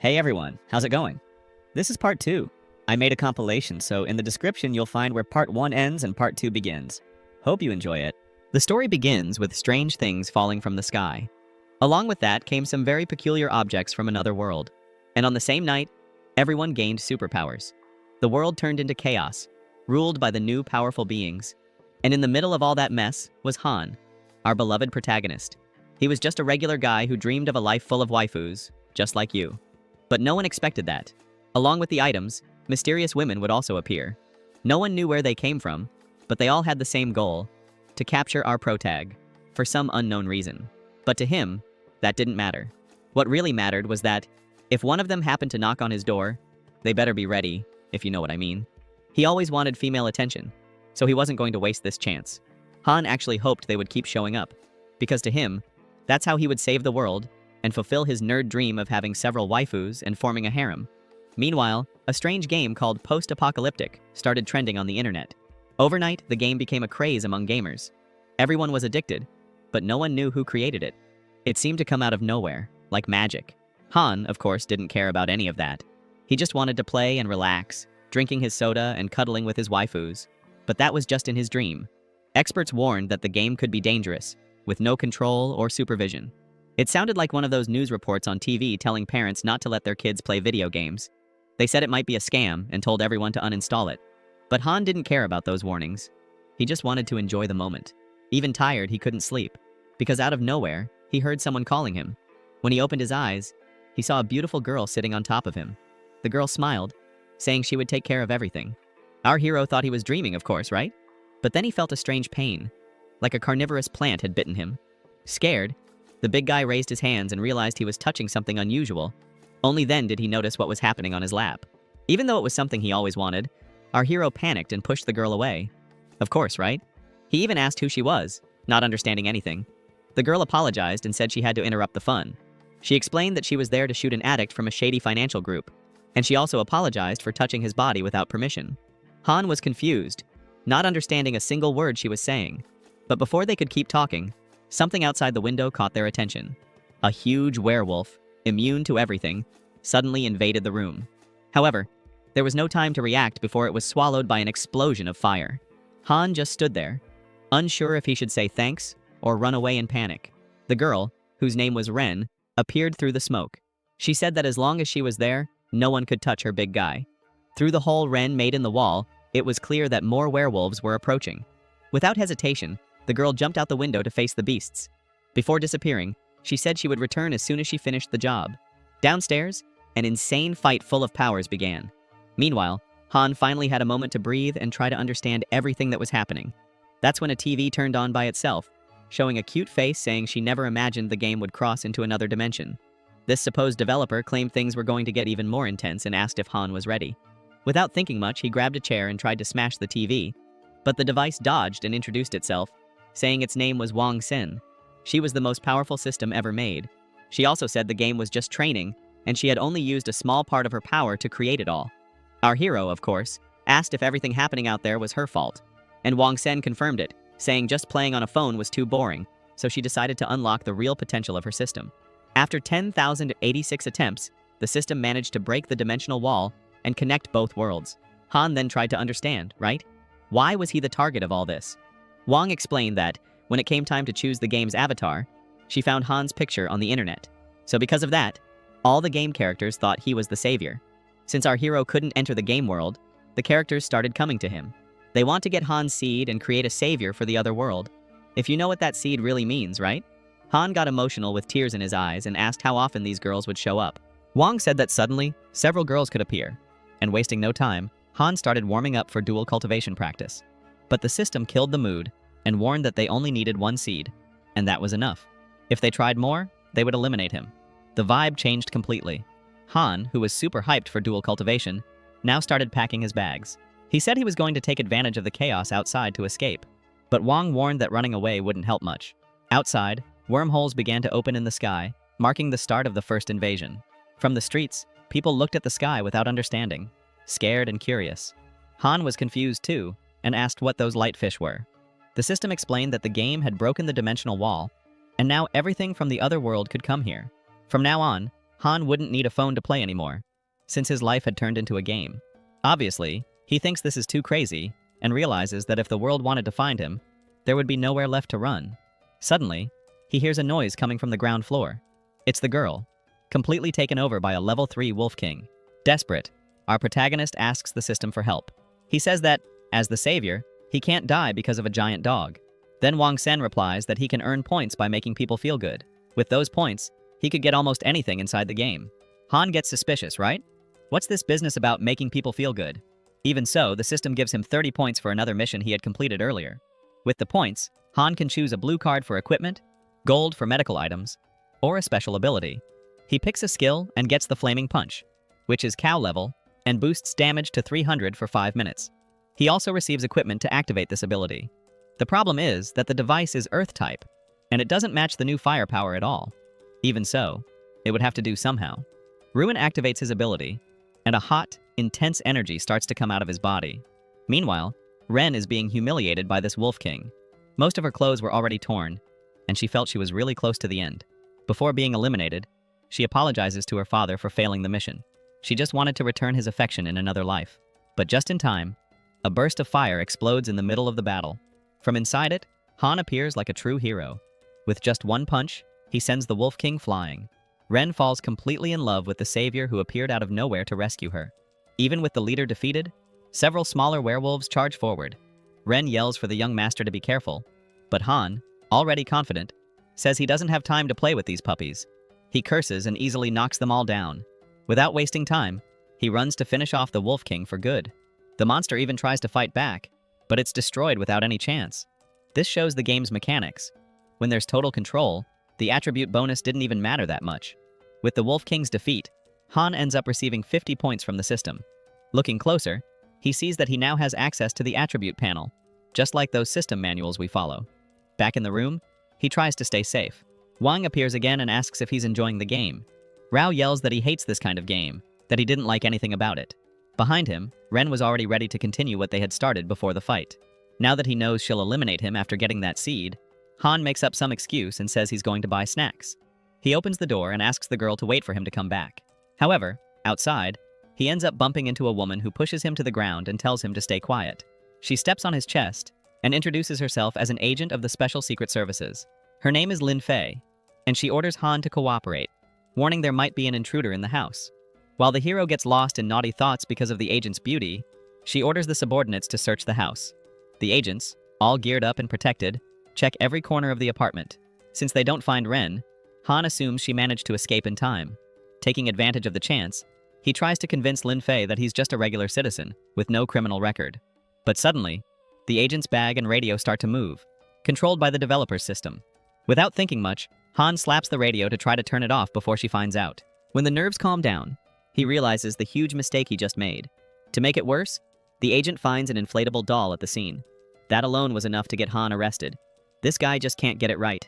Hey everyone, how's it going? This is part 2. I made a compilation, so in the description you'll find where part 1 ends and part 2 begins. Hope you enjoy it. The story begins with strange things falling from the sky. Along with that came some very peculiar objects from another world. And on the same night, everyone gained superpowers. The world turned into chaos, ruled by the new powerful beings. And in the middle of all that mess was Han, our beloved protagonist. He was just a regular guy who dreamed of a life full of waifus, just like you. But no one expected that. Along with the items, mysterious women would also appear. No one knew where they came from, but they all had the same goal, to capture our protag, for some unknown reason. But to him, that didn't matter. What really mattered was that, if one of them happened to knock on his door, they better be ready, if you know what I mean. He always wanted female attention, so he wasn't going to waste this chance. Han actually hoped they would keep showing up, because to him, that's how he would save the world and fulfill his nerd dream of having several waifus and forming a harem. Meanwhile, a strange game called post-apocalyptic started trending on the internet. Overnight, the game became a craze among gamers. Everyone was addicted, but no one knew who created it. It seemed to come out of nowhere, like magic. Han, of course, didn't care about any of that. He just wanted to play and relax, drinking his soda and cuddling with his waifus. But that was just in his dream. Experts warned that the game could be dangerous, with no control or supervision. It sounded like one of those news reports on TV telling parents not to let their kids play video games. They said it might be a scam and told everyone to uninstall it. But Han didn't care about those warnings. He just wanted to enjoy the moment. Even tired, he couldn't sleep, because out of nowhere, he heard someone calling him. When he opened his eyes, he saw a beautiful girl sitting on top of him. The girl smiled, saying she would take care of everything. Our hero thought he was dreaming, of course, right? But then he felt a strange pain, like a carnivorous plant had bitten him. Scared, the big guy raised his hands and realized he was touching something unusual. Only then did he notice what was happening on his lap. Even though it was something he always wanted, our hero panicked and pushed the girl away. Of course, right? He even asked who she was, not understanding anything. The girl apologized and said she had to interrupt the fun. She explained that she was there to shoot an addict from a shady financial group, and she also apologized for touching his body without permission. Han was confused, not understanding a single word she was saying. But before they could keep talking, something outside the window caught their attention. A huge werewolf, immune to everything, suddenly invaded the room. However, there was no time to react before it was swallowed by an explosion of fire. Han just stood there, unsure if he should say thanks or run away in panic. The girl, whose name was Ren, appeared through the smoke. She said that as long as she was there, no one could touch her big guy. Through the hole Ren made in the wall, it was clear that more werewolves were approaching. Without hesitation, the girl jumped out the window to face the beasts. Before disappearing, she said she would return as soon as she finished the job. Downstairs, an insane fight full of powers began. Meanwhile, Han finally had a moment to breathe and try to understand everything that was happening. That's when a TV turned on by itself, showing a cute face saying she never imagined the game would cross into another dimension. This supposed developer claimed things were going to get even more intense and asked if Han was ready. Without thinking much, he grabbed a chair and tried to smash the TV, but the device dodged and introduced itself, saying its name was Wong. She was the most powerful system ever made. She also said the game was just training, and she had only used a small part of her power to create it all. Our hero, of course, asked if everything happening out there was her fault, and Wong confirmed it, saying just playing on a phone was too boring, so she decided to unlock the real potential of her system. After 10,086 attempts, the system managed to break the dimensional wall and connect both worlds. Han then tried to understand, right? Why was he the target of all this? Wong explained that, when it came time to choose the game's avatar, she found Han's picture on the internet. So because of that, all the game characters thought he was the savior. Since our hero couldn't enter the game world, the characters started coming to him. They want to get Han's seed and create a savior for the other world. If you know what that seed really means, right? Han got emotional with tears in his eyes and asked how often these girls would show up. Wong said that suddenly, several girls could appear, and wasting no time, Han started warming up for dual cultivation practice. But the system killed the mood and warned that they only needed one seed, and that was enough. If they tried more, they would eliminate him. The vibe changed completely. Han, who was super hyped for dual cultivation, now started packing his bags. He said he was going to take advantage of the chaos outside to escape, but Wong warned that running away wouldn't help much. Outside, wormholes began to open in the sky, marking the start of the first invasion. From the streets, people looked at the sky without understanding, scared and curious. Han was confused too, and asked what those light fish were. The system explained that the game had broken the dimensional wall, and now everything from the other world could come here. From now on, Han wouldn't need a phone to play anymore, since his life had turned into a game. Obviously, he thinks this is too crazy and realizes that if the world wanted to find him, there would be nowhere left to run. Suddenly, he hears a noise coming from the ground floor. It's the girl, completely taken over by a level 3 Wolf King. Desperate, our protagonist asks the system for help. He says that, as the savior, he can't die because of a giant dog. Then Wong Sen replies that he can earn points by making people feel good. With those points, he could get almost anything inside the game. Han gets suspicious, right? What's this business about making people feel good? Even so, the system gives him 30 points for another mission he had completed earlier. With the points, Han can choose a blue card for equipment, gold for medical items, or a special ability. He picks a skill and gets the Flaming Punch, which is cow level, and boosts damage to 300 for 5 minutes. He also receives equipment to activate this ability. The problem is that the device is Earth type, and it doesn't match the new firepower at all. Even so, it would have to do somehow. Ruin activates his ability, and a hot, intense energy starts to come out of his body. Meanwhile, Ren is being humiliated by this Wolf King. Most of her clothes were already torn, and she felt she was really close to the end. Before being eliminated, she apologizes to her father for failing the mission. She just wanted to return his affection in another life. But just in time, a burst of fire explodes in the middle of the battle. From inside it, Han appears like a true hero. With just one punch, he sends the Wolf King flying. Ren falls completely in love with the savior who appeared out of nowhere to rescue her. Even with the leader defeated, several smaller werewolves charge forward. Ren yells for the young master to be careful, but Han, already confident, says he doesn't have time to play with these puppies. He curses and easily knocks them all down. Without wasting time, he runs to finish off the Wolf King for good. The monster even tries to fight back, but it's destroyed without any chance. This shows the game's mechanics. When there's total control, the attribute bonus didn't even matter that much. With the Wolf King's defeat, Han ends up receiving 50 points from the system. Looking closer, he sees that he now has access to the attribute panel, just like those system manuals we follow. Back in the room, he tries to stay safe. Wong appears again and asks if he's enjoying the game. Rao yells that he hates this kind of game, that he didn't like anything about it. Behind him, Ren was already ready to continue what they had started before the fight. Now that he knows she'll eliminate him after getting that seed, Han makes up some excuse and says he's going to buy snacks. He opens the door and asks the girl to wait for him to come back. However, outside, he ends up bumping into a woman who pushes him to the ground and tells him to stay quiet. She steps on his chest and introduces herself as an agent of the Special Secret Services. Her name is Lin Fei, and she orders Han to cooperate, warning there might be an intruder in the house. While the hero gets lost in naughty thoughts because of the agent's beauty, she orders the subordinates to search the house. The agents, all geared up and protected, check every corner of the apartment. Since they don't find Ren, Han assumes she managed to escape in time. Taking advantage of the chance, he tries to convince Lin Fei that he's just a regular citizen, with no criminal record. But suddenly, the agent's bag and radio start to move, controlled by the developer's system. Without thinking much, Han slaps the radio to try to turn it off before she finds out. When the nerves calm down, he realizes the huge mistake he just made. To make it worse, the agent finds an inflatable doll at the scene. That alone was enough to get Han arrested. This guy just can't get it right.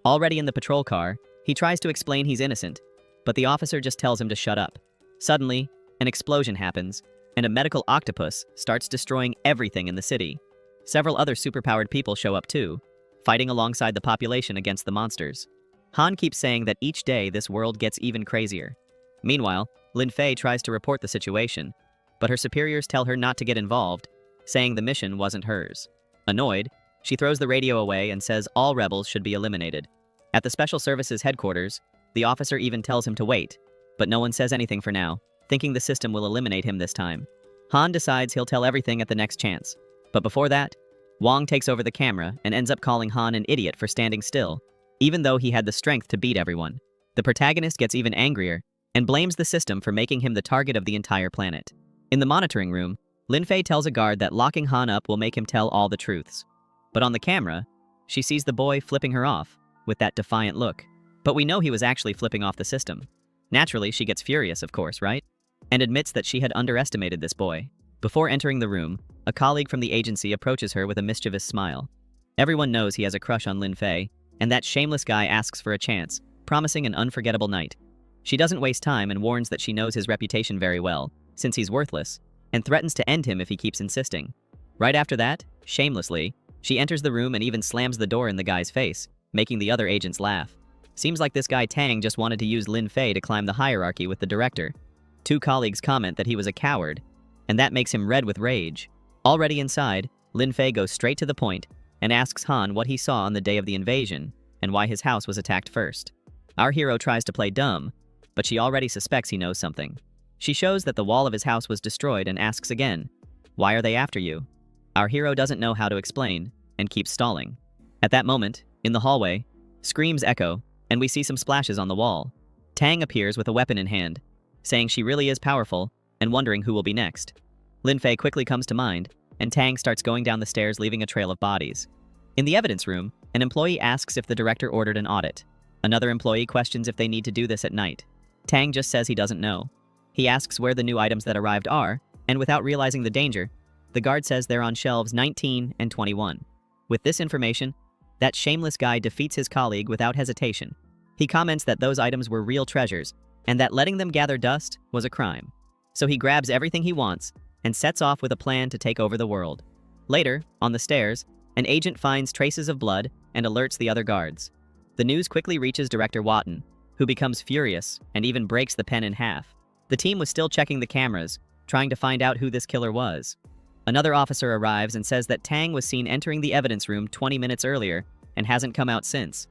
Already in the patrol car, he tries to explain he's innocent, but the officer just tells him to shut up. Suddenly, an explosion happens, and a medical octopus starts destroying everything in the city. Several other superpowered people show up too, fighting alongside the population against the monsters. Han keeps saying that each day this world gets even crazier. Meanwhile, Lin Fei tries to report the situation, but her superiors tell her not to get involved, saying the mission wasn't hers. Annoyed, she throws the radio away and says all rebels should be eliminated. At the Special Services headquarters, the officer even tells him to wait, but no one says anything for now, thinking the system will eliminate him this time. Han decides he'll tell everything at the next chance. But before that, Wong takes over the camera and ends up calling Han an idiot for standing still, even though he had the strength to beat everyone. The protagonist gets even angrier and blames the system for making him the target of the entire planet. In the monitoring room, Lin Fei tells a guard that locking Han up will make him tell all the truths. But on the camera, she sees the boy flipping her off with that defiant look. But we know he was actually flipping off the system. Naturally, she gets furious, of course, right? And admits that she had underestimated this boy. Before entering the room, a colleague from the agency approaches her with a mischievous smile. Everyone knows he has a crush on Lin Fei, and that shameless guy asks for a chance, promising an unforgettable night. She doesn't waste time and warns that she knows his reputation very well, since he's worthless, and threatens to end him if he keeps insisting. Right after that, shamelessly, she enters the room and even slams the door in the guy's face, making the other agents laugh. Seems like this guy Tang just wanted to use Lin Fei to climb the hierarchy with the director. Two colleagues comment that he was a coward, and that makes him red with rage. Already inside, Lin Fei goes straight to the point and asks Han what he saw on the day of the invasion and why his house was attacked first. Our hero tries to play dumb, but she already suspects he knows something. She shows that the wall of his house was destroyed and asks again, "Why are they after you?" Our hero doesn't know how to explain and keeps stalling. At that moment, in the hallway, screams echo, and we see some splashes on the wall. Tang appears with a weapon in hand, saying she really is powerful and wondering who will be next. Lin Fei quickly comes to mind, and Tang starts going down the stairs, leaving a trail of bodies. In the evidence room, an employee asks if the director ordered an audit. Another employee questions if they need to do this at night. Tang just says he doesn't know. He asks where the new items that arrived are, and without realizing the danger, the guard says they're on shelves 19 and 21. With this information, that shameless guy defeats his colleague without hesitation. He comments that those items were real treasures, and that letting them gather dust was a crime. So he grabs everything he wants and sets off with a plan to take over the world. Later, on the stairs, an agent finds traces of blood and alerts the other guards. The news quickly reaches Director Watton, who becomes furious and even breaks the pen in half. The team was still checking the cameras, trying to find out who this killer was. Another officer arrives and says that Tang was seen entering the evidence room 20 minutes earlier and hasn't come out since.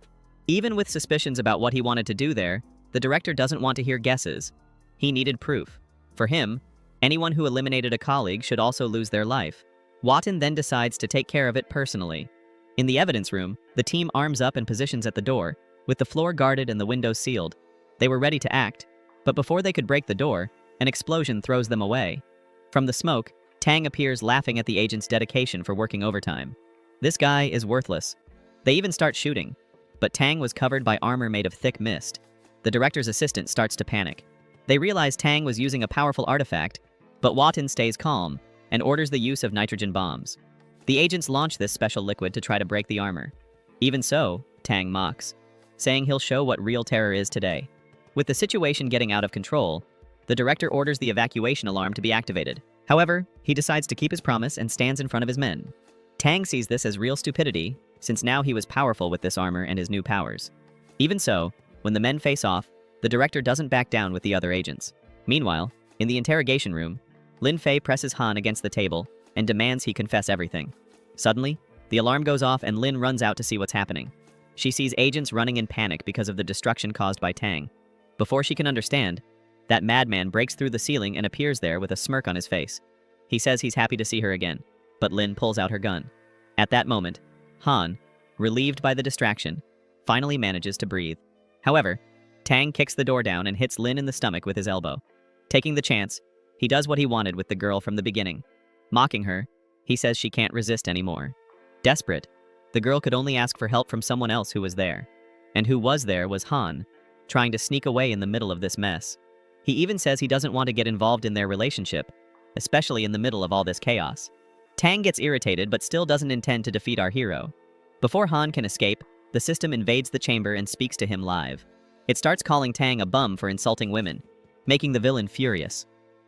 Even with suspicions about what he wanted to do there, the director doesn't want to hear guesses. He needed proof. For him, anyone who eliminated a colleague should also lose their life. Watton then decides to take care of it personally. In the evidence room, the team arms up and positions at the door, with the floor guarded and the windows sealed. They were ready to act, but before they could break the door, an explosion throws them away. From the smoke, Tang appears laughing at the agent's dedication for working overtime. This guy is worthless. They even start shooting, but Tang was covered by armor made of thick mist. The director's assistant starts to panic. They realize Tang was using a powerful artifact, but Watton stays calm and orders the use of nitrogen bombs. The agents launch this special liquid to try to break the armor. Even so, Tang mocks, saying he'll show what real terror is today. With the situation getting out of control, the director orders the evacuation alarm to be activated. However, he decides to keep his promise and stands in front of his men. Tang sees this as real stupidity, since now he was powerful with this armor and his new powers. Even so, when the men face off, the director doesn't back down with the other agents. Meanwhile, in the interrogation room, Lin Fei presses Han against the table and demands he confess everything. Suddenly, the alarm goes off and Lin runs out to see what's happening. She sees agents running in panic because of the destruction caused by Tang. Before she can understand, that madman breaks through the ceiling and appears there with a smirk on his face. He says he's happy to see her again, but Lin pulls out her gun. At that moment, Han, relieved by the distraction, finally manages to breathe. However, Tang kicks the door down and hits Lin in the stomach with his elbow. Taking the chance, he does what he wanted with the girl from the beginning. Mocking her, he says she can't resist anymore. Desperate, the girl could only ask for help from someone else who was there. And who was there was Han, trying to sneak away in the middle of this mess. He even says he doesn't want to get involved in their relationship, especially in the middle of all this chaos. Tang gets irritated but still doesn't intend to defeat our hero. Before Han can escape, the system invades the chamber and speaks to him live. It starts calling Tang a bum for insulting women, making the villain furious.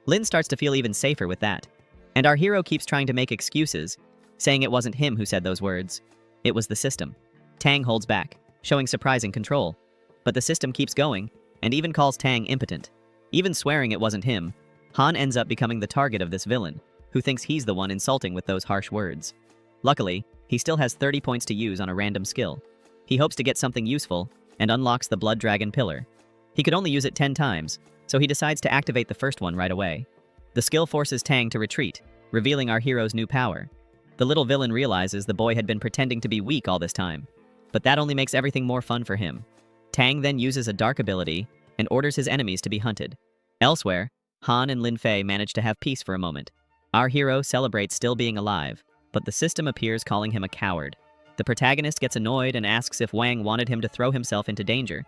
Lin starts to feel even safer with that. And our hero keeps trying to make excuses, saying it wasn't him who said those words. It was the system. Tang holds back, showing surprising control. But the system keeps going, and even calls Tang impotent. Even swearing it wasn't him, Han ends up becoming the target of this villain, who thinks he's the one insulting with those harsh words. Luckily, he still has 30 points to use on a random skill. He hopes to get something useful, and unlocks the Blood Dragon Pillar. He could only use it 10 times, so he decides to activate the first one right away. The skill forces Tang to retreat, revealing our hero's new power. The little villain realizes the boy had been pretending to be weak all this time, but that only makes everything more fun for him. Tang then uses a dark ability and orders his enemies to be hunted. Elsewhere, Han and Lin Fei manage to have peace for a moment. Our hero celebrates still being alive, but the system appears calling him a coward. The protagonist gets annoyed and asks if Wang wanted him to throw himself into danger.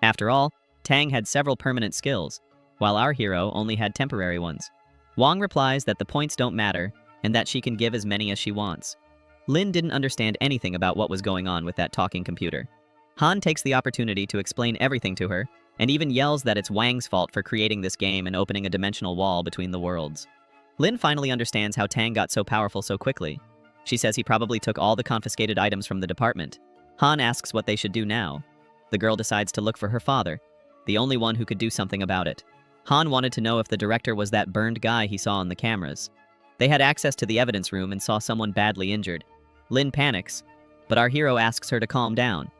After all, Tang had several permanent skills, while our hero only had temporary ones. Wong replies that the points don't matter and that she can give as many as she wants. Lin didn't understand anything about what was going on with that talking computer. Han takes the opportunity to explain everything to her, and even yells that it's Wang's fault for creating this game and opening a dimensional wall between the worlds. Lin finally understands how Tang got so powerful so quickly. She says he probably took all the confiscated items from the department. Han asks what they should do now. the girl decides to look for her father, the only one who could do something about it. Han wanted to know if the director was that burned guy he saw on the cameras. They had access to the evidence room and saw someone badly injured. Lin panics, but our hero asks her to calm down.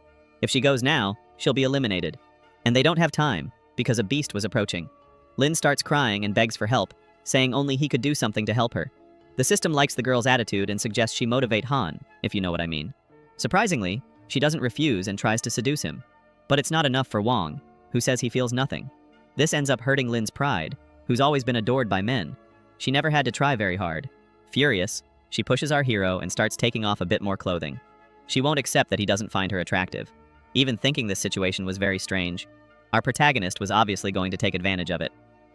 If she goes now, she'll be eliminated. And they don't have time, because a beast was approaching. Lin starts crying and begs for help, saying only he could do something to help her. The system likes the girl's attitude and suggests she motivate Han, if you know what I mean. Surprisingly, she doesn't refuse and tries to seduce him. But it's not enough for Wong, who says he feels nothing. This ends up hurting Lin's pride, who's always been adored by men. She never had to try very hard. Furious, she pushes our hero and starts taking off a bit more clothing. She won't accept that he doesn't find her attractive. Even thinking this situation was very strange. Our protagonist was obviously going to take advantage of it.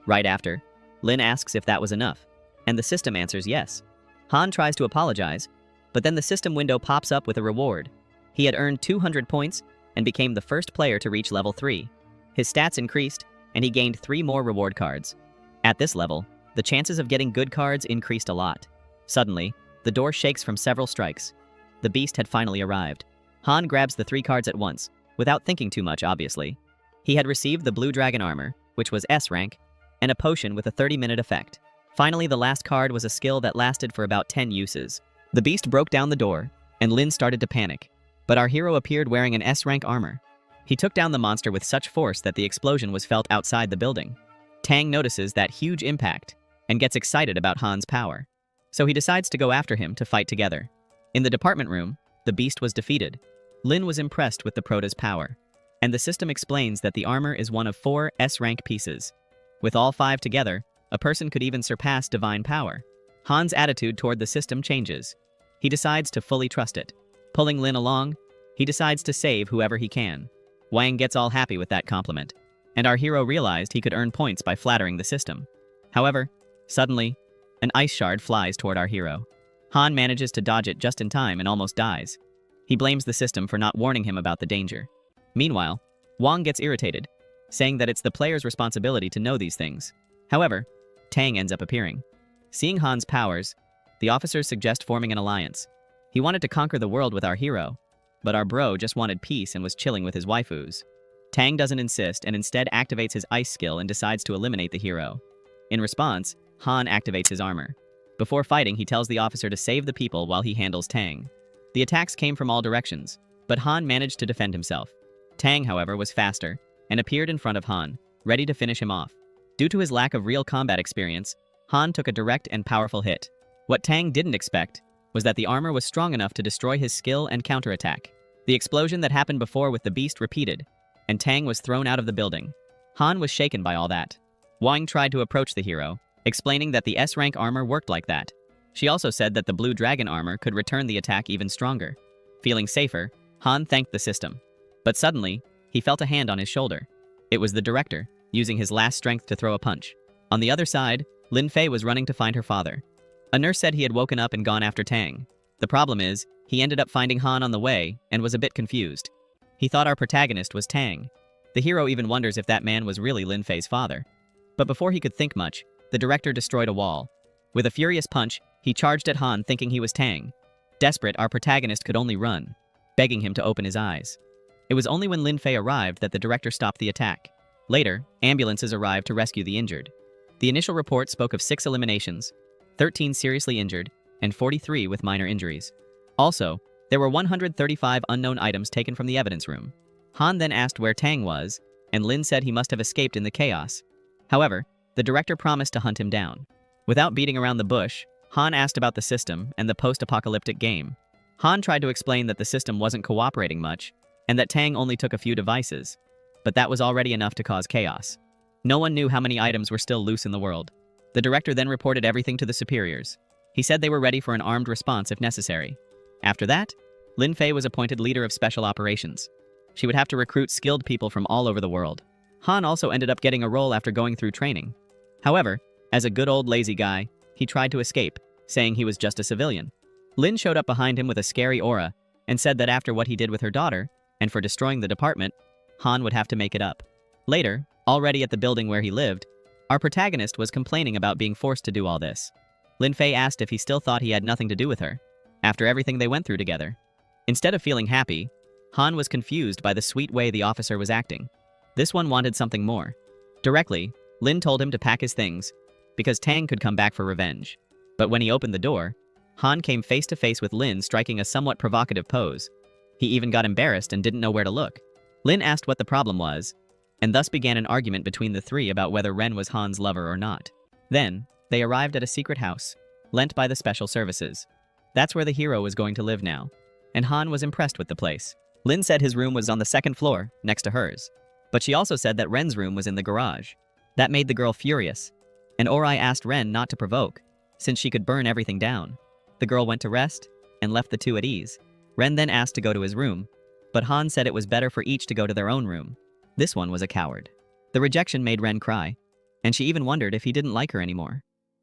Right after, Lin asks if that was enough, and the system answers yes. Han tries to apologize, but then the system window pops up with a reward. He had earned 200 points and became the first player to reach level 3. His stats increased, and he gained 3 more reward cards. At this level, the chances of getting good cards increased a lot. Suddenly, the door shakes from several strikes. The beast had finally arrived. Han grabs the 3 cards at once, without thinking too much, obviously. He had received the blue dragon armor, which was S rank, and a potion with a 30-minute effect. Finally, the last card was a skill that lasted for about 10 uses. The beast broke down the door, and Lin started to panic. But our hero appeared wearing an S-rank armor. He took down the monster with such force that the explosion was felt outside the building. Tang notices that huge impact and gets excited about Han's power. So he decides to go after him to fight together. In the department room, the beast was defeated. Lin was impressed with the prota's power, and the system explains that the armor is one of 4 S-rank pieces. With all 5 together, a person could even surpass divine power. Han's attitude toward the system changes. He decides to fully trust it. Pulling Lin along, he decides to save whoever he can. Wang gets all happy with that compliment, and our hero realized he could earn points by flattering the system. However, suddenly, an ice shard flies toward our hero. Han manages to dodge it just in time and almost dies. He blames the system for not warning him about the danger. Meanwhile, Wong gets irritated, saying that it's the player's responsibility to know these things. However, Tang ends up appearing. Seeing Han's powers, the officers suggest forming an alliance. He wanted to conquer the world with our hero, but our bro just wanted peace and was chilling with his waifus. Tang doesn't insist and instead activates his ice skill and decides to eliminate the hero. In response, Han activates his armor. Before fighting, he tells the officer to save the people while he handles Tang. The attacks came from all directions, but Han managed to defend himself. Tang, however, was faster and appeared in front of Han, ready to finish him off. Due to his lack of real combat experience, Han took a direct and powerful hit. What Tang didn't expect was that the armor was strong enough to destroy his skill and counterattack. The explosion that happened before with the beast repeated, and Tang was thrown out of the building. Han was shaken by all that. Wong tried to approach the hero, explaining that the S-rank armor worked like that. She also said that the blue dragon armor could return the attack even stronger. Feeling safer, Han thanked the system. But suddenly, he felt a hand on his shoulder. It was the director, using his last strength to throw a punch. On the other side, Lin Fei was running to find her father. A nurse said he had woken up and gone after Tang. The problem is, he ended up finding Han on the way and was a bit confused. He thought our protagonist was Tang. The hero even wonders if that man was really Lin Fei's father. But before he could think much, the director destroyed a wall. With a furious punch, he charged at Han thinking he was Tang. Desperate, our protagonist could only run, begging him to open his eyes. It was only when Lin Fei arrived that the director stopped the attack. Later, ambulances arrived to rescue the injured. The initial report spoke of 6 eliminations, 13 seriously injured, and 43 with minor injuries. Also, there were 135 unknown items taken from the evidence room. Han then asked where Tang was, and Lin said he must have escaped in the chaos. However, the director promised to hunt him down. Without beating around the bush, Han asked about the system and the post-apocalyptic game. Han tried to explain that the system wasn't cooperating much, and that Tang only took a few devices. But that was already enough to cause chaos. No one knew how many items were still loose in the world. The director then reported everything to the superiors. He said they were ready for an armed response if necessary. After that, Lin Fei was appointed leader of special operations. She would have to recruit skilled people from all over the world. Han also ended up getting a role after going through training. However, as a good old lazy guy, he tried to escape, saying he was just a civilian. Lin showed up behind him with a scary aura and said that after what he did with her daughter, and for destroying the department, Han would have to make it up. Later, already at the building where he lived, our protagonist was complaining about being forced to do all this. Lin Fei asked if he still thought he had nothing to do with her, after everything they went through together. Instead of feeling happy, Han was confused by the sweet way the officer was acting. This one wanted something more. Directly, Lin told him to pack his things, because Tang could come back for revenge. But when he opened the door, Han came face to face with Lin striking a somewhat provocative pose. He even got embarrassed and didn't know where to look. Lin asked what the problem was, and thus began an argument between the three about whether Ren was Han's lover or not. Then, they arrived at a secret house, lent by the special services. That's where the hero was going to live now, and Han was impressed with the place. Lin said his room was on the second floor, next to hers. But she also said that Ren's room was in the garage. That made the girl furious, and Ori asked Ren not to provoke, since she could burn everything down. The girl went to rest, and left the two at ease. Ren then asked to go to his room, but Han said it was better for each to go to their own room. This one was a coward. The rejection made Ren cry, and she even wondered if he didn't like her anymore.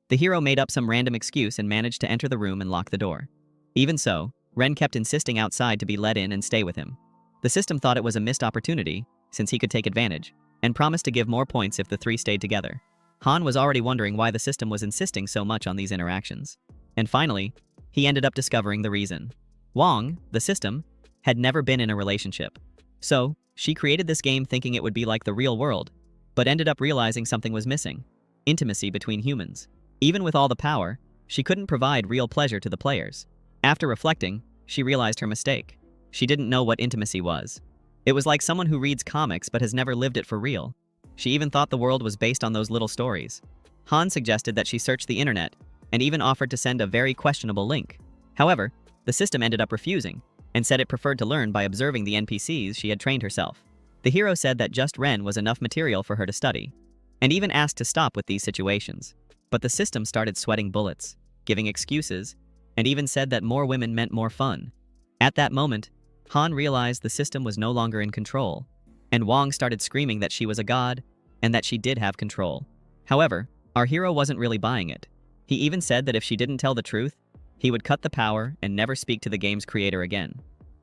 The hero made up some random excuse and managed to enter the room and lock the door. Even so, Ren kept insisting outside to be let in and stay with him. The system thought it was a missed opportunity, since he could take advantage, and promised to give more points if the three stayed together. Han was already wondering why the system was insisting so much on these interactions. And finally, he ended up discovering the reason. Wong, the system, had never been in a relationship. So, she created this game thinking it would be like the real world, but ended up realizing something was missing: intimacy between humans. Even with all the power, she couldn't provide real pleasure to the players. After reflecting, she realized her mistake. She didn't know what intimacy was. It was like someone who reads comics but has never lived it for real. She even thought the world was based on those little stories. Han suggested that she search the internet, and even offered to send a very questionable link. However, the system ended up refusing, and said it preferred to learn by observing the NPCs she had trained herself. The hero said that just Ren was enough material for her to study, and even asked to stop with these situations. But the system started sweating bullets, giving excuses, and even said that more women meant more fun. At that moment, Han realized the system was no longer in control, and Wong started screaming that she was a god, and that she did have control. However, our hero wasn't really buying it. He even said that if she didn't tell the truth, he would cut the power and never speak to the game's creator again.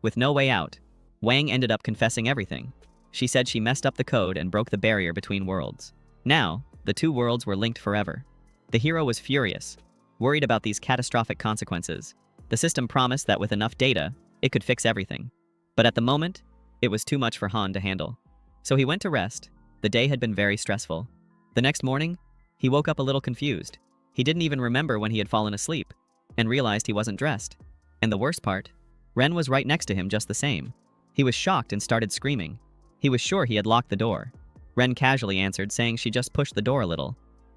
With no way out, Wang ended up confessing everything. She said she messed up the code and broke the barrier between worlds. Now, the two worlds were linked forever. The hero was furious, worried about these catastrophic consequences. The system promised that with enough data, it could fix everything. But at the moment, it was too much for Han to handle. So he went to rest. The day had been very stressful. The next morning, he woke up a little confused. He didn't even remember when he had fallen asleep, and realized he wasn't dressed. And the worst part, Ren was right next to him just the same. He was shocked and started screaming. He was sure he had locked the door. Ren casually answered, saying she just pushed the door a little.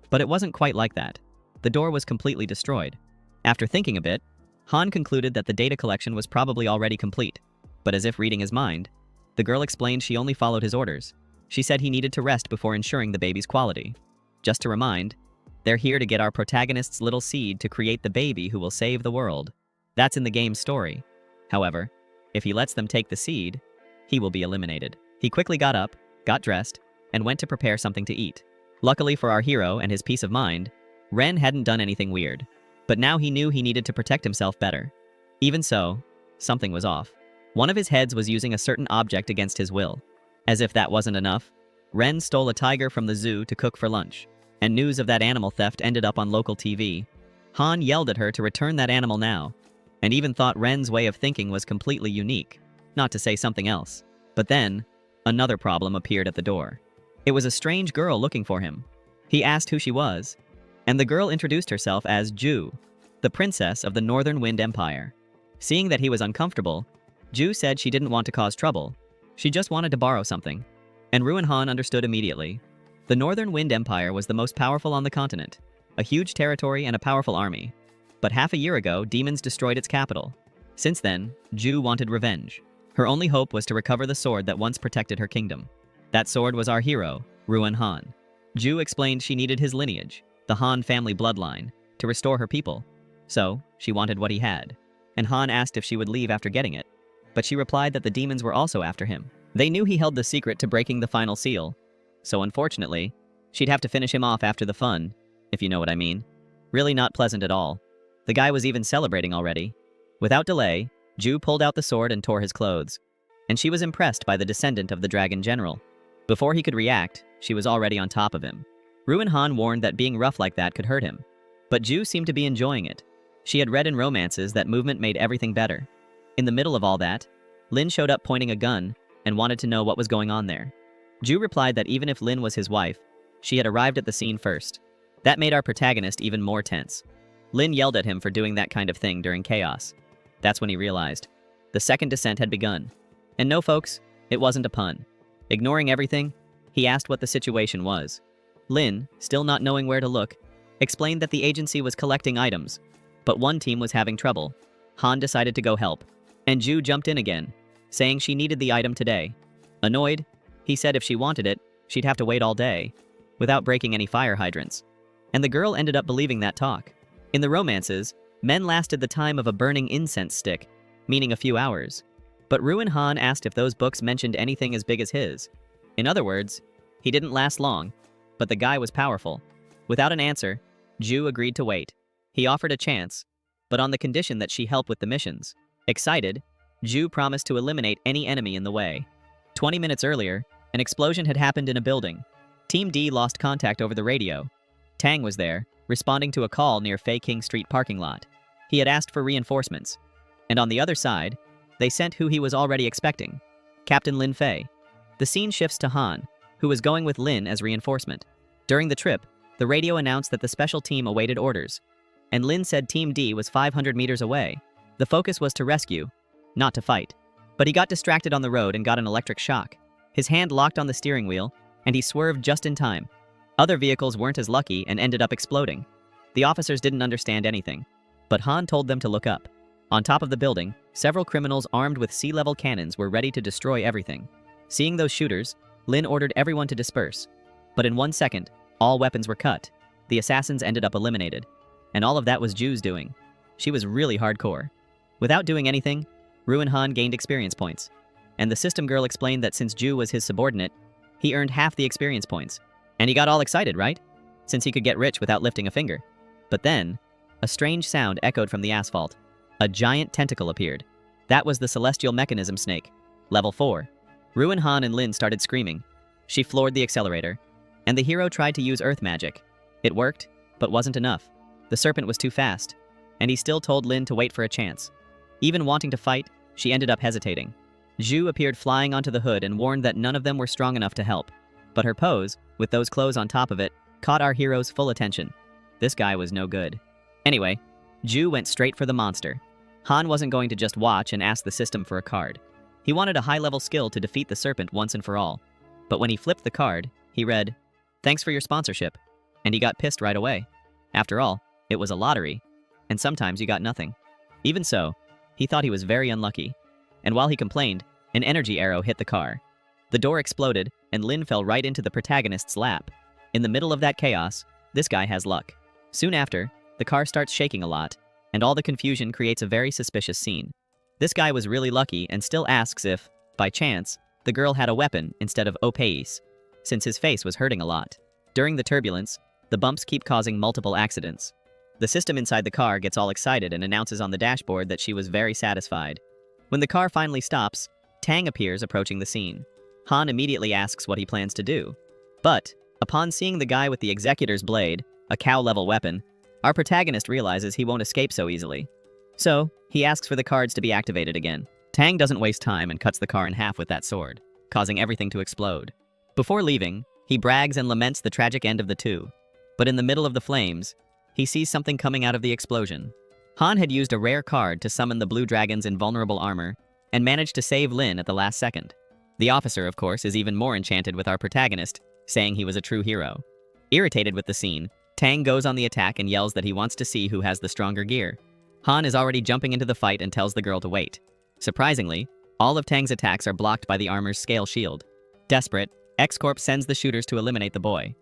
But it wasn't quite like that. The door was completely destroyed. After thinking a bit, Han concluded that the data collection was probably already complete. But as if reading his mind, the girl explained she only followed his orders. She said he needed to rest before ensuring the baby's quality. Just to remind, they're here to get our protagonist's little seed to create the baby who will save the world. That's in the game's story. However, if he lets them take the seed, he will be eliminated. He quickly got up, got dressed, and went to prepare something to eat. Luckily for our hero and his peace of mind, Ren hadn't done anything weird. But now he knew he needed to protect himself better. Even so, something was off. One of his heads was using a certain object against his will. As if that wasn't enough, Ren stole a tiger from the zoo to cook for lunch, and news of that animal theft ended up on local TV. Han yelled at her to return that animal now, and even thought Ren's way of thinking was completely unique, not to say something else. But then, another problem appeared at the door. It was a strange girl looking for him. He asked who she was, and the girl introduced herself as Ju, the princess of the Northern Wind Empire. Seeing that he was uncomfortable, Ju said she didn't want to cause trouble. She just wanted to borrow something. And Ruin Han understood immediately. The Northern Wind Empire was the most powerful on the continent, a huge territory and a powerful army. But half a year ago, demons destroyed its capital. Since then, Ju wanted revenge. Her only hope was to recover the sword that once protected her kingdom. That sword was our hero, Ruin Han. Ju explained she needed his lineage, the Han family bloodline, to restore her people. So, she wanted what he had. And Han asked if she would leave after getting it. But she replied that the demons were also after him. They knew he held the secret to breaking the final seal. So unfortunately, she'd have to finish him off after the fun, if you know what I mean. Really not pleasant at all. The guy was even celebrating already. Without delay, Ju pulled out the sword and tore his clothes. And she was impressed by the descendant of the dragon general. Before he could react, she was already on top of him. Ruin Han warned that being rough like that could hurt him. But Ju seemed to be enjoying it. She had read in romances that movement made everything better. In the middle of all that, Lin showed up pointing a gun and wanted to know what was going on there. Ju replied that even if Lin was his wife, she had arrived at the scene first. That made our protagonist even more tense. Lin yelled at him for doing that kind of thing during chaos. That's when he realized. The second descent had begun. And no, folks, it wasn't a pun. Ignoring everything, he asked what the situation was. Lin, still not knowing where to look, explained that the agency was collecting items, but one team was having trouble. Han decided to go help, and Ju jumped in again, saying she needed the item today. Annoyed, he said if she wanted it, she'd have to wait all day, without breaking any fire hydrants. And the girl ended up believing that talk. In the romances, men lasted the time of a burning incense stick, meaning a few hours. But Ruin Han asked if those books mentioned anything as big as his. In other words, he didn't last long, but the guy was powerful. Without an answer, Ju agreed to wait. He offered a chance, but on the condition that she help with the missions. Excited, Ju promised to eliminate any enemy in the way. 20 minutes earlier, an explosion had happened in a building. Team D lost contact over the radio. Tang was there, responding to a call near Fei King Street parking lot. He had asked for reinforcements. And on the other side, they sent who he was already expecting, Captain Lin Fei. The scene shifts to Han, who was going with Lin as reinforcement. During the trip, the radio announced that the special team awaited orders, and Lin said Team D was 500 meters away. The focus was to rescue, not to fight. But he got distracted on the road and got an electric shock. His hand locked on the steering wheel, and he swerved just in time. Other vehicles weren't as lucky and ended up exploding. The officers didn't understand anything, but Han told them to look up. On top of the building, several criminals armed with sea-level cannons were ready to destroy everything. Seeing those shooters, Lin ordered everyone to disperse. But in 1 second, all weapons were cut. The assassins ended up eliminated. And all of that was Ju's doing. She was really hardcore. Without doing anything, Ruin Han gained experience points. And the system girl explained that since Ju was his subordinate, he earned half the experience points. And he got all excited, right? Since he could get rich without lifting a finger. But then, a strange sound echoed from the asphalt. A giant tentacle appeared. That was the celestial mechanism snake. Level 4. Ruin Han and Lin started screaming. She floored the accelerator, and the hero tried to use earth magic. It worked, but wasn't enough. The serpent was too fast, and he still told Lin to wait for a chance. Even wanting to fight, she ended up hesitating. Ju appeared flying onto the hood and warned that none of them were strong enough to help. But her pose, with those clothes on top of it, caught our hero's full attention. This guy was no good. Anyway, Ju went straight for the monster. Han wasn't going to just watch and ask the system for a card. He wanted a high-level skill to defeat the serpent once and for all. But when he flipped the card, he read, "Thanks for your sponsorship." And he got pissed right away. After all, it was a lottery, and sometimes you got nothing. Even so, he thought he was very unlucky. And while he complained, an energy arrow hit the car. The door exploded, and Lin fell right into the protagonist's lap. In the middle of that chaos, this guy has luck. Soon after, the car starts shaking a lot, and all the confusion creates a very suspicious scene. This guy was really lucky and still asks if, by chance, the girl had a weapon instead of OVERPOWERED, since his face was hurting a lot. During the turbulence, the bumps keep causing multiple accidents. The system inside the car gets all excited and announces on the dashboard that she was very satisfied. When the car finally stops, Tang appears approaching the scene. Han immediately asks what he plans to do. But, upon seeing the guy with the Executor's Blade, a cow-level weapon, our protagonist realizes he won't escape so easily. So, he asks for the cards to be activated again. Tang doesn't waste time and cuts the car in half with that sword, causing everything to explode. Before leaving, he brags and laments the tragic end of the two. But in the middle of the flames, he sees something coming out of the explosion. Han had used a rare card to summon the Blue Dragon's invulnerable armor, and managed to save Lin at the last second. The officer, of course, is even more enchanted with our protagonist, saying he was a true hero. Irritated with the scene, Tang goes on the attack and yells that he wants to see who has the stronger gear. Han is already jumping into the fight and tells the girl to wait. Surprisingly, all of Tang's attacks are blocked by the armor's scale shield. Desperate, X-Corp sends the shooters to eliminate the boy.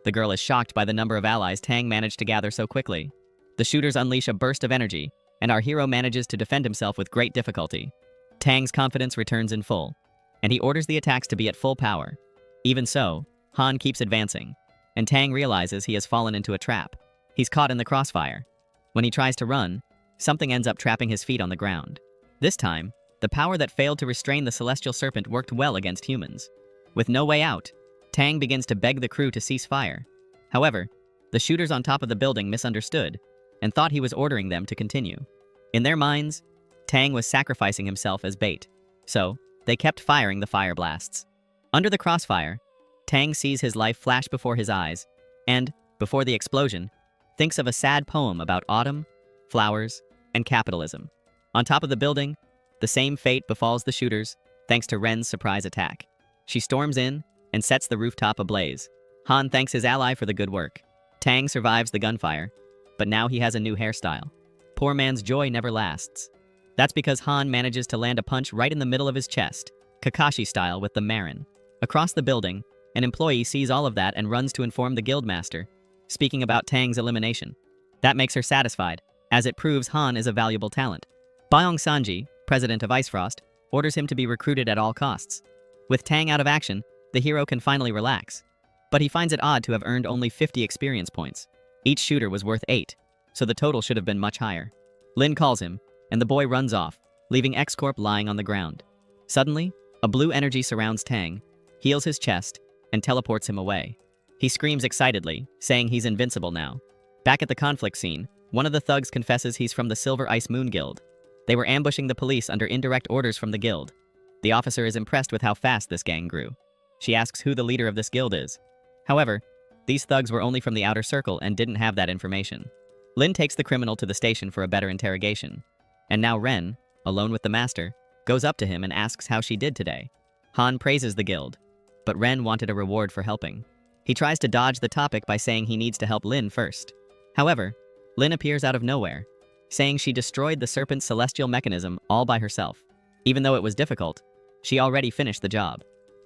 The girl is shocked by the number of allies Tang managed to gather so quickly. The shooters unleash a burst of energy, and our hero manages to defend himself with great difficulty. Tang's confidence returns in full, and he orders the attacks to be at full power. Even so, Han keeps advancing, and Tang realizes he has fallen into a trap. He's caught in the crossfire. When he tries to run, something ends up trapping his feet on the ground. This time, the power that failed to restrain the celestial serpent worked well against humans. With no way out, Tang begins to beg the crew to cease fire. However, the shooters on top of the building misunderstood and thought he was ordering them to continue. In their minds, Tang was sacrificing himself as bait. So, they kept firing the fire blasts. Under the crossfire, Tang sees his life flash before his eyes, and, before the explosion, thinks of a sad poem about autumn, flowers, and capitalism. On top of the building, the same fate befalls the shooters, thanks to Ren's surprise attack. She storms in and sets the rooftop ablaze. Han thanks his ally for the good work. Tang survives the gunfire, but now he has a new hairstyle. Poor man's joy never lasts. That's because Han manages to land a punch right in the middle of his chest, Kakashi style with the Marin. Across the building, an employee sees all of that and runs to inform the guildmaster, speaking about Tang's elimination. That makes her satisfied, as it proves Han is a valuable talent. Byong Sanji, president of Icefrost, orders him to be recruited at all costs. With Tang out of action, the hero can finally relax. But he finds it odd to have earned only 50 experience points. Each shooter was worth 8, so the total should have been much higher. Lin calls him, and the boy runs off, leaving X-Corp lying on the ground. Suddenly, a blue energy surrounds Tang, heals his chest, and teleports him away. He screams excitedly, saying he's invincible now. Back at the conflict scene, one of the thugs confesses he's from the Silver Ice Moon Guild. They were ambushing the police under indirect orders from the guild. The officer is impressed with how fast this gang grew. She asks who the leader of this guild is. However, these thugs were only from the outer circle and didn't have that information. Lin takes the criminal to the station for a better interrogation. And now Ren, alone with the master, goes up to him and asks how she did today. Han praises the guild, but Ren wanted a reward for helping. He tries to dodge the topic by saying he needs to help Lin first. However, Lin appears out of nowhere, saying she destroyed the serpent's celestial mechanism all by herself. Even though it was difficult, she already finished the job,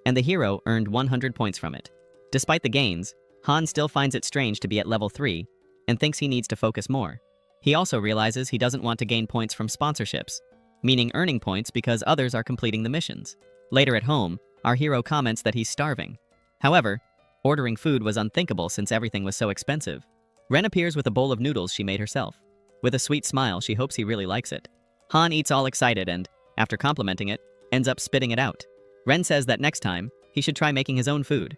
and the hero earned 100 points from it. Despite the gains, Han still finds it strange to be at level 3 and thinks he needs to focus more. He also realizes he doesn't want to gain points from sponsorships, meaning earning points because others are completing the missions. Later at home, our hero comments that he's starving. However, ordering food was unthinkable since everything was so expensive. Ren appears with a bowl of noodles she made herself. With a sweet smile, she hopes he really likes it. Han eats all excited and, after complimenting it, ends up spitting it out. Ren says that next time, he should try making his own food.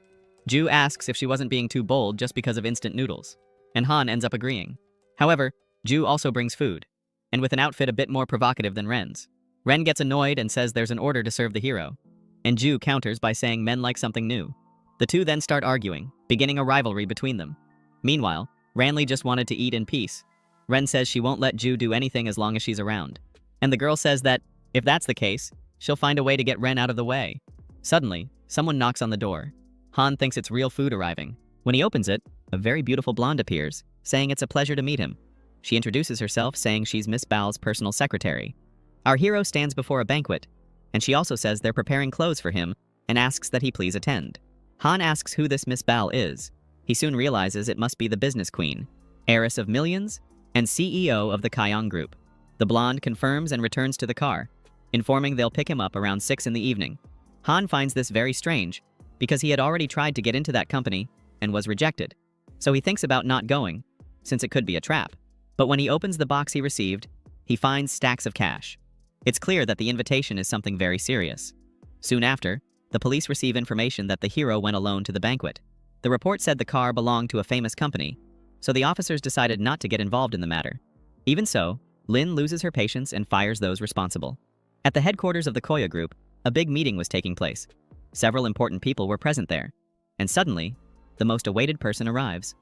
Ju asks if she wasn't being too bold just because of instant noodles, and Han ends up agreeing. However, Ju also brings food, and with an outfit a bit more provocative than Ren's. Ren gets annoyed and says there's an order to serve the hero, and Ju counters by saying men like something new. The two then start arguing, beginning a rivalry between them. Meanwhile, Ranli just wanted to eat in peace. Ren says she won't let Ju do anything as long as she's around, and the girl says that, if that's the case, she'll find a way to get Ren out of the way. Suddenly, someone knocks on the door. Han thinks it's real food arriving. When he opens it, a very beautiful blonde appears, saying it's a pleasure to meet him. She introduces herself, saying she's Miss Bao's personal secretary. Our hero stands before a banquet, and she also says they're preparing clothes for him and asks that he please attend. Han asks who this Miss Bao is. He soon realizes it must be the business queen, heiress of millions, and CEO of the Kyong Group. The blonde confirms and returns to the car, informing they'll pick him up around 6 in the evening. Han finds this very strange, because he had already tried to get into that company and was rejected. So he thinks about not going, since it could be a trap. But when he opens the box he received, he finds stacks of cash. It's clear that the invitation is something very serious. Soon after, the police receive information that the hero went alone to the banquet. The report said the car belonged to a famous company, so the officers decided not to get involved in the matter. Even so, Lin loses her patience and fires those responsible. At the headquarters of the Koya Group, a big meeting was taking place. Several important people were present there, and suddenly, the most awaited person arrives.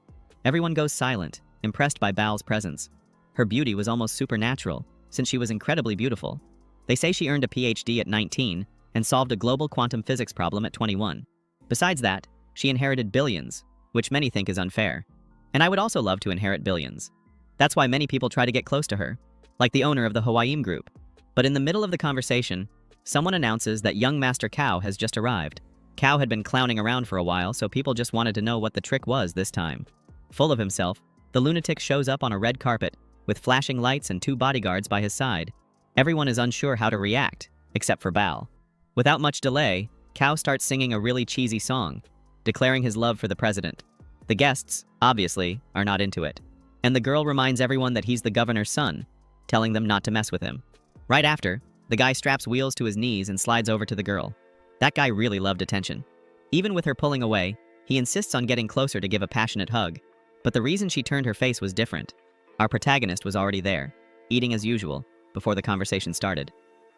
Everyone goes silent, impressed by Bao's presence. Her beauty was almost supernatural, since she was incredibly beautiful. They say she earned a PhD at 19 and solved a global quantum physics problem at 21. Besides that, she inherited billions, which many think is unfair. And I would also love to inherit billions. That's why many people try to get close to her, like the owner of the Hwaim Group. But in the middle of the conversation, someone announces that young Master Cao has just arrived. Cao had been clowning around for a while, so people just wanted to know what the trick was this time. Full of himself, the lunatic shows up on a red carpet, with flashing lights and 2 bodyguards by his side. Everyone is unsure how to react, except for Bao. Without much delay, Cao starts singing a really cheesy song, declaring his love for the president. The guests, obviously, are not into it. And the girl reminds everyone that he's the governor's son, telling them not to mess with him. Right after, the guy straps wheels to his knees and slides over to the girl. That guy really loved attention. Even with her pulling away, he insists on getting closer to give a passionate hug. But the reason she turned her face was different. Our protagonist was already there, eating as usual, before the conversation started.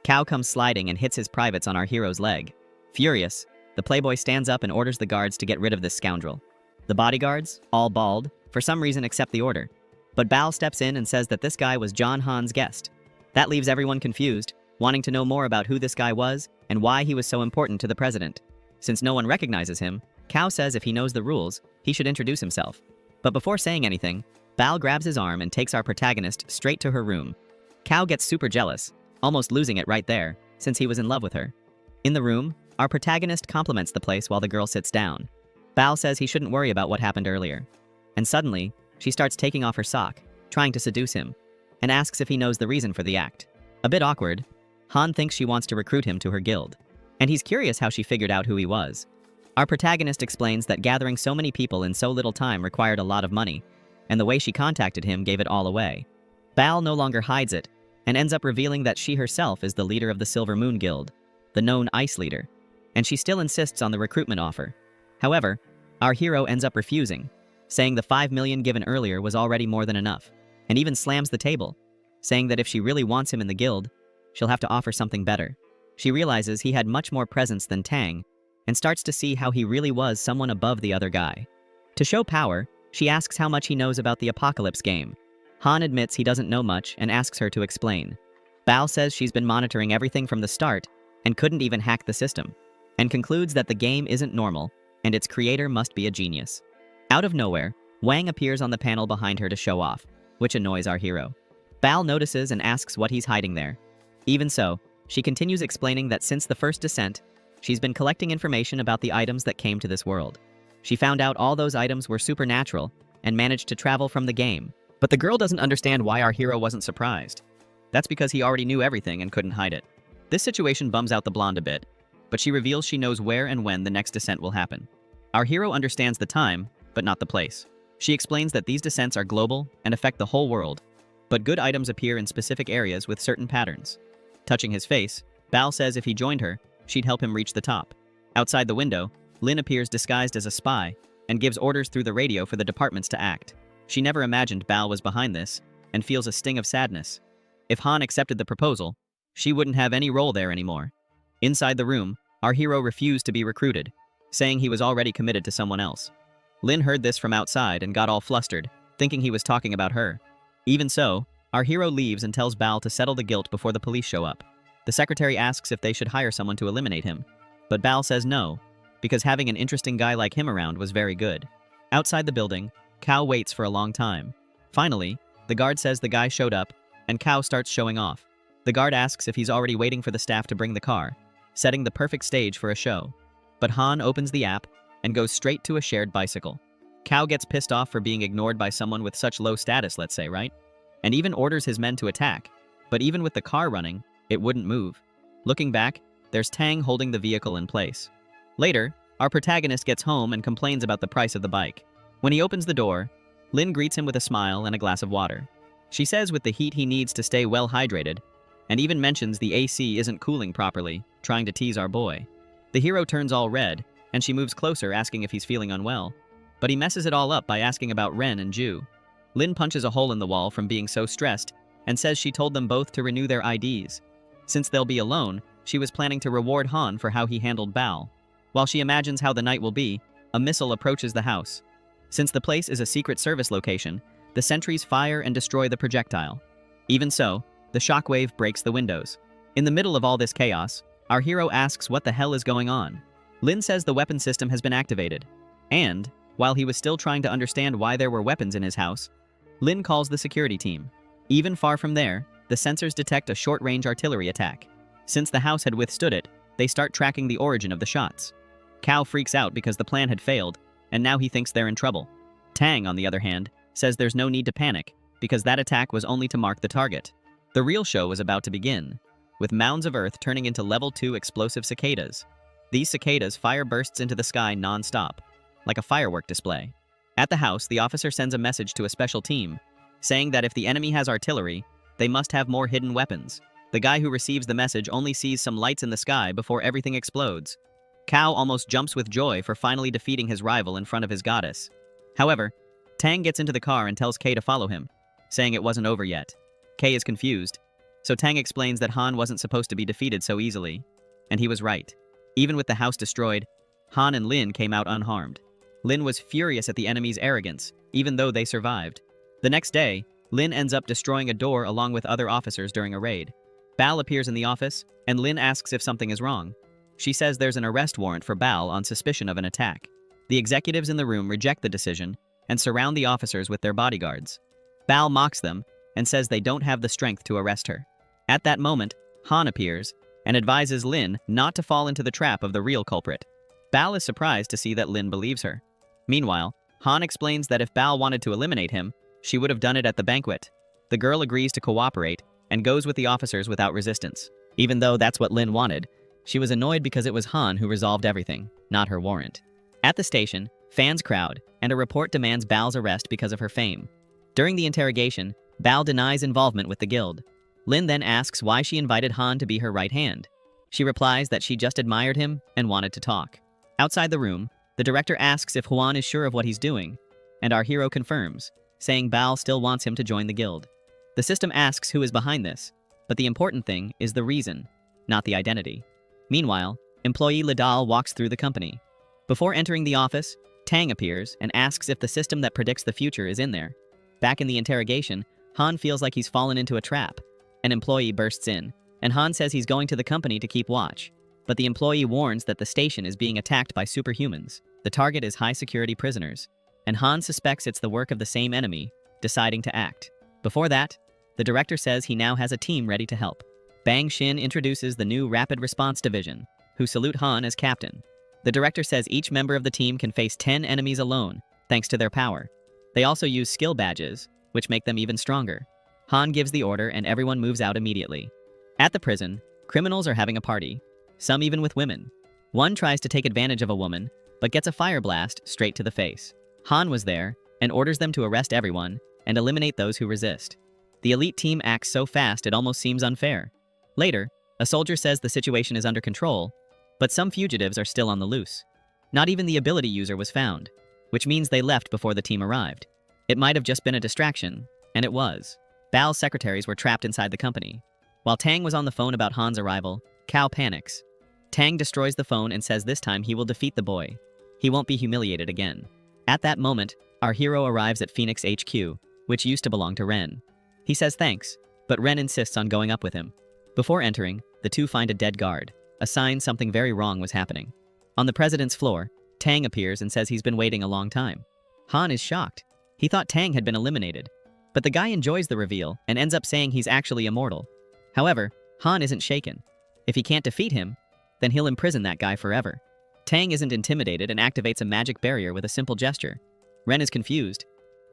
Cao comes sliding and hits his privates on our hero's leg. Furious, the playboy stands up and orders the guards to get rid of this scoundrel. The bodyguards, all bald, for some reason accept the order. But Bao steps in and says that this guy was John Han's guest. That leaves everyone confused, wanting to know more about who this guy was and why he was so important to the president. Since no one recognizes him, Cao says if he knows the rules, he should introduce himself. But before saying anything, Bao grabs his arm and takes our protagonist straight to her room. Cao gets super jealous, almost losing it right there, since he was in love with her. In the room, our protagonist compliments the place while the girl sits down. Bao says he shouldn't worry about what happened earlier. And suddenly, she starts taking off her sock, trying to seduce him, and asks if he knows the reason for the act. A bit awkward, Han thinks she wants to recruit him to her guild, and he's curious how she figured out who he was. Our protagonist explains that gathering so many people in so little time required a lot of money, and the way she contacted him gave it all away. Bao no longer hides it, and ends up revealing that she herself is the leader of the Silver Moon Guild, the known ice leader, and she still insists on the recruitment offer. However, our hero ends up refusing, saying the 5 million given earlier was already more than enough, and even slams the table, saying that if she really wants him in the guild, she'll have to offer something better. She realizes he had much more presence than Tang, and starts to see how he really was someone above the other guy. To show power, she asks how much he knows about the Apocalypse game. Han admits he doesn't know much and asks her to explain. Bao says she's been monitoring everything from the start and couldn't even hack the system, and concludes that the game isn't normal and its creator must be a genius. Out of nowhere, Wang appears on the panel behind her to show off, which annoys our hero. Bao notices and asks what he's hiding there. Even so, she continues explaining that since the first descent, she's been collecting information about the items that came to this world. She found out all those items were supernatural and managed to travel from the game. But the girl doesn't understand why our hero wasn't surprised. That's because he already knew everything and couldn't hide it. This situation bums out the blonde a bit, but she reveals she knows where and when the next descent will happen. Our hero understands the time, but not the place. She explains that these descents are global and affect the whole world, but good items appear in specific areas with certain patterns. Touching his face, Bao says if he joined her, she'd help him reach the top. Outside the window, Lin appears disguised as a spy and gives orders through the radio for the departments to act. She never imagined Bao was behind this and feels a sting of sadness. If Han accepted the proposal, she wouldn't have any role there anymore. Inside the room, our hero refused to be recruited, saying he was already committed to someone else. Lin heard this from outside and got all flustered, thinking he was talking about her. Even so, our hero leaves and tells Bao to settle the guilt before the police show up. The secretary asks if they should hire someone to eliminate him, but Bao says no, because having an interesting guy like him around was very good. Outside the building, Cao waits for a long time. Finally, the guard says the guy showed up, and Cao starts showing off. The guard asks if he's already waiting for the staff to bring the car, setting the perfect stage for a show. But Han opens the app and goes straight to a shared bicycle. Cao gets pissed off for being ignored by someone with such low status, let's say, right? And even orders his men to attack, but even with the car running, it wouldn't move. Looking back, there's Tang holding the vehicle in place. Later, our protagonist gets home and complains about the price of the bike. When he opens the door, Lin greets him with a smile and a glass of water. She says with the heat he needs to stay well hydrated, and even mentions the AC isn't cooling properly, trying to tease our boy. The hero turns all red, and she moves closer asking if he's feeling unwell, but he messes it all up by asking about Ren and Ju. Lin punches a hole in the wall from being so stressed and says she told them both to renew their IDs. Since they'll be alone, she was planning to reward Han for how he handled Bao. While she imagines how the night will be, a missile approaches the house. Since the place is a Secret Service location, the sentries fire and destroy the projectile. Even so, the shockwave breaks the windows. In the middle of all this chaos, our hero asks what the hell is going on. Lin says the weapon system has been activated, and, while he was still trying to understand why there were weapons in his house, Lin calls the security team. Even far from there, the sensors detect a short-range artillery attack. Since the house had withstood it, they start tracking the origin of the shots. Cao freaks out because the plan had failed, and now he thinks they're in trouble. Tang, on the other hand, says there's no need to panic, because that attack was only to mark the target. The real show was about to begin, with mounds of earth turning into level 2 explosive cicadas. These cicadas fire bursts into the sky non-stop, like a firework display. At the house, the officer sends a message to a special team, saying that if the enemy has artillery, they must have more hidden weapons. The guy who receives the message only sees some lights in the sky before everything explodes. Cao almost jumps with joy for finally defeating his rival in front of his goddess. However, Tang gets into the car and tells Kay to follow him, saying it wasn't over yet. Kay is confused, So Tang explains that Han wasn't supposed to be defeated so easily. And he was right. Even with the house destroyed, Han and Lin came out unharmed. Lin was furious at the enemy's arrogance, even though they survived. The next day, Lin ends up destroying a door along with other officers during a raid. Bal appears in the office, and Lin asks if something is wrong. She says there's an arrest warrant for Bal on suspicion of an attack. The executives in the room reject the decision and surround the officers with their bodyguards. Bal mocks them and says they don't have the strength to arrest her. At that moment, Han appears and advises Lin not to fall into the trap of the real culprit. Bal is surprised to see that Lin believes her. Meanwhile, Han explains that if Bal wanted to eliminate him, she would have done it at the banquet. The girl agrees to cooperate and goes with the officers without resistance. Even though that's what Lin wanted, she was annoyed because it was Han who resolved everything, not her warrant. At the station, fans crowd, and a report demands Bal's arrest because of her fame. During the interrogation, Bal denies involvement with the guild. Lin then asks why she invited Han to be her right hand. She replies that she just admired him and wanted to talk. Outside the room, the director asks if Huan is sure of what he's doing, and our hero confirms, saying Bal still wants him to join the guild. The system asks who is behind this, but the important thing is the reason, not the identity. Meanwhile, employee Lidal walks through the company. Before entering the office, Tang appears and asks if the system that predicts the future is in there. Back in the interrogation, Han feels like he's fallen into a trap. An employee bursts in, and Han says he's going to the company to keep watch. But the employee warns that the station is being attacked by superhumans. The target is high-security prisoners, and Han suspects it's the work of the same enemy, deciding to act. Before that, the director says he now has a team ready to help. Bang Shin introduces the new Rapid Response Division, who salute Han as captain. The director says each member of the team can face 10 enemies alone, thanks to their power. They also use skill badges, which make them even stronger. Han gives the order and everyone moves out immediately. At the prison, criminals are having a party, some even with women. One tries to take advantage of a woman, but gets a fire blast straight to the face. Han was there and orders them to arrest everyone and eliminate those who resist. The elite team acts so fast it almost seems unfair. Later, a soldier says the situation is under control, but some fugitives are still on the loose. Not even the ability user was found, which means they left before the team arrived. It might have just been a distraction, and it was. Bal's secretaries were trapped inside the company. While Tang was on the phone about Han's arrival, Cao panics. Tang destroys the phone and says this time he will defeat the boy. He won't be humiliated again. At that moment, our hero arrives at Phoenix HQ, which used to belong to Ren. He says thanks, but Ren insists on going up with him. Before entering, the two find a dead guard, a sign something very wrong was happening. On the president's floor, Tang appears and says he's been waiting a long time. Han is shocked. He thought Tang had been eliminated, but the guy enjoys the reveal and ends up saying he's actually immortal. However, Han isn't shaken. If he can't defeat him, then he'll imprison that guy forever. Tang isn't intimidated and activates a magic barrier with a simple gesture. Ren is confused,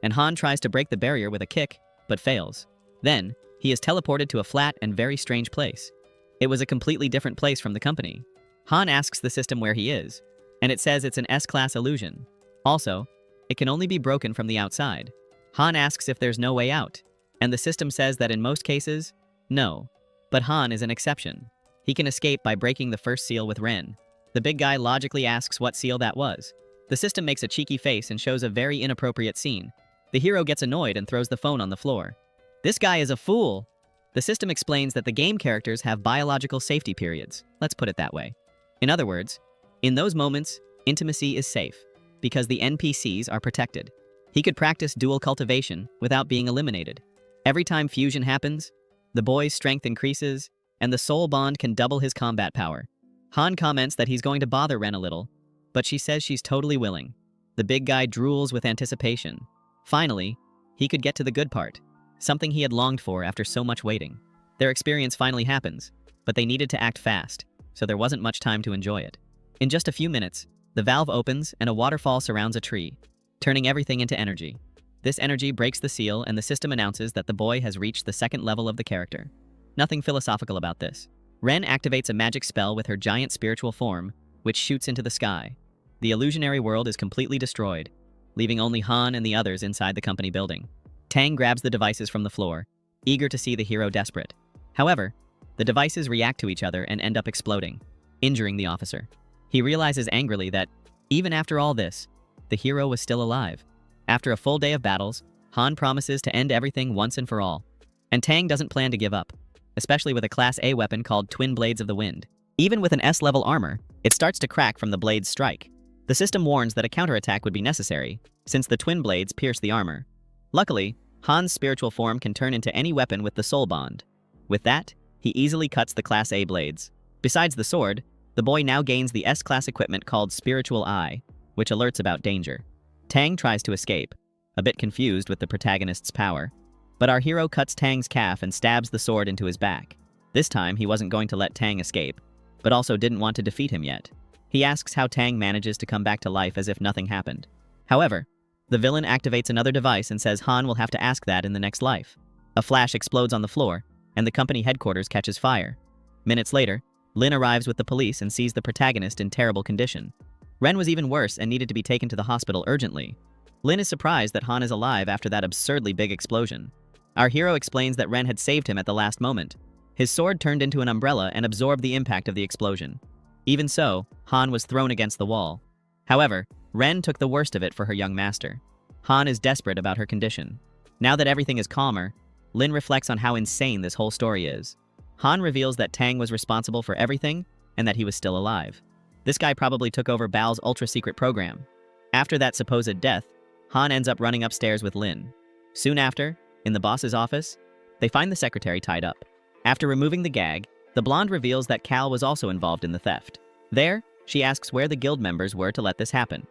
and Han tries to break the barrier with a kick, but fails. Then, he is teleported to a flat and very strange place. It was a completely different place from the company. Han asks the system where he is, and it says it's an S-class illusion. Also, it can only be broken from the outside. Han asks if there's no way out, and the system says that in most cases, no. But Han is an exception. He can escape by breaking the first seal with Ren. The big guy logically asks what seal that was. The system makes a cheeky face and shows a very inappropriate scene. The hero gets annoyed and throws the phone on the floor. This guy is a fool! The system explains that the game characters have biological safety periods. Let's put it that way. In other words, in those moments, intimacy is safe, because the NPCs are protected. He could practice dual cultivation without being eliminated. Every time fusion happens, the boy's strength increases, and the soul bond can double his combat power. Han comments that he's going to bother Ren a little, but she says she's totally willing. The big guy drools with anticipation. Finally, he could get to the good part, something he had longed for after so much waiting. Their experience finally happens, but they needed to act fast, so there wasn't much time to enjoy it. In just a few minutes, the valve opens and a waterfall surrounds a tree, turning everything into energy. This energy breaks the seal and the system announces that the boy has reached the second level of the character. Nothing philosophical about this. Ren activates a magic spell with her giant spiritual form, which shoots into the sky. The illusionary world is completely destroyed, leaving only Han and the others inside the company building. Tang grabs the devices from the floor, eager to see the hero desperate. However, the devices react to each other and end up exploding, injuring the officer. He realizes angrily that, even after all this, the hero was still alive. After a full day of battles, Han promises to end everything once and for all. And Tang doesn't plan to give up. especially with a Class A weapon called Twin Blades of the Wind. Even with an S-level armor, it starts to crack from the blade's strike. The system warns that a counterattack would be necessary, since the twin blades pierce the armor. Luckily, Han's spiritual form can turn into any weapon with the soul bond. With that, he easily cuts the Class A blades. Besides the sword, the boy now gains the S-class equipment called Spiritual Eye, which alerts about danger. Tang tries to escape, a bit confused with the protagonist's power. But our hero cuts Tang's calf and stabs the sword into his back. This time, he wasn't going to let Tang escape, but also didn't want to defeat him yet. He asks how Tang manages to come back to life as if nothing happened. However, the villain activates another device and says Han will have to ask that in the next life. A flash explodes on the floor, and the company headquarters catches fire. Minutes later, Lin arrives with the police and sees the protagonist in terrible condition. Ren was even worse and needed to be taken to the hospital urgently. Lin is surprised that Han is alive after that absurdly big explosion. Our hero explains that Ren had saved him at the last moment. His sword turned into an umbrella and absorbed the impact of the explosion. Even so, Han was thrown against the wall. However, Ren took the worst of it for her young master. Han is desperate about her condition. Now that everything is calmer, Lin reflects on how insane this whole story is. Han reveals that Tang was responsible for everything and that he was still alive. This guy probably took over Bao's ultra-secret program. After that supposed death, Han ends up running upstairs with Lin. Soon after, in the boss's office, they find the secretary tied up. After removing the gag, the blonde reveals that Cal was also involved in the theft. There, she asks where the guild members were to let this happen.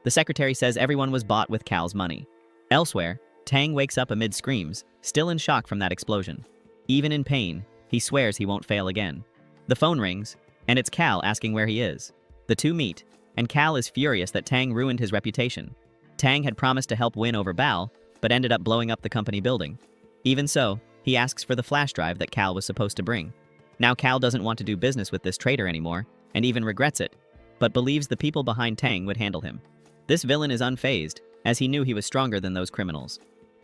The secretary says everyone was bought with Cal's money. Elsewhere, Tang wakes up amid screams, still in shock from that explosion. Even in pain, he swears he won't fail again. The phone rings, and it's Cal asking where he is. The two meet, and Cal is furious that Tang ruined his reputation. Tang had promised to help win over Bao, but ended up blowing up the company building. Even so, he asks for the flash drive that Cal was supposed to bring. Now Cal doesn't want to do business with this traitor anymore, and even regrets it, but believes the people behind Tang would handle him. This villain is unfazed, as he knew he was stronger than those criminals.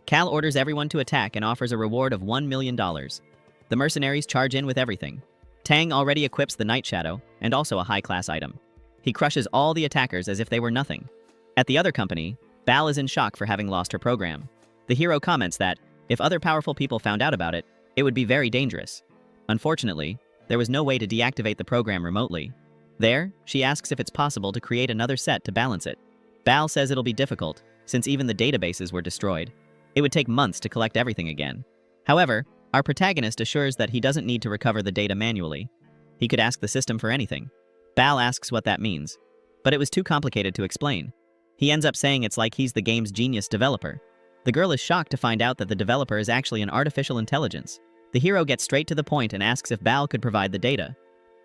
Cal orders everyone to attack and offers a reward of $1 million. The mercenaries charge in with everything. Tang already equips the Night Shadow, and also a high-class item. He crushes all the attackers as if they were nothing. At the other company, Bal is in shock for having lost her program. The hero comments that, if other powerful people found out about it, it would be very dangerous. Unfortunately, there was no way to deactivate the program remotely. There, she asks if it's possible to create another set to balance it. Bal says it'll be difficult, since even the databases were destroyed. It would take months to collect everything again. However, our protagonist assures that he doesn't need to recover the data manually. He could ask the system for anything. Bal asks what that means, but it was too complicated to explain. He ends up saying it's like he's the game's genius developer. The girl is shocked to find out that the developer is actually an artificial intelligence. The hero gets straight to the point and asks if Bal could provide the data.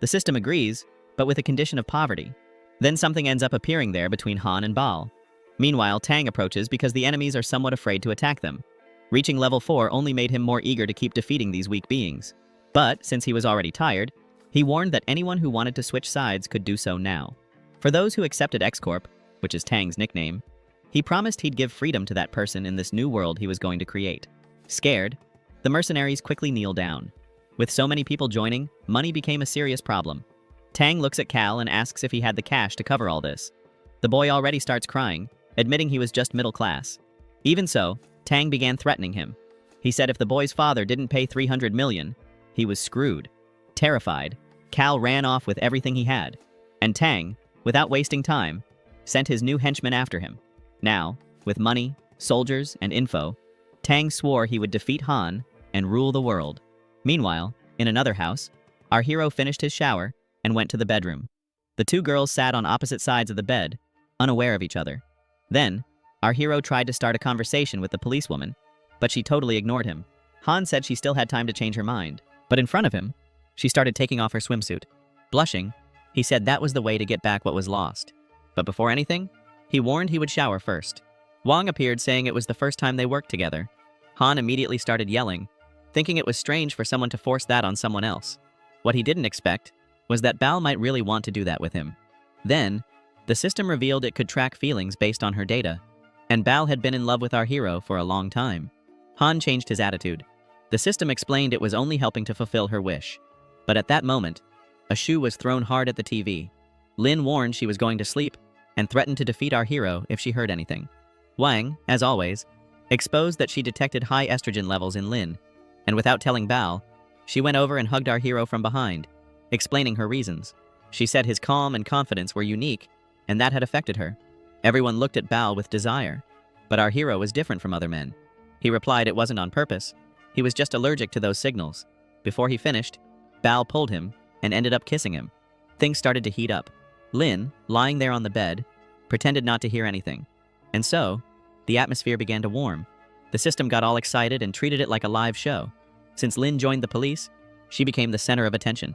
The system agrees, but with a condition of poverty. Then something ends up appearing there between Han and Bal. Meanwhile, Tang approaches because the enemies are somewhat afraid to attack them. Reaching level 4 only made him more eager to keep defeating these weak beings. But, since he was already tired, he warned that anyone who wanted to switch sides could do so now. For those who accepted X-Corp, which is Tang's nickname, he promised he'd give freedom to that person in this new world he was going to create. Scared, the mercenaries quickly kneel down. With so many people joining, money became a serious problem. Tang looks at Cal and asks if he had the cash to cover all this. The boy already starts crying, admitting he was just middle class. Even so, Tang began threatening him. He said if the boy's father didn't pay $300 million, he was screwed. Terrified, Cal ran off with everything he had, and Tang, without wasting time, sent his new henchmen after him. Now, with money, soldiers, and info, Tang swore he would defeat Han and rule the world. Meanwhile, in another house, our hero finished his shower and went to the bedroom. The two girls sat on opposite sides of the bed, unaware of each other. Then, our hero tried to start a conversation with the policewoman, but she totally ignored him. Han said she still had time to change her mind, but in front of him, she started taking off her swimsuit. Blushing, he said that was the way to get back what was lost. But before anything, he warned he would shower first. Wong appeared saying it was the first time they worked together. Han immediately started yelling, thinking it was strange for someone to force that on someone else. What he didn't expect was that Bal might really want to do that with him. Then, the system revealed it could track feelings based on her data, and Bal had been in love with our hero for a long time. Han changed his attitude. The system explained it was only helping to fulfill her wish. But at that moment, a shoe was thrown hard at the TV. Lin warned she was going to sleep and threatened to defeat our hero if she heard anything. Wang, as always, exposed that she detected high estrogen levels in Lin, and without telling Bal, She went over and hugged our hero from behind, explaining her reasons. She said his calm and confidence were unique, and that had affected her. Everyone looked at Bao with desire, but our hero was different from other men. He replied it wasn't on purpose. He was just allergic to those signals. Before he finished, Bao pulled him and ended up kissing him. Things started to heat up. Lin, lying there on the bed, pretended not to hear anything. And so, the atmosphere began to warm. The system got all excited and treated it like a live show. Since Lin joined the police, she became the center of attention.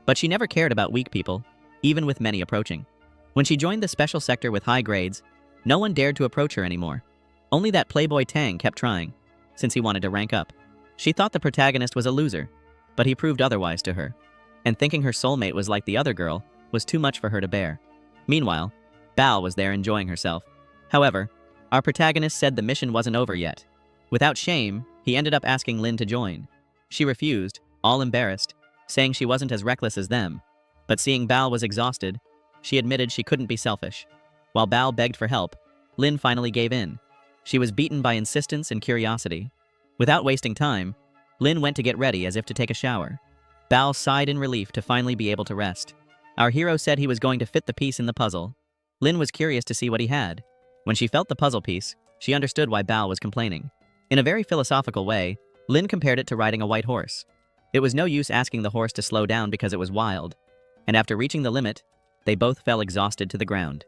But she never cared about weak people, even with many approaching. When she joined the special sector with high grades, no one dared to approach her anymore. Only that playboy Tang kept trying, since he wanted to rank up. She thought the protagonist was a loser, but he proved otherwise to her. And thinking her soulmate was like the other girl was too much for her to bear. Meanwhile, Bao was there enjoying herself. However, our protagonist said the mission wasn't over yet. Without shame, he ended up asking Lin to join. She refused, all embarrassed, saying she wasn't as reckless as them. But seeing Bao was exhausted, she admitted she couldn't be selfish. While Bao begged for help, Lin finally gave in. She was beaten by insistence and curiosity. Without wasting time, Lin went to get ready as if to take a shower. Bao sighed in relief to finally be able to rest. Our hero said he was going to fit the piece in the puzzle. Lin was curious to see what he had. When she felt the puzzle piece, she understood why Bao was complaining. In a very philosophical way, Lin compared it to riding a white horse. It was no use asking the horse to slow down because it was wild. And after reaching the limit, they both fell exhausted to the ground.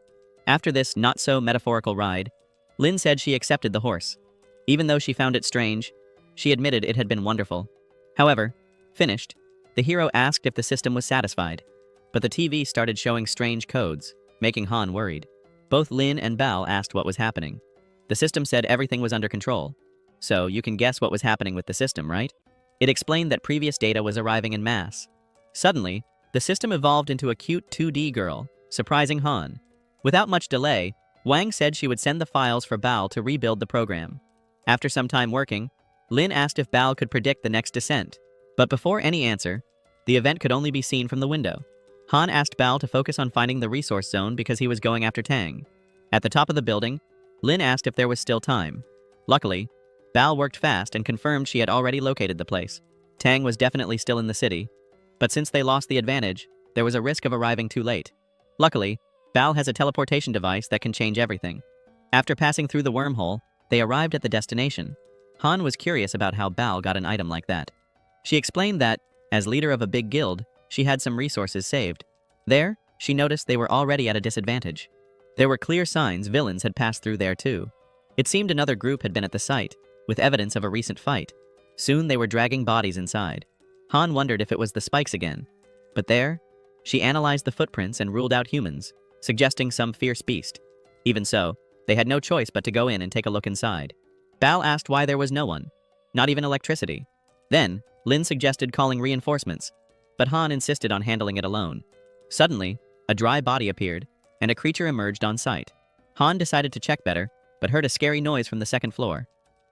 After this not-so-metaphorical ride, Lin said she accepted the horse. Even though she found it strange, she admitted it had been wonderful. However, finished, the hero asked if the system was satisfied. But the TV started showing strange codes, making Han worried. Both Lin and Bao asked what was happening. The system said everything was under control. So you can guess what was happening with the system, right? It explained that previous data was arriving en masse. Suddenly, the system evolved into a cute 2D girl, surprising Han. Without much delay, Wang said she would send the files for Bao to rebuild the program. After some time working, Lin asked if Bao could predict the next descent. But before any answer, the event could only be seen from the window. Han asked Bao to focus on finding the resource zone because he was going after Tang. At the top of the building, Lin asked if there was still time. Luckily, Bao worked fast and confirmed she had already located the place. Tang was definitely still in the city, but since they lost the advantage, there was a risk of arriving too late. Luckily, Bao has a teleportation device that can change everything. After passing through the wormhole, they arrived at the destination. Han was curious about how Bao got an item like that. She explained that, as leader of a big guild, she had some resources saved. There, she noticed they were already at a disadvantage. There were clear signs villains had passed through there too. It seemed another group had been at the site, with evidence of a recent fight. Soon they were dragging bodies inside. Han wondered if it was the spikes again. But there, she analyzed the footprints and ruled out humans, suggesting some fierce beast. Even so, they had no choice but to go in and take a look inside. Bao asked why there was no one, not even electricity. Then, Lin suggested calling reinforcements, but Han insisted on handling it alone. Suddenly, a dry body appeared, and a creature emerged on sight. Han decided to check better, but heard a scary noise from the second floor.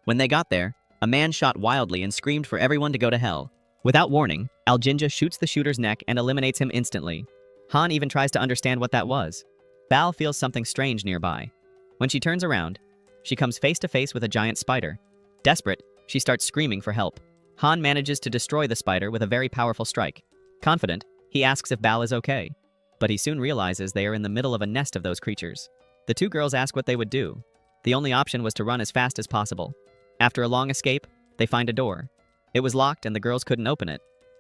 When they got there, a man shot wildly and screamed for everyone to go to hell. Without warning, Aljinja shoots the shooter's neck and eliminates him instantly. Han even tries to understand what that was. Bao feels something strange nearby. When she turns around, she comes face to face with a giant spider. Desperate, she starts screaming for help. Han manages to destroy the spider with a very powerful strike. Confident, he asks if Bao is okay. But he soon realizes they are in the middle of a nest of those creatures. The two girls ask what they would do. The only option was to run as fast as possible. After a long escape, they find a door. It was locked and the girls couldn't open it.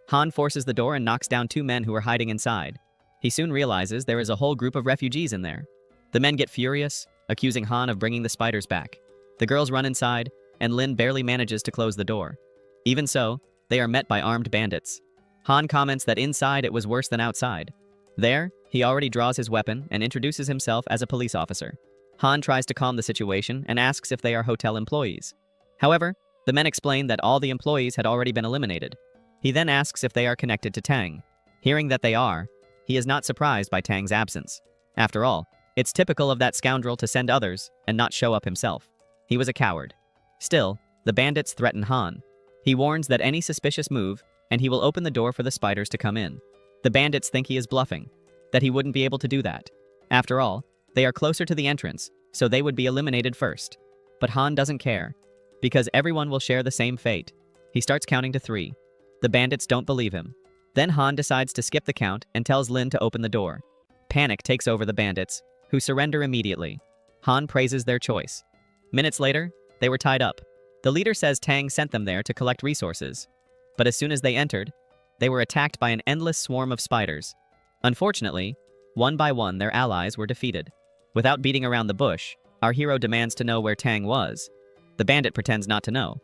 Han forces the door and knocks down two men who are hiding inside. He soon realizes there is a whole group of refugees in there. The men get furious, accusing Han of bringing the spiders back. The girls run inside, and Lin barely manages to close the door. Even so, they are met by armed bandits. Han comments that inside it was worse than outside. There, he already draws his weapon and introduces himself as a police officer. Han tries to calm the situation and asks if they are hotel employees. However, the men explain that all the employees had already been eliminated. He then asks if they are connected to Tang. Hearing that they are, he is not surprised by Tang's absence. After all, it's typical of that scoundrel to send others and not show up himself. He was a coward. Still, the bandits threaten Han. He warns that any suspicious move, and he will open the door for the spiders to come in. The bandits think he is bluffing, that he wouldn't be able to do that. After all, they are closer to the entrance, so they would be eliminated first. But Han doesn't care, because everyone will share the same fate. He starts counting to 3. The bandits don't believe him. Then Han decides to skip the count and tells Lin to open the door. Panic takes over the bandits, who surrender immediately. Han praises their choice. Minutes later, they were tied up. The leader says Tang sent them there to collect resources. But as soon as they entered, they were attacked by an endless swarm of spiders. Unfortunately, one by one their allies were defeated. Without beating around the bush, our hero demands to know where Tang was. The bandit pretends not to know.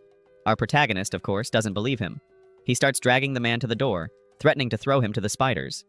Our protagonist, of course, doesn't believe him. He starts dragging the man to the door, threatening to throw him to the spiders.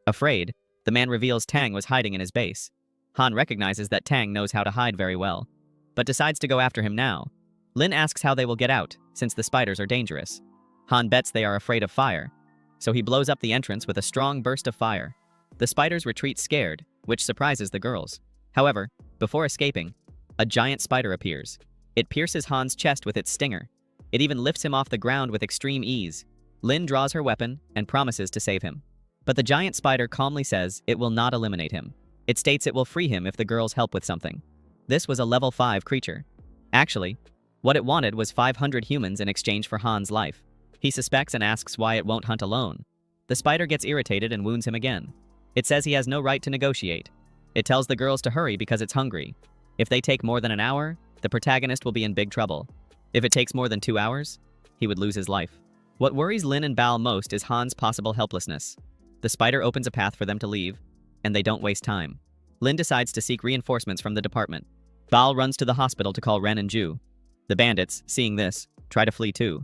Afraid, the man reveals Tang was hiding in his base. Han recognizes that Tang knows how to hide very well, but decides to go after him now. Lin asks how they will get out, since the spiders are dangerous. Han bets they are afraid of fire, so he blows up the entrance with a strong burst of fire. The spiders retreat scared, which surprises the girls. However, before escaping, a giant spider appears. It pierces Han's chest with its stinger. It even lifts him off the ground with extreme ease. Lin draws her weapon and promises to save him. But the giant spider calmly says it will not eliminate him. It states it will free him if the girls help with something. This was a level 5 creature. Actually, what it wanted was 500 humans in exchange for Han's life. He suspects and asks why it won't hunt alone. The spider gets irritated and wounds him again. It says he has no right to negotiate. It tells the girls to hurry because it's hungry. If they take more than an hour, the protagonist will be in big trouble. If it takes more than 2 hours, he would lose his life. What worries Lin and Bao most is Han's possible helplessness. The spider opens a path for them to leave, and they don't waste time. Lin decides to seek reinforcements from the department. Bao runs to the hospital to call Ren and Ju. The bandits, seeing this, try to flee too.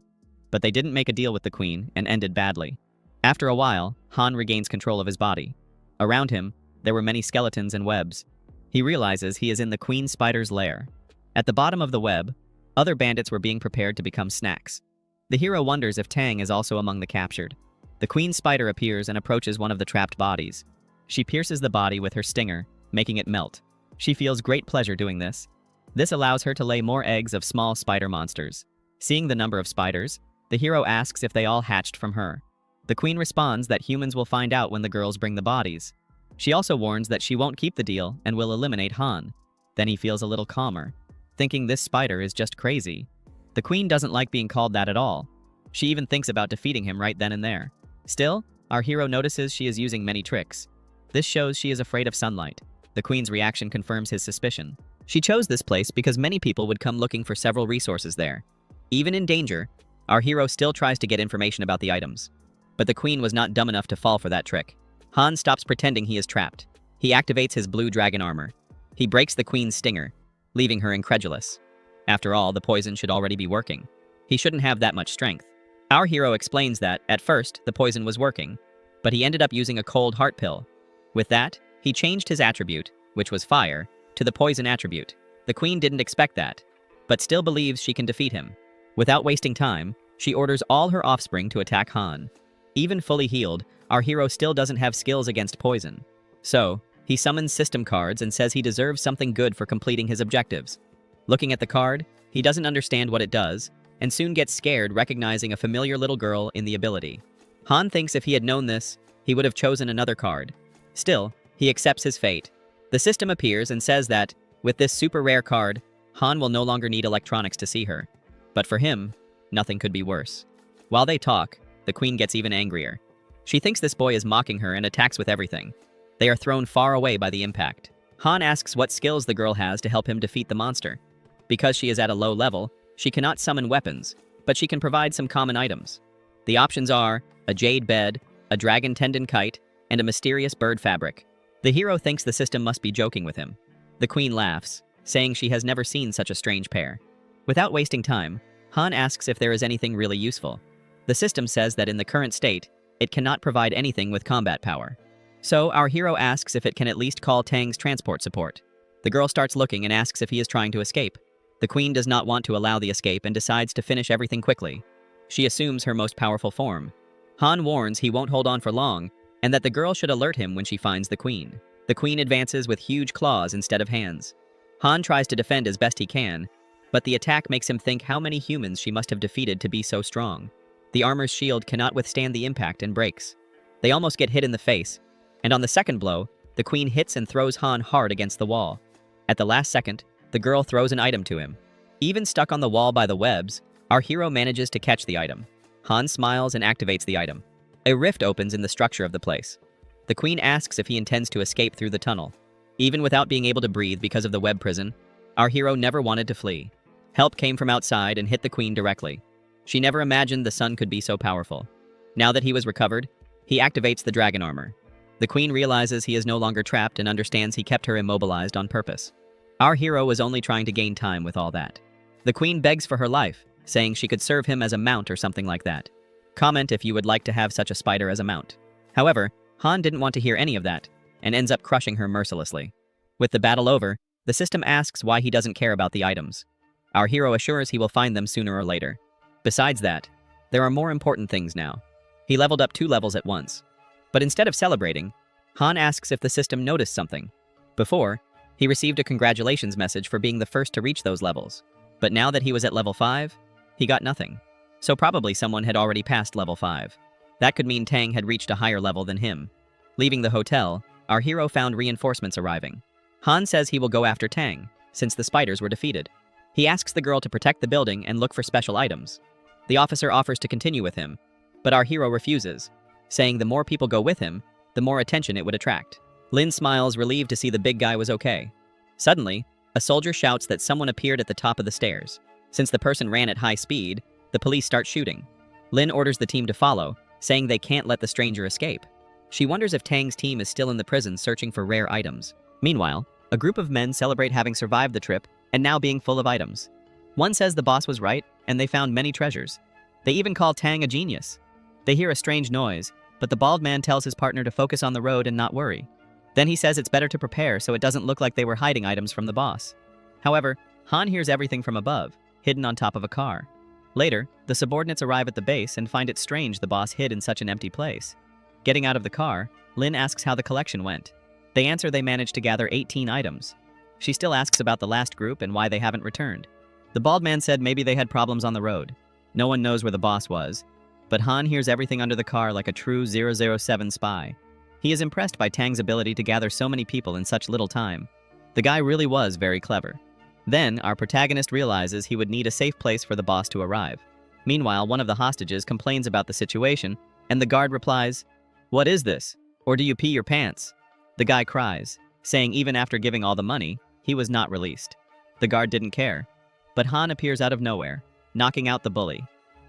But they didn't make a deal with the queen and ended badly. After a while, Han regains control of his body. Around him, there were many skeletons and webs. He realizes he is in the queen spider's lair. At the bottom of the web, other bandits were being prepared to become snacks. The hero wonders if Tang is also among the captured. The queen spider appears and approaches one of the trapped bodies. She pierces the body with her stinger, making it melt. She feels great pleasure doing this. This allows her to lay more eggs of small spider monsters. Seeing the number of spiders, the hero asks if they all hatched from her. The queen responds that humans will find out when the girls bring the bodies. She also warns that she won't keep the deal and will eliminate Han. Then he feels a little calmer, thinking this spider is just crazy. The queen doesn't like being called that at all. She even thinks about defeating him right then and there. Still, our hero notices she is using many tricks. This shows she is afraid of sunlight. The queen's reaction confirms his suspicion. She chose this place because many people would come looking for several resources there. Even in danger, our hero still tries to get information about the items. But the queen was not dumb enough to fall for that trick. Han stops pretending he is trapped. He activates his blue dragon armor. He breaks the queen's stinger, leaving her incredulous. After all, the poison should already be working. He shouldn't have that much strength. Our hero explains that, at first, the poison was working, but he ended up using a cold heart pill. With that, he changed his attribute, which was fire, to the poison attribute. The queen didn't expect that, but still believes she can defeat him. Without wasting time, she orders all her offspring to attack Han. Even fully healed, our hero still doesn't have skills against poison. So, he summons system cards and says he deserves something good for completing his objectives. Looking at the card, he doesn't understand what it does, and soon gets scared recognizing a familiar little girl in the ability. Han thinks if he had known this, he would have chosen another card. Still, he accepts his fate. The system appears and says that, with this super rare card, Han will no longer need electronics to see her. But for him, nothing could be worse. While they talk, the queen gets even angrier. She thinks this boy is mocking her and attacks with everything. They are thrown far away by the impact. Han asks what skills the girl has to help him defeat the monster. Because she is at a low level, she cannot summon weapons, but she can provide some common items. The options are a jade bed, a dragon tendon kite, and a mysterious bird fabric. The hero thinks the system must be joking with him. The queen laughs, saying she has never seen such a strange pair. Without wasting time, Han asks if there is anything really useful. The system says that in the current state, it cannot provide anything with combat power. So our hero asks if it can at least call Tang's transport support. The girl starts looking and asks if he is trying to escape. The queen does not want to allow the escape and decides to finish everything quickly. She assumes her most powerful form. Han warns he won't hold on for long, and that the girl should alert him when she finds the queen. The queen advances with huge claws instead of hands. Han tries to defend as best he can, but the attack makes him think how many humans she must have defeated to be so strong. The armor's shield cannot withstand the impact and breaks. They almost get hit in the face, and on the second blow, the queen hits and throws Han hard against the wall. At the last second, the girl throws an item to him. Even stuck on the wall by the webs, our hero manages to catch the item. Han smiles and activates the item. A rift opens in the structure of the place. The queen asks if he intends to escape through the tunnel. Even without being able to breathe because of the web prison, our hero never wanted to flee. Help came from outside and hit the queen directly. She never imagined the sun could be so powerful. Now that he was recovered, he activates the dragon armor. The queen realizes he is no longer trapped and understands he kept her immobilized on purpose. Our hero was only trying to gain time with all that. The queen begs for her life, saying she could serve him as a mount or something like that. Comment if you would like to have such a spider as a mount. However, Han didn't want to hear any of that, and ends up crushing her mercilessly. With the battle over, the system asks why he doesn't care about the items. Our hero assures he will find them sooner or later. Besides that, there are more important things now. He leveled up 2 levels at once. But instead of celebrating, Han asks if the system noticed something. Before, he received a congratulations message for being the first to reach those levels. But now that he was at level 5, he got nothing. So probably someone had already passed level 5. That could mean Tang had reached a higher level than him. Leaving the hotel, our hero found reinforcements arriving. Han says he will go after Tang, since the spiders were defeated. He asks the girl to protect the building and look for special items. The officer offers to continue with him, but our hero refuses, saying the more people go with him, the more attention it would attract. Lin smiles, relieved to see the big guy was okay. Suddenly, a soldier shouts that someone appeared at the top of the stairs. Since the person ran at high speed, the police start shooting. Lin orders the team to follow, saying they can't let the stranger escape. She wonders if Tang's team is still in the prison searching for rare items. Meanwhile, a group of men celebrate having survived the trip and now being full of items. One says the boss was right and they found many treasures. They even call Tang a genius. They hear a strange noise, but the bald man tells his partner to focus on the road and not worry. Then he says it's better to prepare so it doesn't look like they were hiding items from the boss. However, Han hears everything from above, hidden on top of a car. Later, the subordinates arrive at the base and find it strange the boss hid in such an empty place. Getting out of the car, Lin asks how the collection went. They answer they managed to gather 18 items. She still asks about the last group and why they haven't returned. The bald man said maybe they had problems on the road. No one knows where the boss was, but Han hears everything under the car like a true 007 spy. He is impressed by Tang's ability to gather so many people in such little time. The guy really was very clever. Then, our protagonist realizes he would need a safe place for the boss to arrive. Meanwhile, one of the hostages complains about the situation, and the guard replies, "What is this? Or do you pee your pants?" The guy cries, saying even after giving all the money, he was not released. The guard didn't care. But Han appears out of nowhere, knocking out the bully.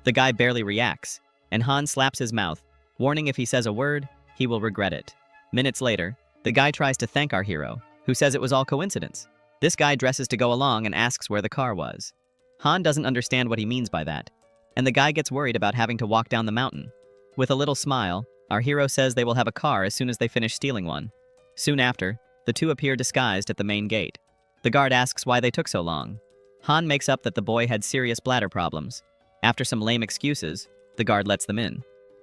The guy barely reacts, and Han slaps his mouth, warning if he says a word, he will regret it. Minutes later, the guy tries to thank our hero, who says it was all coincidence. This guy dresses to go along and asks where the car was. Han doesn't understand what he means by that, and the guy gets worried about having to walk down the mountain. With a little smile, our hero says they will have a car as soon as they finish stealing one. Soon after, the two appear disguised at the main gate. The guard asks why they took so long. Han makes up that the boy had serious bladder problems. After some lame excuses, the guard lets them in.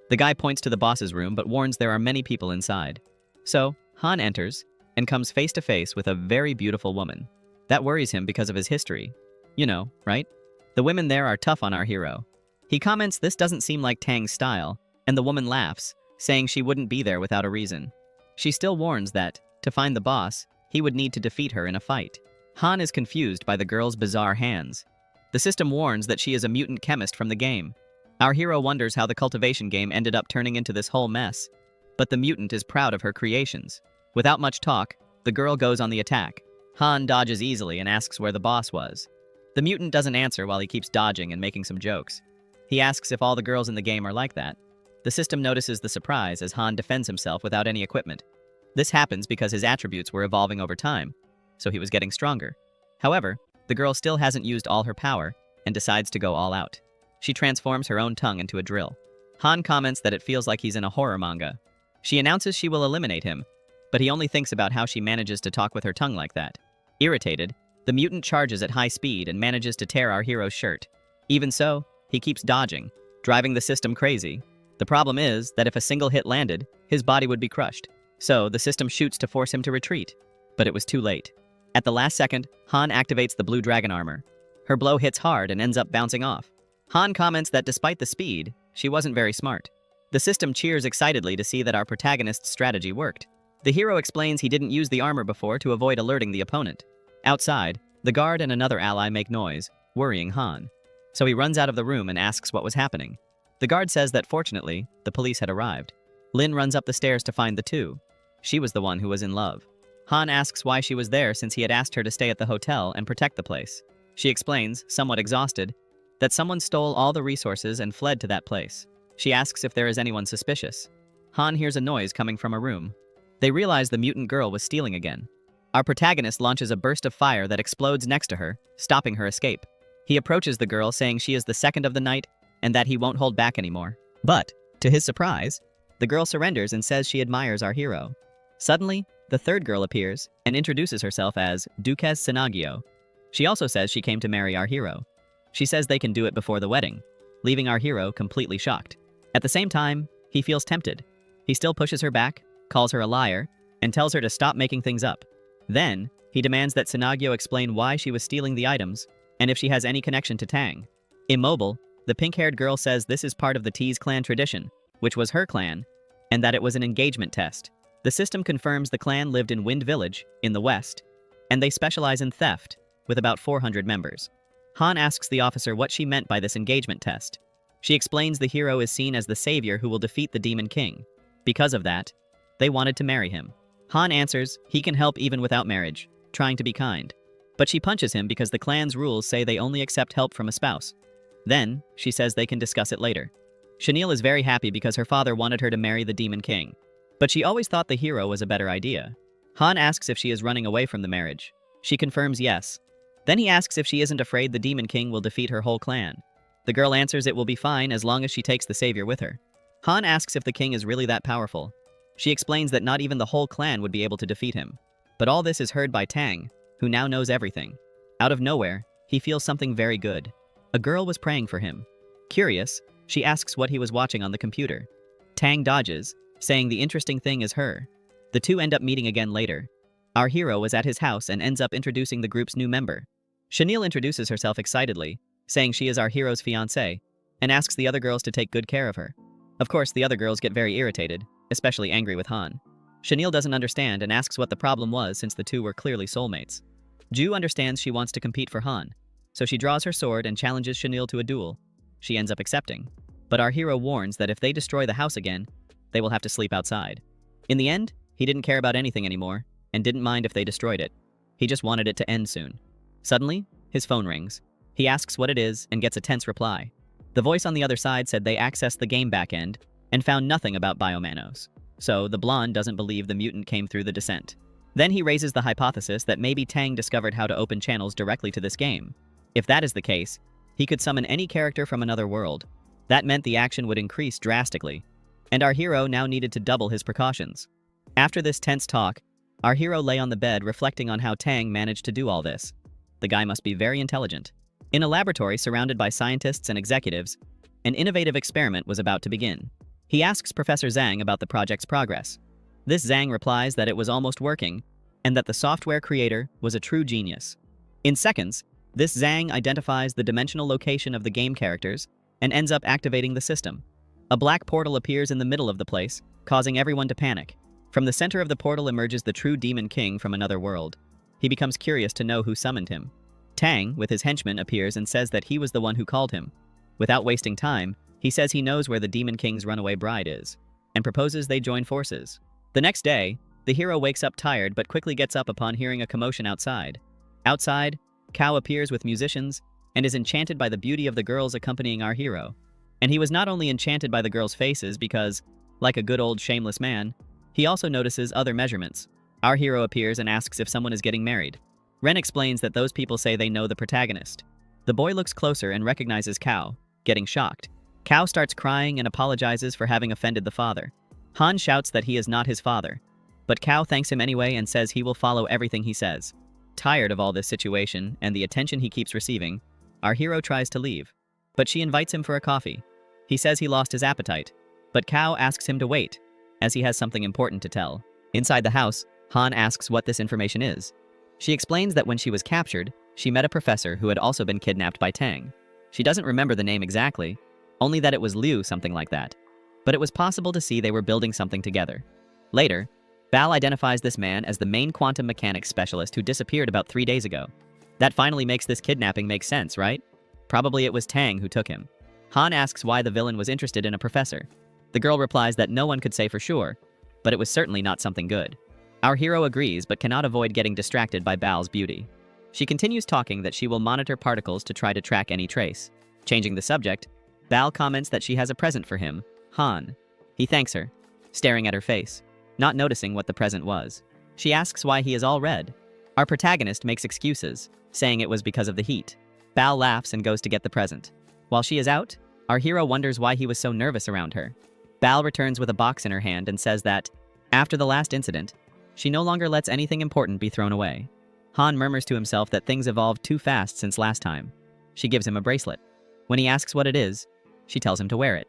The guy points to the boss's room but warns there are many people inside. So, Han enters and comes face to face with a very beautiful woman. That worries him because of his history. You know, right? The women there are tough on our hero. He comments this doesn't seem like Tang's style, and the woman laughs, saying she wouldn't be there without a reason. She still warns that, to find the boss, he would need to defeat her in a fight. Han is confused by the girl's bizarre hands. The system warns that she is a mutant chemist from the game. Our hero wonders how the cultivation game ended up turning into this whole mess. But the mutant is proud of her creations. Without much talk, the girl goes on the attack. Han dodges easily and asks where the boss was. The mutant doesn't answer while he keeps dodging and making some jokes. He asks if all the girls in the game are like that. The system notices the surprise as Han defends himself without any equipment. This happens because his attributes were evolving over time, so he was getting stronger. However, the girl still hasn't used all her power and decides to go all out. She transforms her own tongue into a drill. Han comments that it feels like he's in a horror manga. She announces she will eliminate him, but he only thinks about how she manages to talk with her tongue like that. Irritated, the mutant charges at high speed and manages to tear our hero's shirt. Even so, he keeps dodging, driving the system crazy. The problem is that if a single hit landed, his body would be crushed. So, the system shoots to force him to retreat. But it was too late. At the last second, Han activates the blue dragon armor. Her blow hits hard and ends up bouncing off. Han comments that despite the speed, she wasn't very smart. The system cheers excitedly to see that our protagonist's strategy worked. The hero explains he didn't use the armor before to avoid alerting the opponent. Outside, the guard and another ally make noise, worrying Han. So he runs out of the room and asks what was happening. The guard says that fortunately, the police had arrived. Lin runs up the stairs to find the two. She was the one who was in love. Han asks why she was there since he had asked her to stay at the hotel and protect the place. She explains, somewhat exhausted, that someone stole all the resources and fled to that place. She asks if there is anyone suspicious. Han hears a noise coming from a room. They realize the mutant girl was stealing again. Our protagonist launches a burst of fire that explodes next to her, stopping her escape. He approaches the girl saying she is the second of the night and that he won't hold back anymore. But, to his surprise, the girl surrenders and says she admires our hero. Suddenly, the third girl appears and introduces herself as Duquesne Sinagio. She also says she came to marry our hero. She says they can do it before the wedding, leaving our hero completely shocked. At the same time, he feels tempted. He still pushes her back, calls her a liar, and tells her to stop making things up. Then, he demands that Sinagio explain why she was stealing the items and if she has any connection to Tang. Immobile, the pink-haired girl says this is part of the Tease clan tradition, which was her clan, and that it was an engagement test. The system confirms the clan lived in Wind Village, in the west, and they specialize in theft, with about 400 members. Han asks the officer what she meant by this engagement test. She explains the hero is seen as the savior who will defeat the Demon King. Because of that, they wanted to marry him. Han answers he can help even without marriage, trying to be kind. But she punches him because the clan's rules say they only accept help from a spouse. Then, she says they can discuss it later. Chenille is very happy because her father wanted her to marry the Demon King. But she always thought the hero was a better idea. Han asks if she is running away from the marriage. She confirms yes. Then he asks if she isn't afraid the Demon King will defeat her whole clan. The girl answers it will be fine as long as she takes the savior with her. Han asks if the king is really that powerful. She explains that not even the whole clan would be able to defeat him. But all this is heard by Tang, who now knows everything. Out of nowhere, he feels something very good. A girl was praying for him. Curious, she asks what he was watching on the computer. Tang dodges, saying the interesting thing is her. The two end up meeting again later. Our hero was at his house and ends up introducing the group's new member. Chenille introduces herself excitedly, saying she is our hero's fiancée, and asks the other girls to take good care of her. Of course, the other girls get very irritated, especially angry with Han. Chenille doesn't understand and asks what the problem was since the two were clearly soulmates. Ju understands she wants to compete for Han, so she draws her sword and challenges Chenille to a duel. She ends up accepting. But our hero warns that if they destroy the house again, they will have to sleep outside. In the end, he didn't care about anything anymore, and didn't mind if they destroyed it. He just wanted it to end soon. Suddenly, his phone rings. He asks what it is and gets a tense reply. The voice on the other side said they accessed the game backend and found nothing about biomanos. So, the blonde doesn't believe the mutant came through the descent. Then he raises the hypothesis that maybe Tang discovered how to open channels directly to this game. If that is the case, he could summon any character from another world. That meant the action would increase drastically, and our hero now needed to double his precautions. After this tense talk, our hero lay on the bed reflecting on how Tang managed to do all this. The guy must be very intelligent. In a laboratory surrounded by scientists and executives, an innovative experiment was about to begin. He asks Professor Zhang about the project's progress. This Zhang replies that it was almost working, and that the software creator was a true genius. In seconds, this Zhang identifies the dimensional location of the game characters and ends up activating the system. A black portal appears in the middle of the place, causing everyone to panic. From the center of the portal emerges the true Demon King from another world. He becomes curious to know who summoned him. Tang, with his henchman, appears and says that he was the one who called him. Without wasting time, he says he knows where the Demon King's runaway bride is, and proposes they join forces. The next day, the hero wakes up tired but quickly gets up upon hearing a commotion outside. Outside, Cao appears with musicians and is enchanted by the beauty of the girls accompanying our hero. And he was not only enchanted by the girls' faces because, like a good old shameless man, he also notices other measurements. Our hero appears and asks if someone is getting married. Ren explains that those people say they know the protagonist. The boy looks closer and recognizes Cao, getting shocked. Cao starts crying and apologizes for having offended the father. Han shouts that he is not his father, but Cao thanks him anyway and says he will follow everything he says. Tired of all this situation and the attention he keeps receiving, our hero tries to leave, but she invites him for a coffee. He says he lost his appetite, but Cao asks him to wait, as he has something important to tell. Inside the house, Han asks what this information is. She explains that when she was captured, she met a professor who had also been kidnapped by Tang. She doesn't remember the name exactly, only that it was Liu something like that. But it was possible to see they were building something together. Later, Bal identifies this man as the main quantum mechanics specialist who disappeared about 3 days ago. That finally makes this kidnapping make sense, right? Probably it was Tang who took him. Han asks why the villain was interested in a professor. The girl replies that no one could say for sure, but it was certainly not something good. Our hero agrees but cannot avoid getting distracted by Bao's beauty. She continues talking that she will monitor particles to try to track any trace. Changing the subject, Bao comments that she has a present for him, Han. He thanks her, staring at her face, not noticing what the present was. She asks why he is all red. Our protagonist makes excuses, saying it was because of the heat. Bao laughs and goes to get the present. While she is out, our hero wonders why he was so nervous around her. Bao returns with a box in her hand and says that, after the last incident, she no longer lets anything important be thrown away. Han murmurs to himself that things evolved too fast since last time. She gives him a bracelet. When he asks what it is, she tells him to wear it,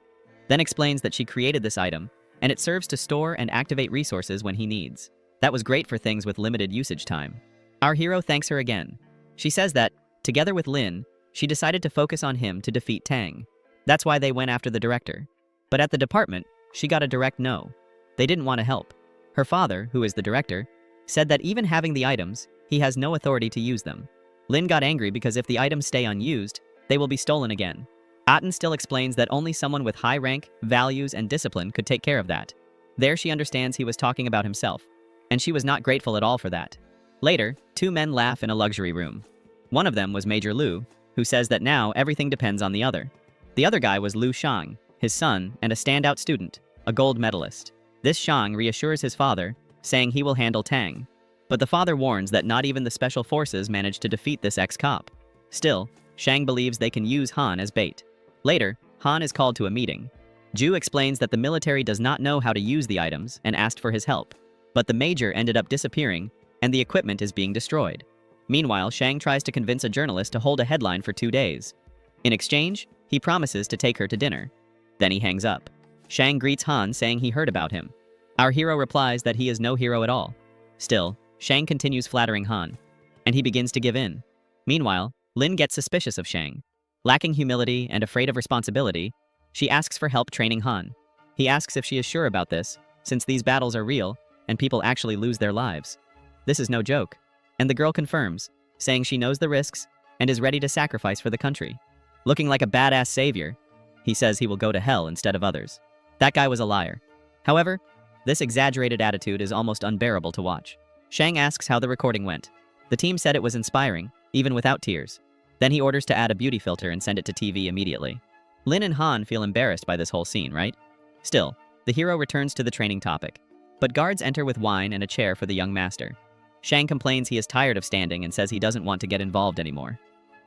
then explains that she created this item, and it serves to store and activate resources when he needs. That was great for things with limited usage time. Our hero thanks her again. She says that, together with Lin, she decided to focus on him to defeat Tang. That's why they went after the director. But at the department, she got a direct no. They didn't want to help. Her father, who is the director, said that even having the items, he has no authority to use them. Lin got angry because if the items stay unused, they will be stolen again. Aten still explains that only someone with high rank, values, and discipline could take care of that. There she understands he was talking about himself, and she was not grateful at all for that. Later, two men laugh in a luxury room. One of them was Major Lu, who says that now everything depends on the other. The other guy was Lu Shang, his son, and a standout student, a gold medalist. This Shang reassures his father, saying he will handle Tang. But the father warns that not even the special forces managed to defeat this ex-cop. Still, Shang believes they can use Han as bait. Later, Han is called to a meeting. Ju explains that the military does not know how to use the items and asked for his help. But the major ended up disappearing, and the equipment is being destroyed. Meanwhile, Shang tries to convince a journalist to hold a headline for 2 days. In exchange, he promises to take her to dinner. Then he hangs up. Shang greets Han, saying he heard about him. Our hero replies that he is no hero at all. Still, Shang continues flattering Han, and he begins to give in. Meanwhile, Lin gets suspicious of Shang. Lacking humility and afraid of responsibility, she asks for help training Han. He asks if she is sure about this, since these battles are real, and people actually lose their lives. This is no joke. And the girl confirms, saying she knows the risks and is ready to sacrifice for the country. Looking like a badass savior, he says he will go to hell instead of others. That guy was a liar. However, this exaggerated attitude is almost unbearable to watch. Shang asks how the recording went. The team said it was inspiring, even without tears. Then he orders to add a beauty filter and send it to TV immediately. Lin and Han feel embarrassed by this whole scene, right? Still, the hero returns to the training topic. But guards enter with wine and a chair for the young master. Shang complains he is tired of standing and says he doesn't want to get involved anymore.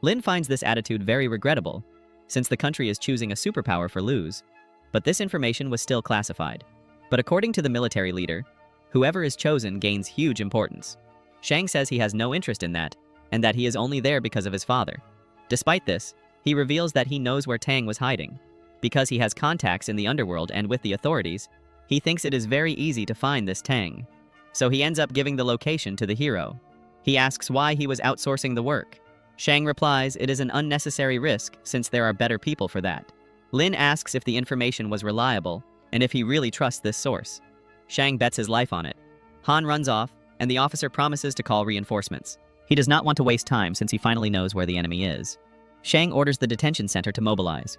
Lin finds this attitude very regrettable, since the country is choosing a superpower for Luz. But this information was still classified. But according to the military leader, whoever is chosen gains huge importance. Shang says he has no interest in that, and that he is only there because of his father. Despite this, he reveals that he knows where Tang was hiding. Because he has contacts in the underworld and with the authorities, he thinks it is very easy to find this Tang. So he ends up giving the location to the hero. He asks why he was outsourcing the work. Shang replies it is an unnecessary risk since there are better people for that. Lin asks if the information was reliable and if he really trusts this source. Shang bets his life on it. Han runs off, and the officer promises to call reinforcements. He does not want to waste time since he finally knows where the enemy is. Shang orders the detention center to mobilize.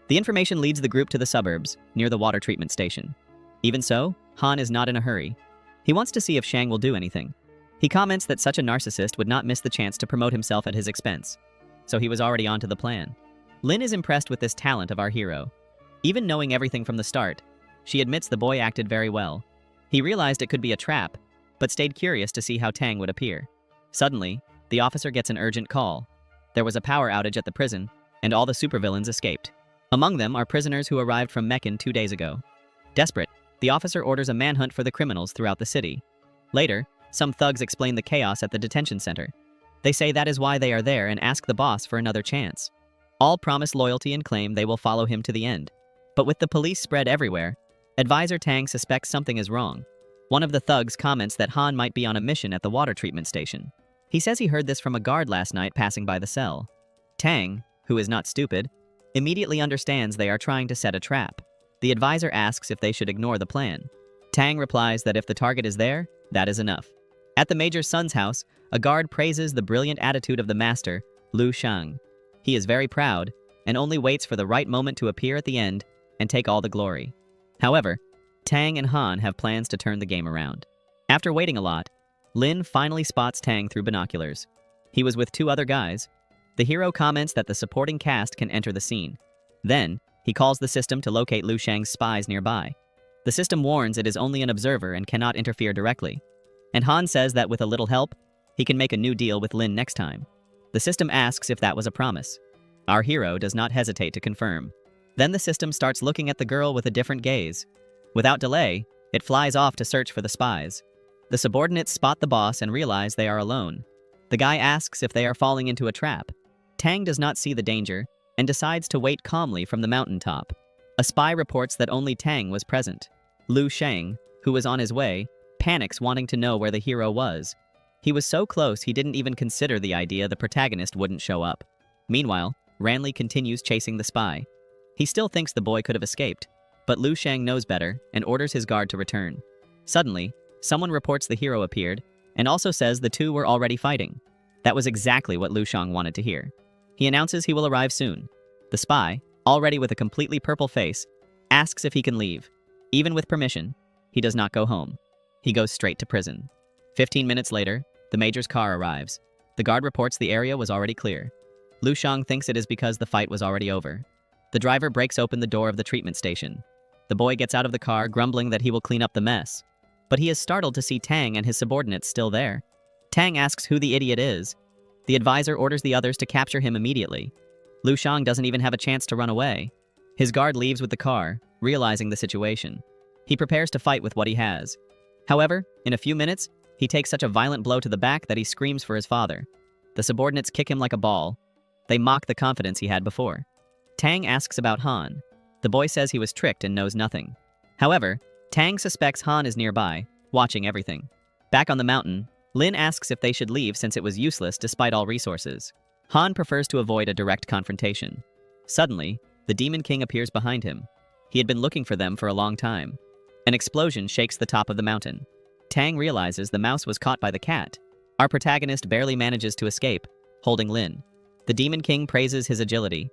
The information leads the group to the suburbs, near the water treatment station. Even so, Han is not in a hurry. He wants to see if Shang will do anything. He comments that such a narcissist would not miss the chance to promote himself at his expense. So he was already onto the plan. Lin is impressed with this talent of our hero. Even knowing everything from the start, she admits the boy acted very well. He realized it could be a trap, but stayed curious to see how Tang would appear. Suddenly, the officer gets an urgent call. There was a power outage at the prison, and all the supervillains escaped. Among them are prisoners who arrived from Meccan 2 days ago. Desperate, the officer orders a manhunt for the criminals throughout the city. Later, some thugs explain the chaos at the detention center. They say that is why they are there and ask the boss for another chance. All promise loyalty and claim they will follow him to the end. But with the police spread everywhere, Advisor Tang suspects something is wrong. One of the thugs comments that Han might be on a mission at the water treatment station. He says he heard this from a guard last night passing by the cell. Tang, who is not stupid, immediately understands they are trying to set a trap. The advisor asks if they should ignore the plan. Tang replies that if the target is there, that is enough. At the major's son's house, a guard praises the brilliant attitude of the master, Lu Shang. He is very proud, and only waits for the right moment to appear at the end and take all the glory. However, Tang and Han have plans to turn the game around. After waiting a lot, Lin finally spots Tang through binoculars. He was with 2 other guys. The hero comments that the supporting cast can enter the scene. Then, he calls the system to locate Lu Shang's spies nearby. The system warns it is only an observer and cannot interfere directly. And Han says that with a little help, he can make a new deal with Lin next time. The system asks if that was a promise. Our hero does not hesitate to confirm. Then the system starts looking at the girl with a different gaze. Without delay, it flies off to search for the spies. The subordinates spot the boss and realize they are alone. The guy asks if they are falling into a trap. Tang does not see the danger and decides to wait calmly from the mountaintop. A spy reports that only Tang was present. Lu Shang, who was on his way, panics wanting to know where the hero was. He was so close he didn't even consider the idea the protagonist wouldn't show up. Meanwhile, Ranley continues chasing the spy. He still thinks the boy could have escaped, but Lu Shang knows better and orders his guard to return. Suddenly, someone reports the hero appeared and also says the 2 were already fighting. That was exactly what Lu Shang wanted to hear. He announces he will arrive soon. The spy, already with a completely purple face, asks if he can leave. Even with permission, he does not go home. He goes straight to prison. 15 minutes later, the major's car arrives. The guard reports the area was already clear. Lu Shang thinks it is because the fight was already over. The driver breaks open the door of the treatment station. The boy gets out of the car, grumbling that he will clean up the mess. But he is startled to see Tang and his subordinates still there. Tang asks who the idiot is. The advisor orders the others to capture him immediately. Lu Shang doesn't even have a chance to run away. His guard leaves with the car, realizing the situation. He prepares to fight with what he has. However, in a few minutes, he takes such a violent blow to the back that he screams for his father. The subordinates kick him like a ball. They mock the confidence he had before. Tang asks about Han. The boy says he was tricked and knows nothing. However, Tang suspects Han is nearby, watching everything. Back on the mountain, Lin asks if they should leave since it was useless despite all resources. Han prefers to avoid a direct confrontation. Suddenly, the Demon King appears behind him. He had been looking for them for a long time. An explosion shakes the top of the mountain. Tang realizes the mouse was caught by the cat. Our protagonist barely manages to escape, holding Lin. The Demon King praises his agility.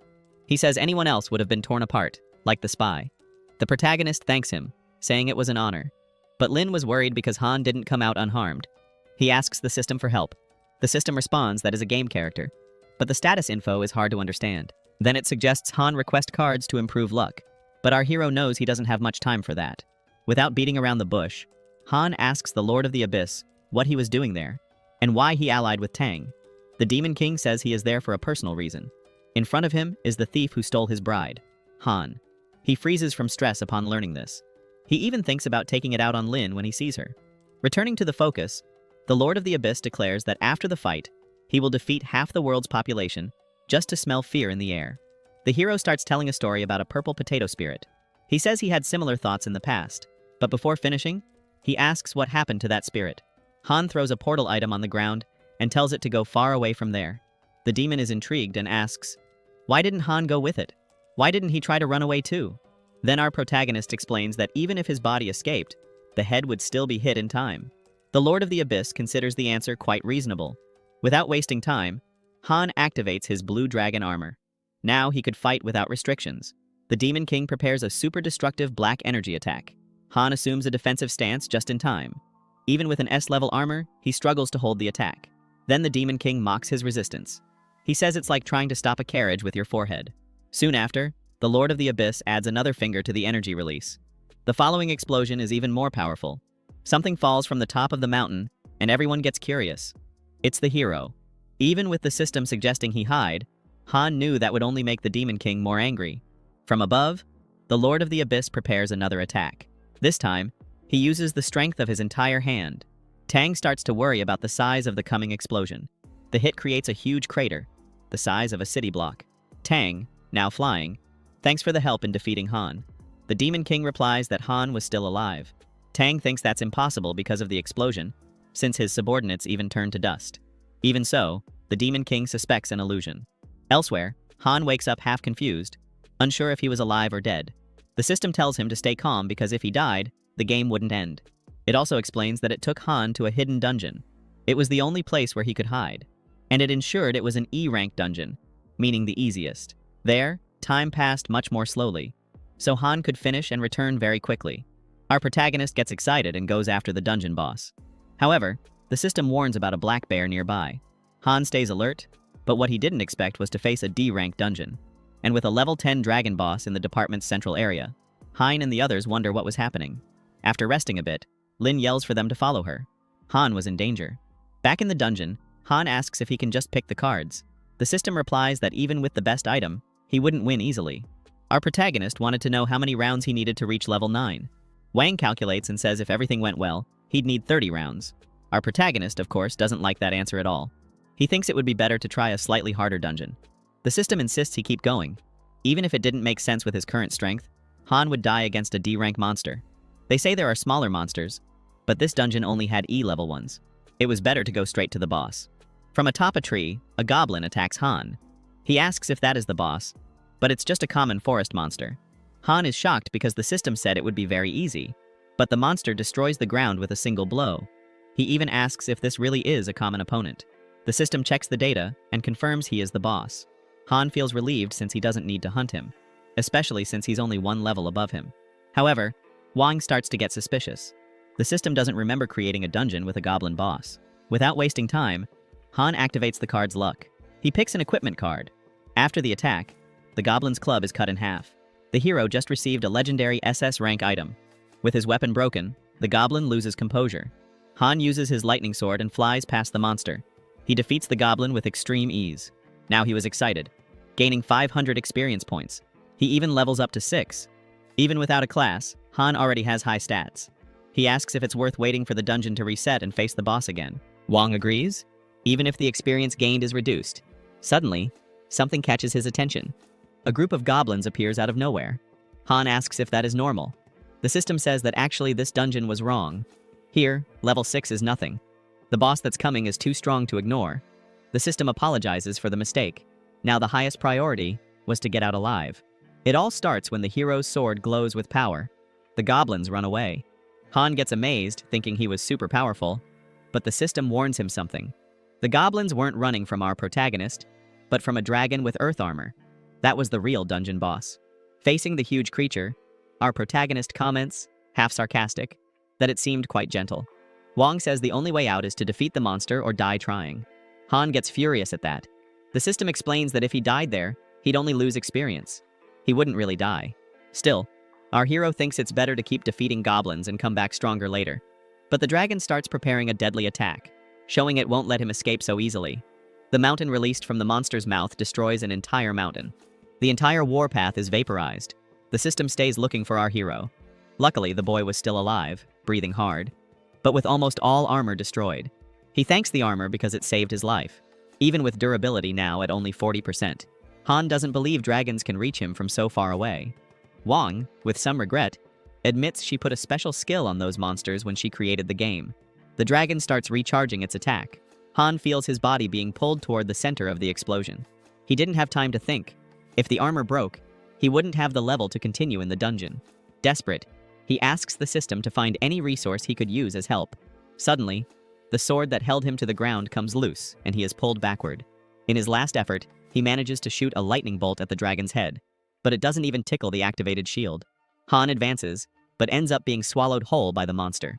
He says anyone else would have been torn apart, like the spy. The protagonist thanks him, saying it was an honor. But Lin was worried because Han didn't come out unharmed. He asks the system for help. The system responds that is a game character, but the status info is hard to understand. Then it suggests Han request cards to improve luck, but our hero knows he doesn't have much time for that. Without beating around the bush, Han asks the Lord of the Abyss what he was doing there, and why he allied with Tang. The Demon King says he is there for a personal reason. In front of him is the thief who stole his bride, Han. He freezes from stress upon learning this. He even thinks about taking it out on Lin when he sees her. Returning to the focus, the Lord of the Abyss declares that after the fight, he will defeat half the world's population just to smell fear in the air. The hero starts telling a story about a purple potato spirit. He says he had similar thoughts in the past, but before finishing, he asks what happened to that spirit. Han throws a portal item on the ground and tells it to go far away from there. The demon is intrigued and asks, why didn't Han go with it? Why didn't he try to run away too? Then our protagonist explains that even if his body escaped, the head would still be hit in time. The Lord of the Abyss considers the answer quite reasonable. Without wasting time, Han activates his blue dragon armor. Now he could fight without restrictions. The Demon King prepares a super destructive black energy attack. Han assumes a defensive stance just in time. Even with an S-level armor, he struggles to hold the attack. Then the Demon King mocks his resistance. He says it's like trying to stop a carriage with your forehead. Soon after, the Lord of the Abyss adds another finger to the energy release. The following explosion is even more powerful. Something falls from the top of the mountain, and everyone gets curious. It's the hero. Even with the system suggesting he hide, Han knew that would only make the Demon King more angry. From above, the Lord of the Abyss prepares another attack. This time, he uses the strength of his entire hand. Tang starts to worry about the size of the coming explosion. The hit creates a huge crater, the size of a city block. Tang, now flying, thanks for the help in defeating Han. The Demon King replies that Han was still alive. Tang thinks that's impossible because of the explosion, since his subordinates even turned to dust. Even so, the Demon King suspects an illusion. Elsewhere, Han wakes up half confused, unsure if he was alive or dead. The system tells him to stay calm because if he died, the game wouldn't end. It also explains that it took Han to a hidden dungeon. It was the only place where he could hide, and it ensured it was an E-rank dungeon, meaning the easiest. There, time passed much more slowly, so Han could finish and return very quickly. Our protagonist gets excited and goes after the dungeon boss. However, the system warns about a black bear nearby. Han stays alert, but what he didn't expect was to face a D-rank dungeon. And with a level 10 dragon boss in the department's central area, Han and the others wonder what was happening. After resting a bit, Lin yells for them to follow her. Han was in danger. Back in the dungeon, Han asks if he can just pick the cards. The system replies that even with the best item, he wouldn't win easily. Our protagonist wanted to know how many rounds he needed to reach level 9. Wang calculates and says if everything went well, he'd need 30 rounds. Our protagonist, of course, doesn't like that answer at all. He thinks it would be better to try a slightly harder dungeon. The system insists he keep going. Even if it didn't make sense with his current strength, Han would die against a D-rank monster. They say there are smaller monsters, but this dungeon only had E-level ones. It was better to go straight to the boss. From atop a tree, a goblin attacks Han. He asks if that is the boss, but it's just a common forest monster. Han is shocked because the system said it would be very easy, but the monster destroys the ground with a single blow. He even asks if this really is a common opponent. The system checks the data and confirms he is the boss. Han feels relieved since he doesn't need to hunt him, especially since he's only one level above him. However, Wong starts to get suspicious. The system doesn't remember creating a dungeon with a goblin boss. Without wasting time, Han activates the card's luck. He picks an equipment card. After the attack, the goblin's club is cut in half. The hero just received a legendary SS rank item. With his weapon broken, the goblin loses composure. Han uses his lightning sword and flies past the monster. He defeats the goblin with extreme ease. Now he was excited, gaining 500 experience points. He even levels up to 6. Even without a class, Han already has high stats. He asks if it's worth waiting for the dungeon to reset and face the boss again. Wong agrees, even if the experience gained is reduced. Suddenly, something catches his attention. A group of goblins appears out of nowhere. Han asks if that is normal. The system says that actually this dungeon was wrong. Here, level 6 is nothing. The boss that's coming is too strong to ignore. The system apologizes for the mistake. Now the highest priority was to get out alive. It all starts when the hero's sword glows with power. The goblins run away. Han gets amazed, thinking he was super powerful, but the system warns him something. The goblins weren't running from our protagonist, but from a dragon with earth armor. That was the real dungeon boss. Facing the huge creature, our protagonist comments, half sarcastic, that it seemed quite gentle. Wong says the only way out is to defeat the monster or die trying. Han gets furious at that. The system explains that if he died there, he'd only lose experience. He wouldn't really die. Still, our hero thinks it's better to keep defeating goblins and come back stronger later. But the dragon starts preparing a deadly attack, showing it won't let him escape so easily. The mountain released from the monster's mouth destroys an entire mountain. The entire warpath is vaporized. The system stays looking for our hero. Luckily, the boy was still alive, breathing hard, but with almost all armor destroyed. He thanks the armor because it saved his life, even with durability now at only 40%. Han doesn't believe dragons can reach him from so far away. Wong, with some regret, admits she put a special skill on those monsters when she created the game. The dragon starts recharging its attack. Han feels his body being pulled toward the center of the explosion. He didn't have time to think. If the armor broke, he wouldn't have the level to continue in the dungeon. Desperate, he asks the system to find any resource he could use as help. Suddenly, the sword that held him to the ground comes loose, and he is pulled backward. In his last effort, he manages to shoot a lightning bolt at the dragon's head, but it doesn't even tickle the activated shield. Han advances, but ends up being swallowed whole by the monster.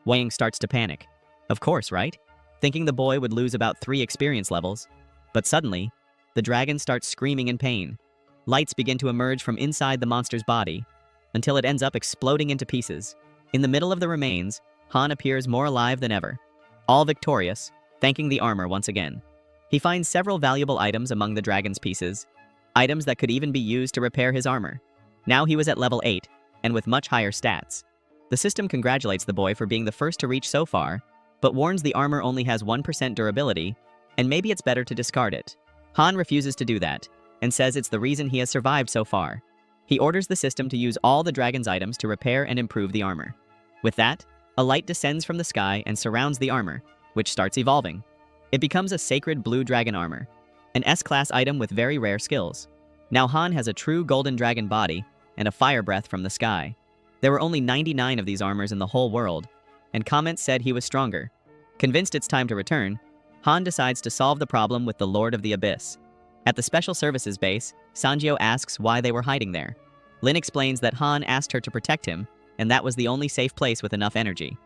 Wang starts to panic. Of course, right? Thinking the boy would lose about 3 experience levels. But suddenly, the dragon starts screaming in pain. Lights begin to emerge from inside the monster's body, until it ends up exploding into pieces. In the middle of the remains, Han appears more alive than ever, all victorious, thanking the armor once again. He finds several valuable items among the dragon's pieces, items that could even be used to repair his armor. Now he was at level 8, and with much higher stats. The system congratulates the boy for being the first to reach so far, but warns the armor only has 1% durability, and maybe it's better to discard it. Han refuses to do that, and says it's the reason he has survived so far. He orders the system to use all the dragon's items to repair and improve the armor. With that, a light descends from the sky and surrounds the armor, which starts evolving. It becomes a sacred blue dragon armor, an S-class item with very rare skills. Now Han has a true golden dragon body and a fire breath from the sky. There were only 99 of these armors in the whole world, and comments said he was stronger. Convinced it's time to return, Han decides to solve the problem with the Lord of the Abyss. At the Special Services base, Sanjio asks why they were hiding there. Lin explains that Han asked her to protect him, and that was the only safe place with enough energy.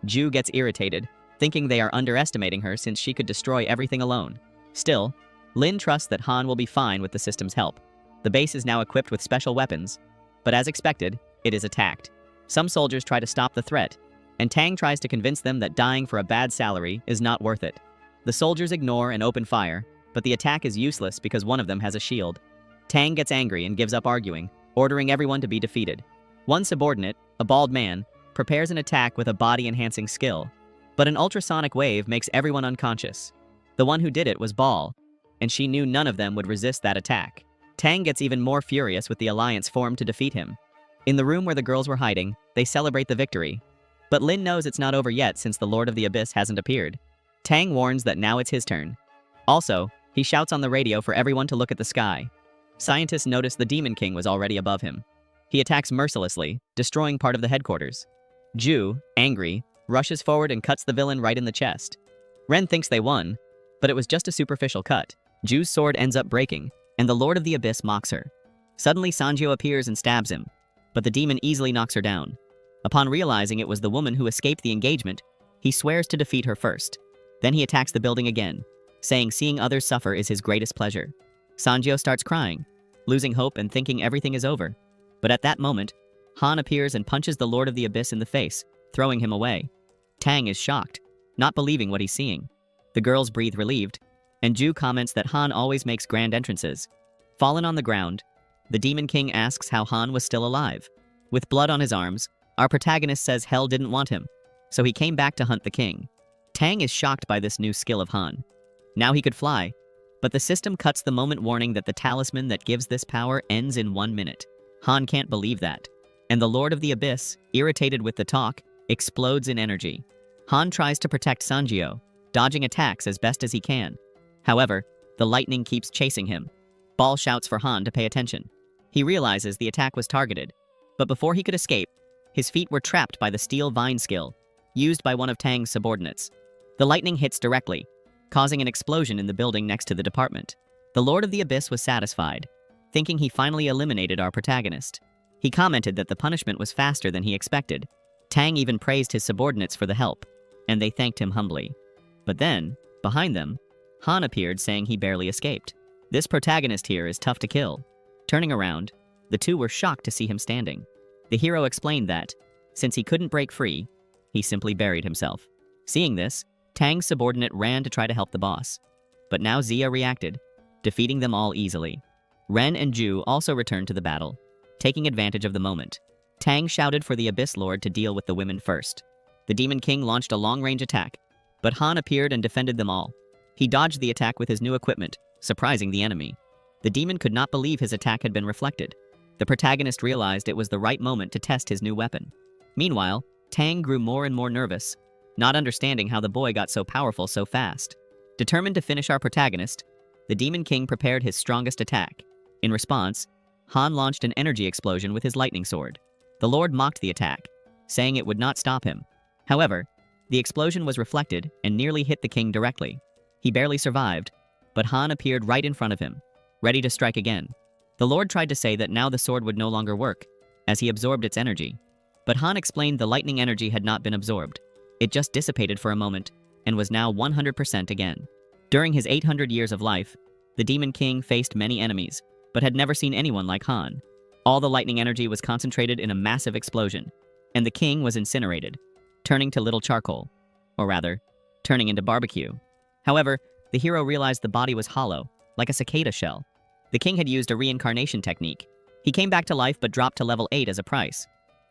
Ju gets irritated, thinking they are underestimating her since she could destroy everything alone. Still, Lin trusts that Han will be fine with the system's help. The base is now equipped with special weapons, but as expected, it is attacked. Some soldiers try to stop the threat, and Tang tries to convince them that dying for a bad salary is not worth it. The soldiers ignore and open fire, but the attack is useless because one of them has a shield. Tang gets angry and gives up arguing, ordering everyone to be defeated. One subordinate, a bald man, prepares an attack with a body-enhancing skill, but an ultrasonic wave makes everyone unconscious. The one who did it was Ball, and she knew none of them would resist that attack. Tang gets even more furious with the alliance formed to defeat him. In the room where the girls were hiding, they celebrate the victory. But Lin knows it's not over yet since the Lord of the Abyss hasn't appeared. Tang warns that now it's his turn. Also, he shouts on the radio for everyone to look at the sky. Scientists notice the Demon King was already above him. He attacks mercilessly, destroying part of the headquarters. Ju, angry, rushes forward and cuts the villain right in the chest. Ren thinks they won, but it was just a superficial cut. Ju's sword ends up breaking, and the Lord of the Abyss mocks her. Suddenly Sanjio appears and stabs him, but the demon easily knocks her down. Upon realizing it was the woman who escaped the engagement, he swears to defeat her first. Then he attacks the building again, saying seeing others suffer is his greatest pleasure. Sanjio starts crying, losing hope and thinking everything is over. But at that moment, Han appears and punches the Lord of the Abyss in the face, throwing him away. Tang is shocked, not believing what he's seeing. The girls breathe relieved, and Ju comments that Han always makes grand entrances. Fallen on the ground, the Demon King asks how Han was still alive. With blood on his arms, our protagonist says hell didn't want him, so he came back to hunt the king. Tang is shocked by this new skill of Han. Now he could fly, but the system cuts the moment warning that the talisman that gives this power ends in 1 minute. Han can't believe that, and the Lord of the Abyss, irritated with the talk, explodes in energy. Han tries to protect Sanjio, dodging attacks as best as he can. However, the lightning keeps chasing him. Ball shouts for Han to pay attention. He realizes the attack was targeted, but before he could escape, his feet were trapped by the steel vine skill, used by one of Tang's subordinates. The lightning hits directly, causing an explosion in the building next to the department. The Lord of the Abyss was satisfied, thinking he finally eliminated our protagonist. He commented that the punishment was faster than he expected. Tang even praised his subordinates for the help, and they thanked him humbly. But then, behind them, Han appeared saying he barely escaped. This protagonist here is tough to kill. Turning around, the two were shocked to see him standing. The hero explained that, since he couldn't break free, he simply buried himself. Seeing this, Tang's subordinate ran to try to help the boss. But now Zia reacted, defeating them all easily. Ren and Ju also returned to the battle, taking advantage of the moment. Tang shouted for the Abyss Lord to deal with the women first. The Demon King launched a long-range attack, but Han appeared and defended them all. He dodged the attack with his new equipment, surprising the enemy. The demon could not believe his attack had been reflected. The protagonist realized it was the right moment to test his new weapon. Meanwhile, Tang grew more and more nervous, not understanding how the boy got so powerful so fast. Determined to finish our protagonist, the Demon King prepared his strongest attack. In response, Han launched an energy explosion with his lightning sword. The Lord mocked the attack, saying it would not stop him. However, the explosion was reflected and nearly hit the king directly. He barely survived, but Han appeared right in front of him, ready to strike again. The Lord tried to say that now the sword would no longer work, as he absorbed its energy. But Han explained the lightning energy had not been absorbed. It just dissipated for a moment, and was now 100% again. During his 800 years of life, the Demon King faced many enemies, but had never seen anyone like Han. All the lightning energy was concentrated in a massive explosion, and the king was incinerated, turning to little charcoal, or rather, turning into barbecue. However, the hero realized the body was hollow, like a cicada shell. The king had used a reincarnation technique. He came back to life but dropped to level 8 as a price.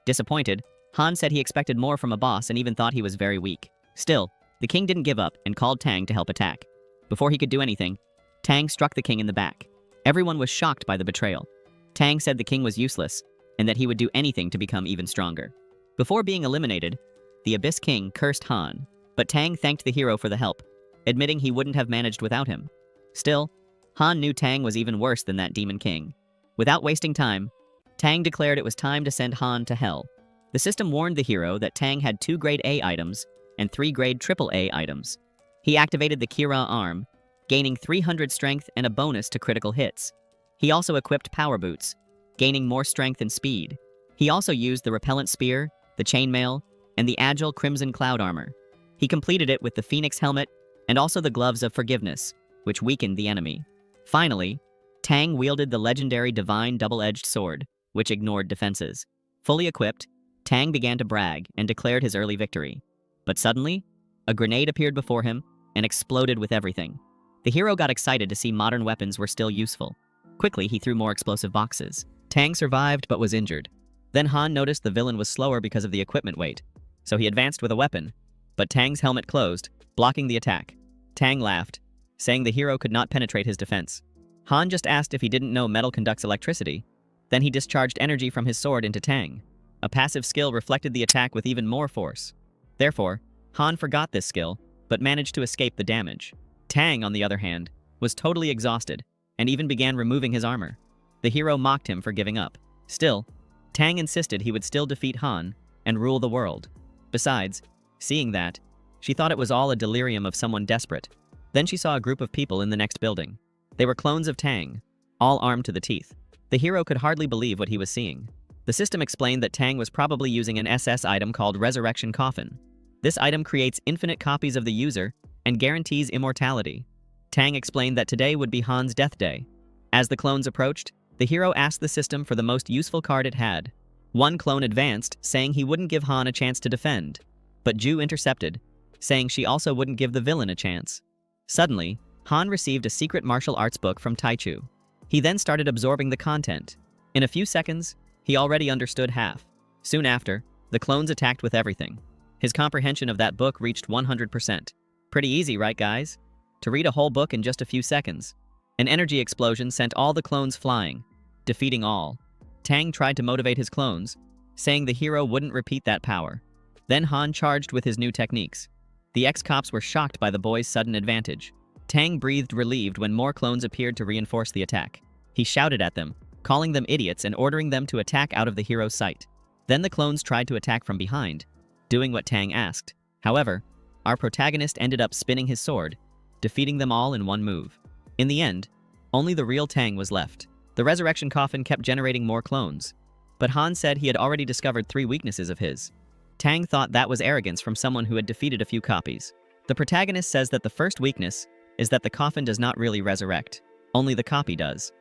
Disappointed, Han said he expected more from a boss and even thought he was very weak. Still, the king didn't give up and called Tang to help attack. Before he could do anything, Tang struck the king in the back. Everyone was shocked by the betrayal. Tang said the king was useless and that he would do anything to become even stronger. Before being eliminated, the Abyss King cursed Han, but Tang thanked the hero for the help, admitting he wouldn't have managed without him. Still, Han knew Tang was even worse than that Demon King. Without wasting time, Tang declared it was time to send Han to hell. The system warned the hero that Tang had 2 grade A items and 3 grade AAA items. He activated the Kira arm, gaining 300 strength and a bonus to critical hits. He also equipped power boots, gaining more strength and speed. He also used the repellent spear, the chainmail, and the agile crimson cloud armor. He completed it with the phoenix helmet and also the gloves of forgiveness, which weakened the enemy. Finally, Tang wielded the legendary divine double-edged sword, which ignored defenses. Fully equipped, Tang began to brag and declared his early victory. But suddenly, a grenade appeared before him and exploded with everything. The hero got excited to see modern weapons were still useful. Quickly, he threw more explosive boxes. Tang survived but was injured. Then Han noticed the villain was slower because of the equipment weight, so he advanced with a weapon, but Tang's helmet closed, blocking the attack. Tang laughed, saying the hero could not penetrate his defense. Han just asked if he didn't know metal conducts electricity. Then he discharged energy from his sword into Tang. A passive skill reflected the attack with even more force. Therefore, Han forgot this skill, but managed to escape the damage. Tang, on the other hand, was totally exhausted, and even began removing his armor. The hero mocked him for giving up. Still, Tang insisted he would still defeat Han and rule the world. Besides, seeing that, she thought it was all a delirium of someone desperate. Then she saw a group of people in the next building. They were clones of Tang, all armed to the teeth. The hero could hardly believe what he was seeing. The system explained that Tang was probably using an SS item called Resurrection Coffin. This item creates infinite copies of the user and guarantees immortality. Tang explained that today would be Han's death day. As the clones approached, the hero asked the system for the most useful card it had. One clone advanced, saying he wouldn't give Han a chance to defend. But Ju intercepted, saying she also wouldn't give the villain a chance. Suddenly, Han received a secret martial arts book from Taichu. He then started absorbing the content. In a few seconds, he already understood half. Soon after, the clones attacked with everything. His comprehension of that book reached 100%. Pretty easy, right guys? To read a whole book in just a few seconds. An energy explosion sent all the clones flying, defeating all. Tang tried to motivate his clones, saying the hero wouldn't repeat that power. Then Han charged with his new techniques. The ex-cops were shocked by the boy's sudden advantage. Tang breathed relieved when more clones appeared to reinforce the attack. He shouted at them, calling them idiots and ordering them to attack out of the hero's sight. Then the clones tried to attack from behind, doing what Tang asked. However, our protagonist ended up spinning his sword, defeating them all in one move. In the end, only the real Tang was left. The resurrection coffin kept generating more clones, but Han said he had already discovered 3 weaknesses of his. Tang thought that was arrogance from someone who had defeated a few copies. The protagonist says that the first weakness is that the coffin does not really resurrect, only the copy does.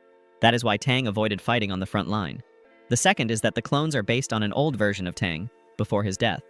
That is why Tang avoided fighting on the front line. The second is that the clones are based on an old version of Tang, before his death.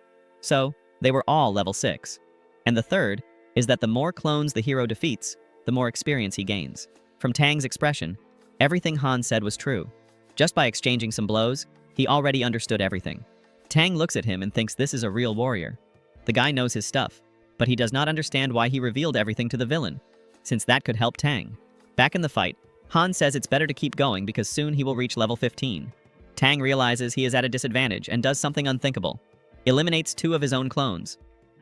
So, they were all level 6. And the third is that the more clones the hero defeats, the more experience he gains. From Tang's expression, everything Han said was true. Just by exchanging some blows, he already understood everything. Tang looks at him and thinks this is a real warrior. The guy knows his stuff, but he does not understand why he revealed everything to the villain, since that could help Tang. Back in the fight, Han says it's better to keep going because soon he will reach level 15. Tang realizes he is at a disadvantage and does something unthinkable. Eliminates 2 of his own clones.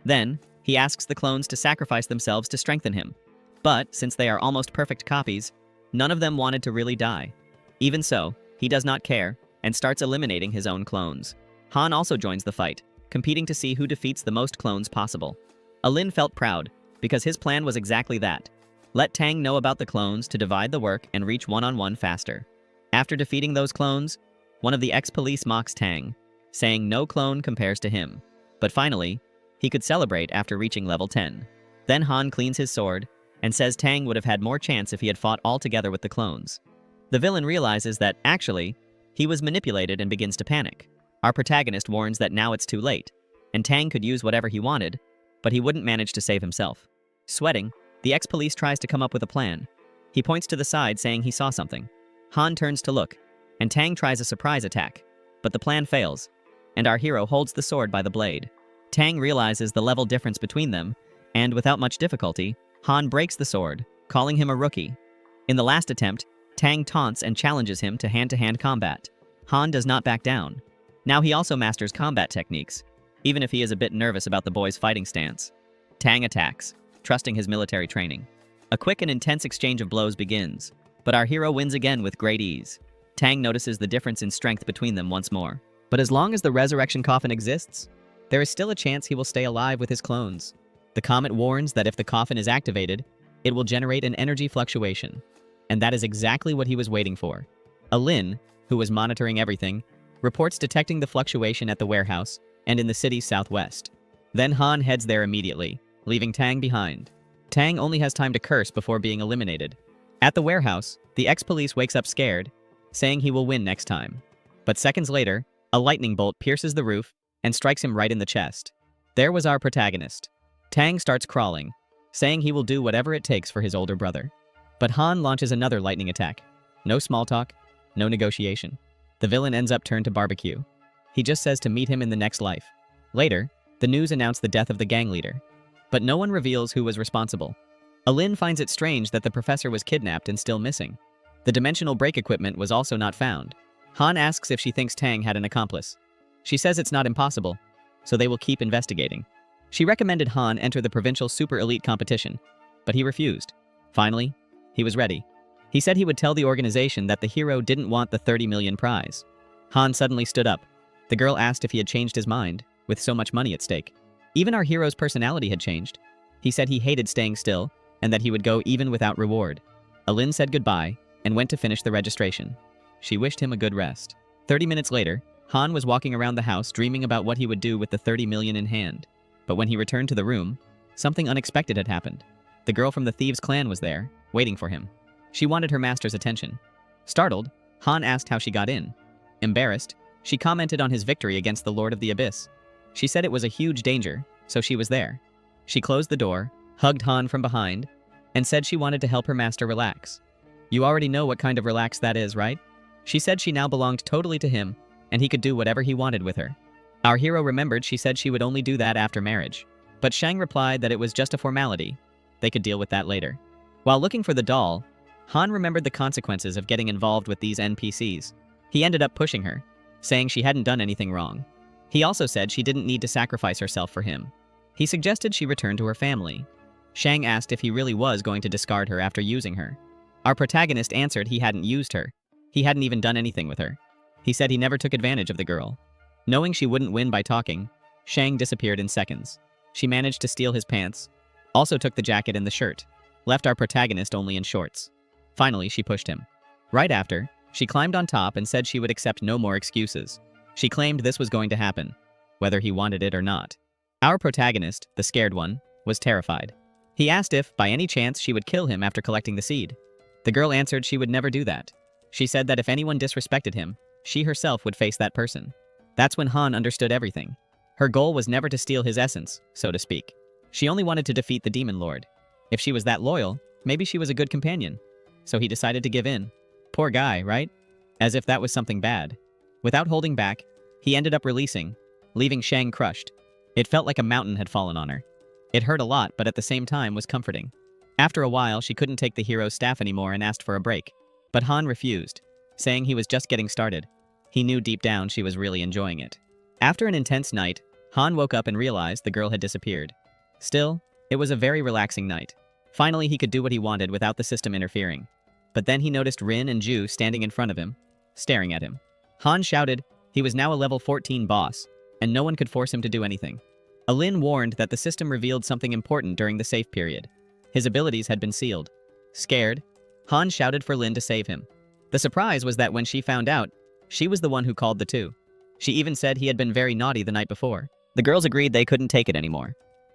Then, he asks the clones to sacrifice themselves to strengthen him. But, since they are almost perfect copies, none of them wanted to really die. Even so, he does not care and starts eliminating his own clones. Han also joins the fight, competing to see who defeats the most clones possible. Alin felt proud, because his plan was exactly that. Let Tang know about the clones to divide the work and reach one-on-one faster. After defeating those clones, one of the ex-police mocks Tang, saying no clone compares to him. But finally, he could celebrate after reaching level 10. Then Han cleans his sword and says Tang would have had more chance if he had fought all together with the clones. The villain realizes that, actually, he was manipulated and begins to panic. Our protagonist warns that now it's too late, and Tang could use whatever he wanted, but he wouldn't manage to save himself. Sweating, the ex-police tries to come up with a plan. He points to the side saying he saw something. Han turns to look, and Tang tries a surprise attack, but the plan fails, and our hero holds the sword by the blade. Tang realizes the level difference between them, and without much difficulty, Han breaks the sword, calling him a rookie. In the last attempt, Tang taunts and challenges him to hand-to-hand combat. Han does not back down. Now he also masters combat techniques, even if he is a bit nervous about the boy's fighting stance. Tang attacks, trusting his military training. A quick and intense exchange of blows begins, but our hero wins again with great ease. Tang notices the difference in strength between them once more. But as long as the resurrection coffin exists, there is still a chance he will stay alive with his clones. The comet warns that if the coffin is activated, It will generate an energy fluctuation. And that is exactly what he was waiting for. Lin, who was monitoring everything, reports detecting the fluctuation at the warehouse and in the city's southwest. Then Han heads there immediately, leaving Tang behind. Tang only has time to curse before being eliminated. At the warehouse, the ex-police wakes up scared, saying he will win next time. But seconds later, a lightning bolt pierces the roof and strikes him right in the chest. There was our protagonist. Tang starts crawling, saying he will do whatever it takes for his older brother. But Han launches another lightning attack. No small talk, no negotiation. The villain ends up turned to barbecue. He just says to meet him in the next life. Later, the news announced the death of the gang leader. But no one reveals who was responsible. Lin finds it strange that the professor was kidnapped and still missing. The dimensional break equipment was also not found. Han asks if she thinks Tang had an accomplice. She says it's not impossible, so they will keep investigating. She recommended Han enter the provincial super elite competition, but he refused. Finally, he was ready. He said he would tell the organization that the hero didn't want the 30 million prize. Han suddenly stood up. The girl asked if he had changed his mind, with so much money at stake. Even our hero's personality had changed. He said he hated staying still, and that he would go even without reward. Lin said goodbye, and went to finish the registration. She wished him a good rest. 30 minutes later, Han was walking around the house dreaming about what he would do with the 30 million in hand. But when he returned to the room, something unexpected had happened. The girl from the thieves' clan was there, waiting for him. She wanted her master's attention. Startled, Han asked how she got in. Embarrassed, she commented on his victory against the Lord of the Abyss. She said it was a huge danger, so she was there. She closed the door, hugged Han from behind, and said she wanted to help her master relax. You already know what kind of relax that is, right? She said she now belonged totally to him, and he could do whatever he wanted with her. Our hero remembered she said she would only do that after marriage. But Shang replied that it was just a formality. They could deal with that later. While looking for the doll, Han remembered the consequences of getting involved with these NPCs. He ended up pushing her, saying she hadn't done anything wrong. He also said she didn't need to sacrifice herself for him. He suggested she return to her family. Shang asked if he really was going to discard her after using her. Our protagonist answered he hadn't used her. He hadn't even done anything with her. He said he never took advantage of the girl. Knowing she wouldn't win by talking, Shang disappeared in seconds. She managed to steal his pants, also took the jacket and the shirt, left our protagonist only in shorts. Finally, she pushed him. Right after, she climbed on top and said she would accept no more excuses. She claimed this was going to happen, whether he wanted it or not. Our protagonist, the scared one, was terrified. He asked if, by any chance, she would kill him after collecting the seed. The girl answered she would never do that. She said that if anyone disrespected him, she herself would face that person. That's when Han understood everything. Her goal was never to steal his essence, so to speak. She only wanted to defeat the Demon Lord. If she was that loyal, maybe she was a good companion. So he decided to give in. Poor guy, right? As if that was something bad. Without holding back, he ended up releasing, leaving Shang crushed. It felt like a mountain had fallen on her. It hurt a lot, but at the same time was comforting. After a while, she couldn't take the hero's staff anymore and asked for a break. But Han refused, saying he was just getting started. He knew deep down she was really enjoying it. After an intense night, Han woke up and realized the girl had disappeared. Still, it was a very relaxing night. Finally, he could do what he wanted without the system interfering. But then he noticed Rin and Ju standing in front of him, staring at him. Han shouted he was now a level 14 boss, and no one could force him to do anything. Lin warned that the system revealed something important during the safe period. His abilities had been sealed. Scared, Han shouted for Lin to save him. The surprise was that when she found out, she was the one who called the two. She even said he had been very naughty the night before. The girls agreed they couldn't take it anymore.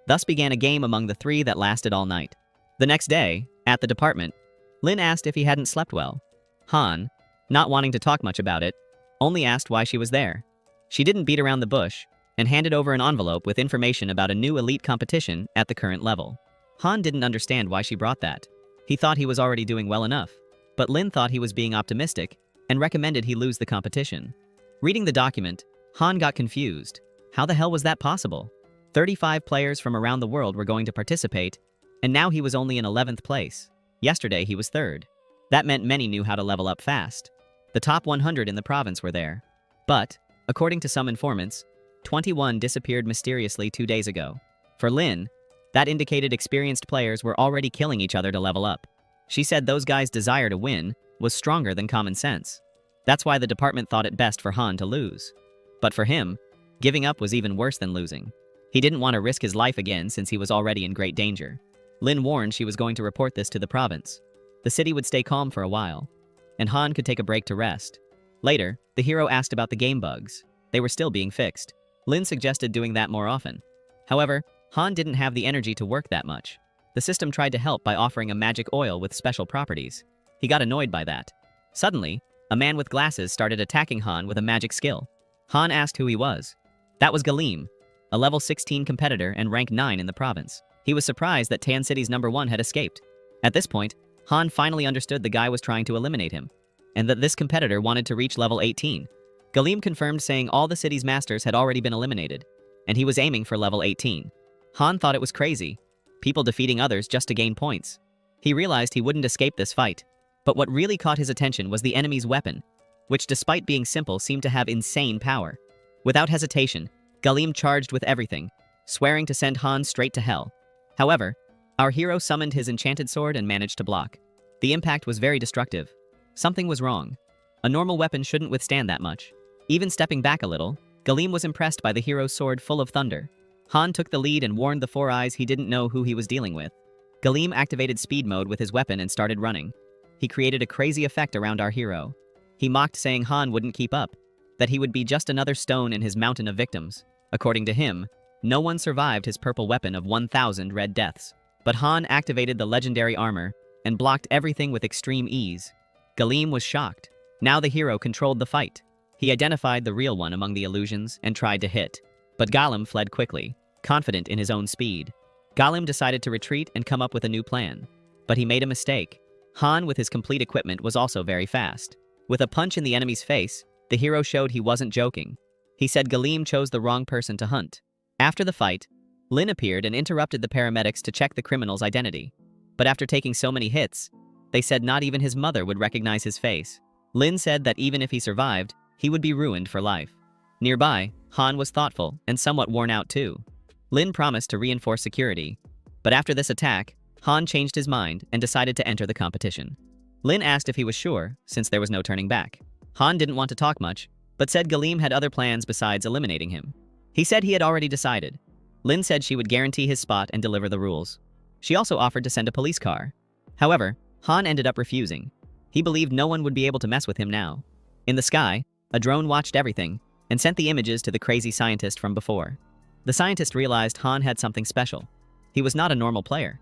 Thus began a game among the three that lasted all night. The next day, at the department, Lin asked if he hadn't slept well. Han, not wanting to talk much about it, only asked why she was there. She didn't beat around the bush, and handed over an envelope with information about a new elite competition at the current level. Han didn't understand why she brought that. He thought he was already doing well enough, but Lin thought he was being optimistic and recommended he lose the competition. Reading the document, Han got confused. How the hell was that possible? 35 players from around the world were going to participate, and now he was only in 11th place. Yesterday he was 3rd. That meant many knew how to level up fast. The top 100 in the province were there. But, according to some informants, 21 disappeared mysteriously 2 days ago. For Lin, that indicated experienced players were already killing each other to level up. She said those guys' desire to win was stronger than common sense. That's why the department thought it best for Han to lose. But for him, giving up was even worse than losing. He didn't want to risk his life again since he was already in great danger. Lin warned she was going to report this to the province. The city would stay calm for a while, and Han could take a break to rest. Later, the hero asked about the game bugs. They were still being fixed. Lin suggested doing that more often. However, Han didn't have the energy to work that much. The system tried to help by offering a magic oil with special properties. He got annoyed by that. Suddenly, a man with glasses started attacking Han with a magic skill. Han asked who he was. That was Galim, a level 16 competitor and rank 9 in the province. He was surprised that Tan City's #1 had escaped. At this point, Han finally understood the guy was trying to eliminate him, and that this competitor wanted to reach level 18. Galim confirmed, saying all the city's masters had already been eliminated, and he was aiming for level 18. Han thought it was crazy, people defeating others just to gain points. He realized he wouldn't escape this fight. But what really caught his attention was the enemy's weapon, which despite being simple seemed to have insane power. Without hesitation, Galim charged with everything, swearing to send Han straight to hell. However, our hero summoned his enchanted sword and managed to block. The impact was very destructive. Something was wrong. A normal weapon shouldn't withstand that much. Even stepping back a little, Galim was impressed by the hero's sword full of thunder. Han took the lead and warned the Four Eyes he didn't know who he was dealing with. Galim activated speed mode with his weapon and started running. He created a crazy effect around our hero. He mocked, saying Han wouldn't keep up, that he would be just another stone in his mountain of victims. According to him, no one survived his purple weapon of 1,000 red deaths. But Han activated the legendary armor and blocked everything with extreme ease. Galim was shocked. Now the hero controlled the fight. He identified the real one among the illusions and tried to hit. But Galim fled quickly, confident in his own speed. Galim decided to retreat and come up with a new plan. But he made a mistake. Han, with his complete equipment, was also very fast. With a punch in the enemy's face, the hero showed he wasn't joking. He said Galim chose the wrong person to hunt. After the fight, Lin appeared and interrupted the paramedics to check the criminal's identity. But after taking so many hits, they said not even his mother would recognize his face. Lin said that even if he survived, he would be ruined for life. Nearby, Han was thoughtful and somewhat worn out too. Lin promised to reinforce security, but after this attack, Han changed his mind and decided to enter the competition. Lin asked if he was sure, since there was no turning back. Han didn't want to talk much, but said Galim had other plans besides eliminating him. He said he had already decided. Lin said she would guarantee his spot and deliver the rules. She also offered to send a police car. However, Han ended up refusing. He believed no one would be able to mess with him now. In the sky, a drone watched everything and sent the images to the crazy scientist from before. The scientist realized Han had something special. He was not a normal player.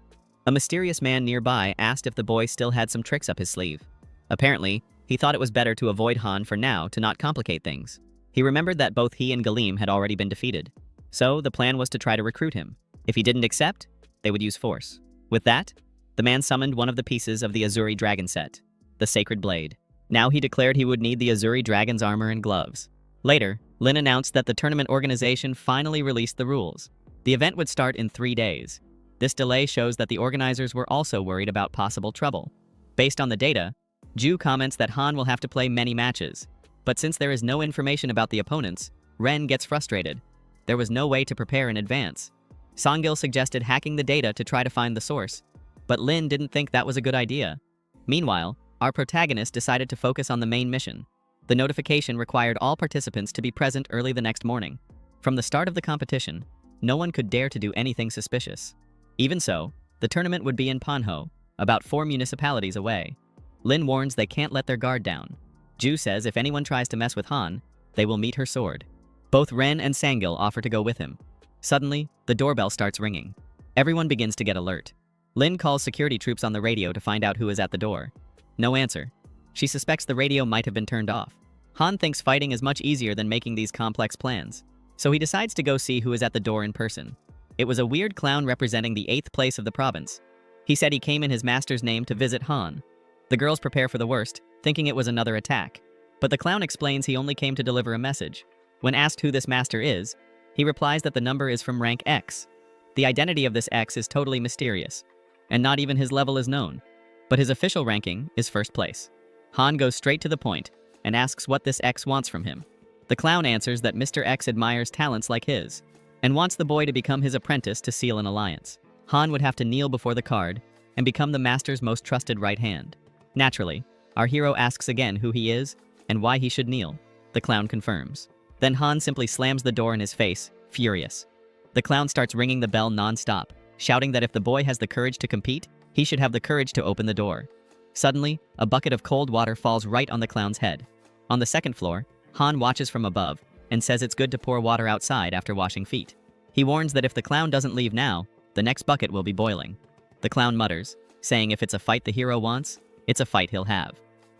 A mysterious man nearby asked if the boy still had some tricks up his sleeve. Apparently, he thought it was better to avoid Han for now to not complicate things. He remembered that both he and Galim had already been defeated. So the plan was to try to recruit him. If he didn't accept, they would use force. With that, the man summoned one of the pieces of the Azuri dragon set, the sacred blade. Now he declared he would need the Azuri dragon's armor and gloves. Later, Lin announced that the tournament organization finally released the rules. The event would start in 3 days. This delay shows that the organizers were also worried about possible trouble. Based on the data, Ju comments that Han will have to play many matches. But since there is no information about the opponents, Ren gets frustrated. There was no way to prepare in advance. Songil suggested hacking the data to try to find the source, but Lin didn't think that was a good idea. Meanwhile, our protagonist decided to focus on the main mission. The notification required all participants to be present early the next morning. From the start of the competition, no one could dare to do anything suspicious. Even so, the tournament would be in Panho, about 4 municipalities away. Lin warns they can't let their guard down. Ju says if anyone tries to mess with Han, they will meet her sword. Both Ren and Sangil offer to go with him. Suddenly, the doorbell starts ringing. Everyone begins to get alert. Lin calls security troops on the radio to find out who is at the door. No answer. She suspects the radio might have been turned off. Han thinks fighting is much easier than making these complex plans, so he decides to go see who is at the door in person. It was a weird clown representing the 8th place of the province. He said he came in his master's name to visit Han. The girls prepare for the worst, thinking it was another attack. But the clown explains he only came to deliver a message. When asked who this master is, he replies that the number is from rank X. The identity of this X is totally mysterious, and not even his level is known. But his official ranking is 1st place. Han goes straight to the point and asks what this X wants from him. The clown answers that Mr. X admires talents like his, and wants the boy to become his apprentice to seal an alliance. Han would have to kneel before the card and become the master's most trusted right hand. Naturally, our hero asks again who he is and why he should kneel. The clown confirms. Then Han simply slams the door in his face, furious. The clown starts ringing the bell non-stop, shouting that if the boy has the courage to compete, he should have the courage to open the door. Suddenly, a bucket of cold water falls right on the clown's head. On the second floor, Han watches from above and says it's good to pour water outside after washing feet. He warns that if the clown doesn't leave now, the next bucket will be boiling. The clown mutters, saying if it's a fight the hero wants, it's a fight he'll have.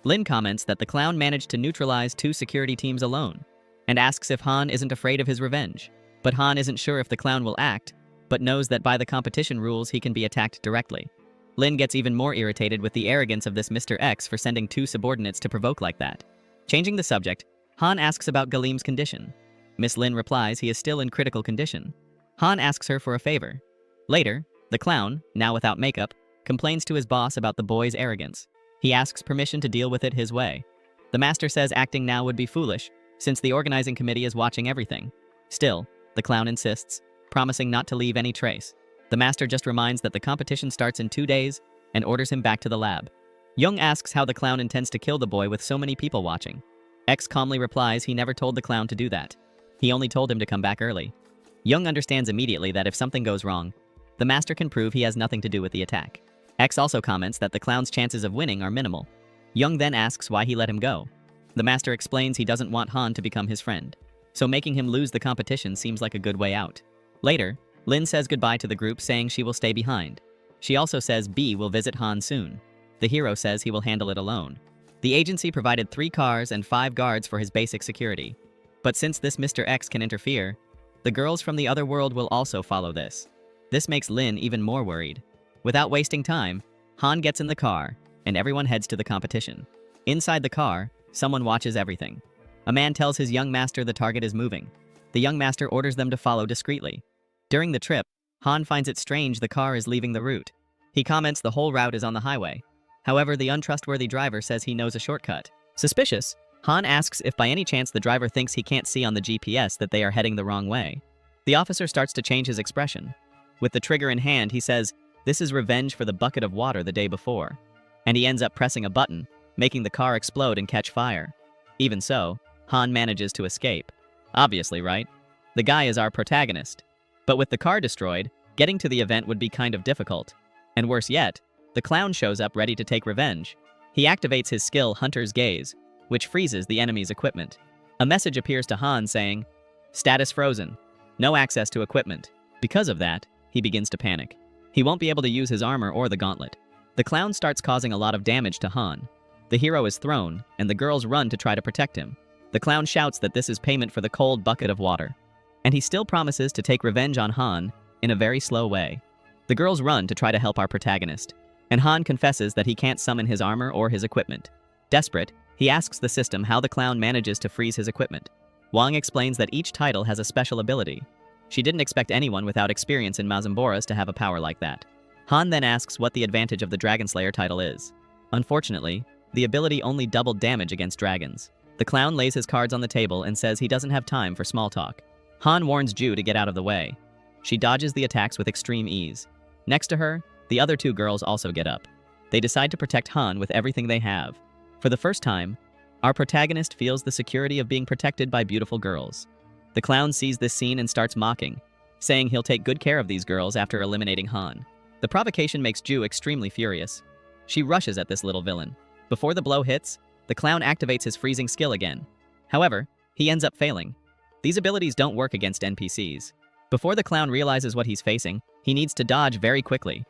Lin comments that the clown managed to neutralize 2 security teams alone, and asks if Han isn't afraid of his revenge. But Han isn't sure if the clown will act, but knows that by the competition rules he can be attacked directly. Lin gets even more irritated with the arrogance of this Mr. X for sending 2 subordinates to provoke like that. Changing the subject, Han asks about Galim's condition. Miss Lin replies he is still in critical condition. Han asks her for a favor. Later, the clown, now without makeup, complains to his boss about the boy's arrogance. He asks permission to deal with it his way. The master says acting now would be foolish, since the organizing committee is watching everything. Still, the clown insists, promising not to leave any trace. The master just reminds that the competition starts in 2 days and orders him back to the lab. Young asks how the clown intends to kill the boy with so many people watching. X calmly replies he never told the clown to do that. He only told him to come back early. Young understands immediately that if something goes wrong, the master can prove he has nothing to do with the attack. X also comments that the clown's chances of winning are minimal. Young then asks why he let him go. The master explains he doesn't want Han to become his friend, so making him lose the competition seems like a good way out. Later, Lin says goodbye to the group, saying she will stay behind. She also says B will visit Han soon. The hero says he will handle it alone. The agency provided 3 cars and 5 guards for his basic security. But since this Mr. X can interfere, the girls from the other world will also follow this. This makes Lin even more worried. Without wasting time, Han gets in the car, and everyone heads to the competition. Inside the car, someone watches everything. A man tells his young master the target is moving. The young master orders them to follow discreetly. During the trip, Han finds it strange the car is leaving the route. He comments the whole route is on the highway. However, the untrustworthy driver says he knows a shortcut. Suspicious, Han asks if by any chance the driver thinks he can't see on the GPS that they are heading the wrong way. The officer starts to change his expression. With the trigger in hand, he says, "This is revenge for the bucket of water the day before." And he ends up pressing a button, making the car explode and catch fire. Even so, Han manages to escape. Obviously, right? The guy is our protagonist. But with the car destroyed, getting to the event would be kind of difficult. And worse yet, the clown shows up ready to take revenge. He activates his skill Hunter's Gaze, which freezes the enemy's equipment. A message appears to Han saying, "Status frozen. No access to equipment." Because of that, he begins to panic. He won't be able to use his armor or the gauntlet. The clown starts causing a lot of damage to Han. The hero is thrown, and the girls run to try to protect him. The clown shouts that this is payment for the cold bucket of water. And he still promises to take revenge on Han in a very slow way. The girls run to try to help our protagonist, and Han confesses that he can't summon his armor or his equipment. Desperate, he asks the system how the clown manages to freeze his equipment. Wong explains that each title has a special ability. She didn't expect anyone without experience in Mazamboras to have a power like that. Han then asks what the advantage of the Dragon Slayer title is. Unfortunately, the ability only doubled damage against dragons. The clown lays his cards on the table and says he doesn't have time for small talk. Han warns Ju to get out of the way. She dodges the attacks with extreme ease. Next to her, the other 2 girls also get up. They decide to protect Han with everything they have. For the first time, our protagonist feels the security of being protected by beautiful girls. The clown sees this scene and starts mocking, saying he'll take good care of these girls after eliminating Han. The provocation makes Ju extremely furious. She rushes at this little villain. Before the blow hits, the clown activates his freezing skill again. However, he ends up failing. These abilities don't work against NPCs. Before the clown realizes what he's facing, he needs to dodge very quickly.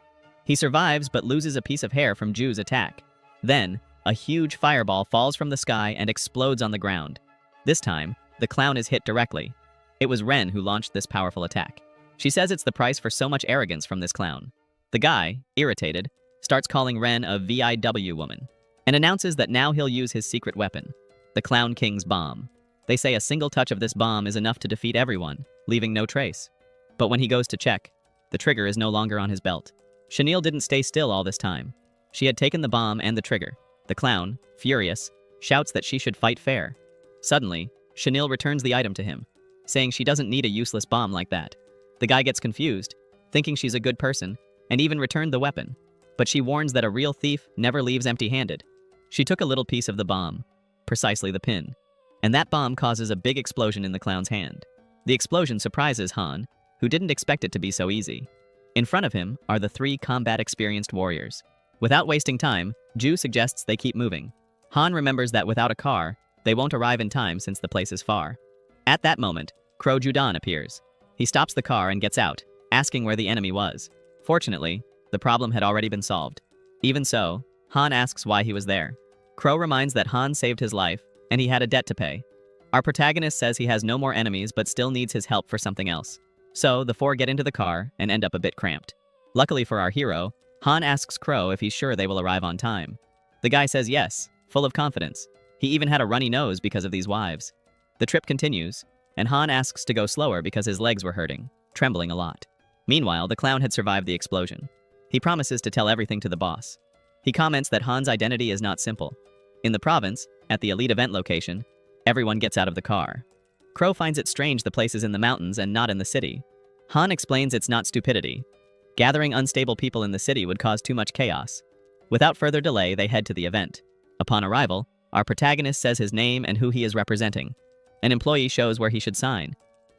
He survives but loses a piece of hair from Ju's attack. Then, a huge fireball falls from the sky and explodes on the ground. This time, the clown is hit directly. It was Ren who launched this powerful attack. She says it's the price for so much arrogance from this clown. The guy, irritated, starts calling Ren a VIW woman, and announces that now he'll use his secret weapon, the Clown King's bomb. They say a single touch of this bomb is enough to defeat everyone, leaving no trace. But when he goes to check, the trigger is no longer on his belt. Chenille didn't stay still all this time. She had taken the bomb and the trigger. The clown, furious, shouts that she should fight fair. Suddenly, Chenille returns the item to him, saying she doesn't need a useless bomb like that. The guy gets confused, thinking she's a good person, and even returned the weapon. But she warns that a real thief never leaves empty-handed. She took a little piece of the bomb, precisely the pin, and that bomb causes a big explosion in the clown's hand. The explosion surprises Han, who didn't expect it to be so easy. In front of him are the 3 combat-experienced warriors. Without wasting time, Ju suggests they keep moving. Han remembers that without a car, they won't arrive in time since the place is far. At that moment, Crow Judan appears. He stops the car and gets out, asking where the enemy was. Fortunately, the problem had already been solved. Even so, Han asks why he was there. Crow reminds that Han saved his life, and he had a debt to pay. Our protagonist says he has no more enemies but still needs his help for something else. So, the 4 get into the car and end up a bit cramped. Luckily for our hero, Han asks Crow if he's sure they will arrive on time. The guy says yes, full of confidence. He even had a runny nose because of these wives. The trip continues, and Han asks to go slower because his legs were hurting, trembling a lot. Meanwhile, the clown had survived the explosion. He promises to tell everything to the boss. He comments that Han's identity is not simple. In the province, at the elite event location, everyone gets out of the car. Crow finds it strange the place is in the mountains and not in the city. Han explains it's not stupidity. Gathering unstable people in the city would cause too much chaos. Without further delay, they head to the event. Upon arrival, our protagonist says his name and who he is representing. An employee shows where he should sign.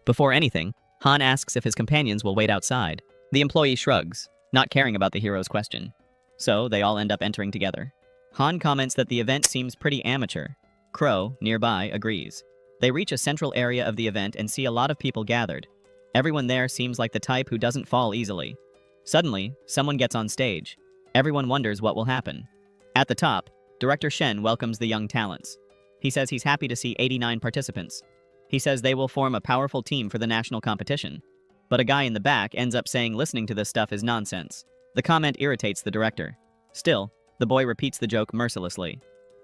Before anything, Han asks if his companions will wait outside. The employee shrugs, not caring about the hero's question. So, they all end up entering together. Han comments that the event seems pretty amateur. Crow, nearby, agrees. They reach a central area of the event and see a lot of people gathered. Everyone there seems like the type who doesn't fall easily. Suddenly, someone gets on stage. Everyone wonders what will happen. At the top, Director Shen welcomes the young talents. He says he's happy to see 89 participants. He says they will form a powerful team for the national competition. But a guy in the back ends up saying listening to this stuff is nonsense. The comment irritates the director. Still, the boy repeats the joke mercilessly.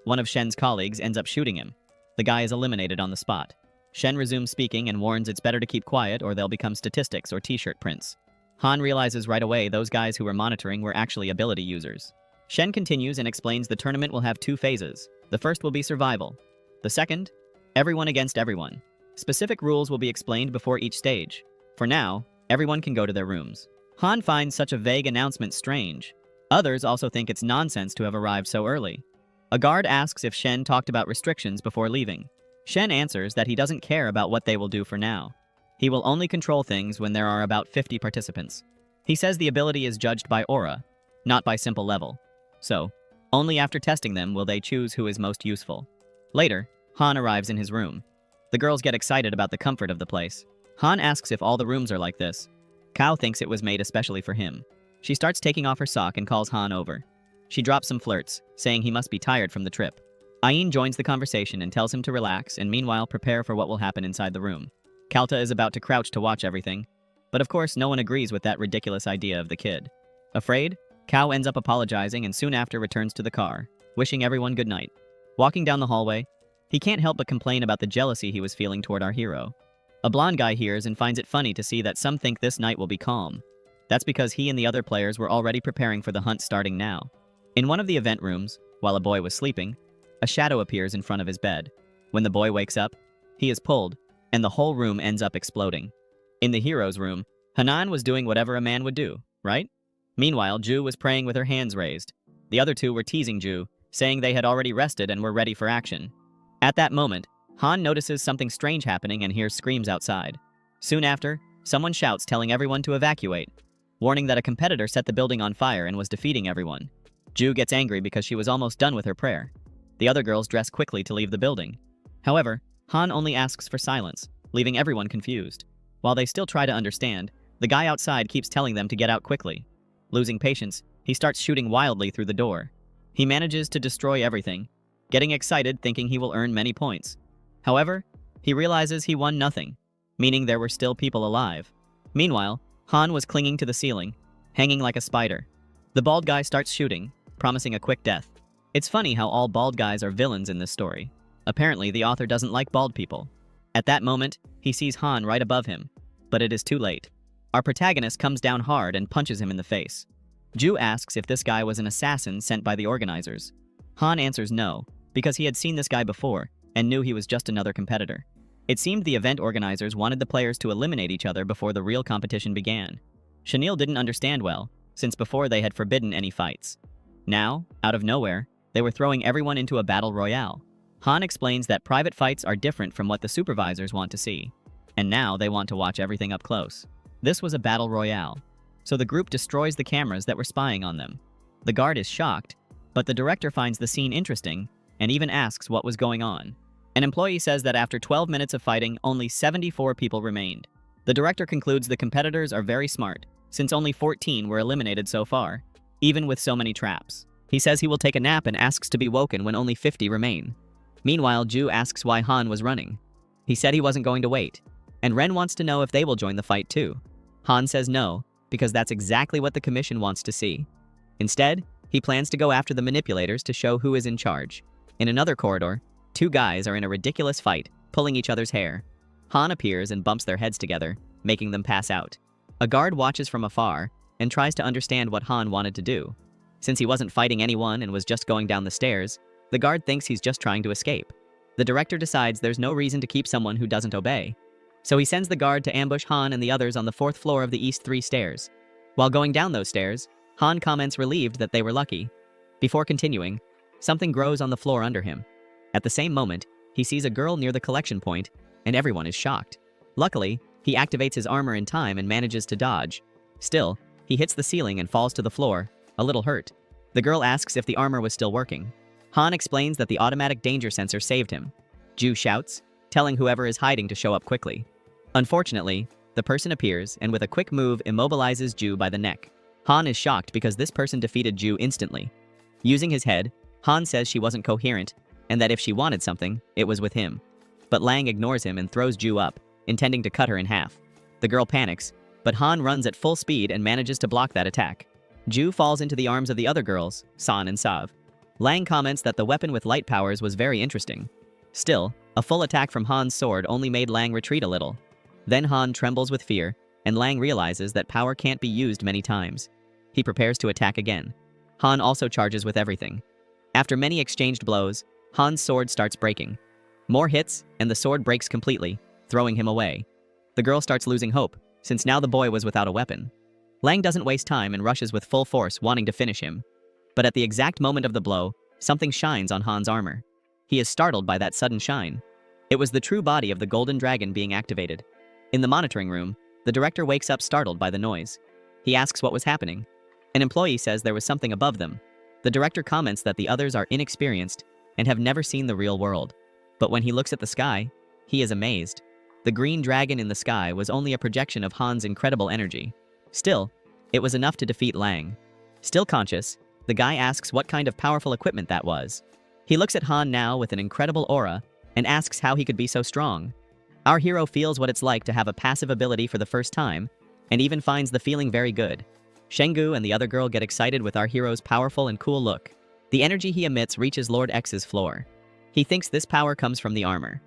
One of Shen's colleagues ends up shooting him. The guy is eliminated on the spot. Shen resumes speaking and warns it's better to keep quiet or they'll become statistics or t-shirt prints. Han realizes right away those guys who were monitoring were actually ability users. Shen continues and explains the tournament will have 2 phases. The first will be survival. The second, everyone against everyone. Specific rules will be explained before each stage. For now, everyone can go to their rooms. Han finds such a vague announcement strange. Others also think it's nonsense to have arrived so early. A guard asks if Shen talked about restrictions before leaving. Shen answers that he doesn't care about what they will do for now. He will only control things when there are about 50 participants. He says the ability is judged by aura, not by simple level. So, only after testing them will they choose who is most useful. Later, Han arrives in his room. The girls get excited about the comfort of the place. Han asks if all the rooms are like this. Kao thinks it was made especially for him. She starts taking off her sock and calls Han over. She drops some flirts, saying he must be tired from the trip. Ayin joins the conversation and tells him to relax and meanwhile prepare for what will happen inside the room. Kalta is about to crouch to watch everything, but of course no one agrees with that ridiculous idea of the kid. Afraid, Kao ends up apologizing and soon after returns to the car, wishing everyone good night. Walking down the hallway, he can't help but complain about the jealousy he was feeling toward our hero. A blonde guy hears and finds it funny to see that some think this night will be calm. That's because he and the other players were already preparing for the hunt starting now. In one of the event rooms, while a boy was sleeping, a shadow appears in front of his bed. When the boy wakes up, he is pulled, and the whole room ends up exploding. In the hero's room, Hanan was doing whatever a man would do, right? Meanwhile, Ju was praying with her hands raised. The other 2 were teasing Ju, saying they had already rested and were ready for action. At that moment, Han notices something strange happening and hears screams outside. Soon after, someone shouts telling everyone to evacuate, warning that a competitor set the building on fire and was defeating everyone. Ju gets angry because she was almost done with her prayer. The other girls dress quickly to leave the building. However, Han only asks for silence, leaving everyone confused. While they still try to understand, the guy outside keeps telling them to get out quickly. Losing patience, he starts shooting wildly through the door. He manages to destroy everything, getting excited thinking he will earn many points. However, he realizes he won nothing, meaning there were still people alive. Meanwhile, Han was clinging to the ceiling, hanging like a spider. The bald guy starts shooting, promising a quick death. It's funny how all bald guys are villains in this story. Apparently, the author doesn't like bald people. At that moment, he sees Han right above him, but it is too late. Our protagonist comes down hard and punches him in the face. Ju asks if this guy was an assassin sent by the organizers. Han answers no, because he had seen this guy before and knew he was just another competitor. It seemed the event organizers wanted the players to eliminate each other before the real competition began. Chenille didn't understand well, since before they had forbidden any fights. Now, out of nowhere, they were throwing everyone into a battle royale. Han explains that private fights are different from what the supervisors want to see, and now they want to watch everything up close. This was a battle royale. so the group destroys the cameras that were spying on them. The guard is shocked, but the director finds the scene interesting and even asks what was going on. An employee says that after 12 minutes of fighting, only 74 people remained. The director concludes the competitors are very smart, since only 14 were eliminated so far, even with so many traps. He says he will take a nap and asks to be woken when only 50 remain. Meanwhile, Ju asks why Han was running. He said he wasn't going to wait, and Ren wants to know if they will join the fight too. Han says no, because that's exactly what the commission wants to see. Instead, he plans to go after the manipulators to show who is in charge. In another corridor, two guys are in a ridiculous fight, pulling each other's hair. Han appears and bumps their heads together, making them pass out. A guard watches from afar and tries to understand what Han wanted to do. Since he wasn't fighting anyone and was just going down the stairs, the guard thinks he's just trying to escape. The director decides there's no reason to keep someone who doesn't obey. So he sends the guard to ambush Han and the others on the 4th floor of the East 3 stairs. While going down those stairs, Han comments relieved that they were lucky. Before continuing, something grows on the floor under him. At the same moment, he sees a girl near the collection point, and everyone is shocked. Luckily, he activates his armor in time and manages to dodge. Still, he hits the ceiling and falls to the floor, a little hurt. The girl asks if the armor was still working. Han explains that the automatic danger sensor saved him. Ju shouts, telling whoever is hiding to show up quickly. Unfortunately, the person appears and with a quick move immobilizes Ju by the neck. Han is shocked because this person defeated Ju instantly. Using his head, Han says she wasn't coherent and that if she wanted something, it was with him. But Lang ignores him and throws Ju up, intending to cut her in half. The girl panics, but Han runs at full speed and manages to block that attack. Ju falls into the arms of the other girls, San and Sav. Lang comments that the weapon with light powers was very interesting. Still, a full attack from Han's sword only made Lang retreat a little. Then Han trembles with fear, and Lang realizes that power can't be used many times. He prepares to attack again. Han also charges with everything. After many exchanged blows, Han's sword starts breaking. More hits, and the sword breaks completely, throwing him away. The girl starts losing hope, since now the boy was without a weapon. Lang doesn't waste time and rushes with full force, wanting to finish him. But at the exact moment of the blow, something shines on Han's armor. He is startled by that sudden shine. It was the true body of the golden dragon being activated. In the monitoring room, the director wakes up startled by the noise. He asks what was happening. An employee says there was something above them. The director comments that the others are inexperienced and have never seen the real world. But when he looks at the sky, he is amazed. The green dragon in the sky was only a projection of Han's incredible energy. Still, it was enough to defeat Lang. Still conscious, the guy asks what kind of powerful equipment that was. He looks at Han now with an incredible aura and asks how he could be so strong. Our hero feels what it's like to have a passive ability for the first time and even finds the feeling very good. Shenggu and the other girl get excited with our hero's powerful and cool look. The energy he emits reaches Lord X's floor. He thinks this power comes from the armor.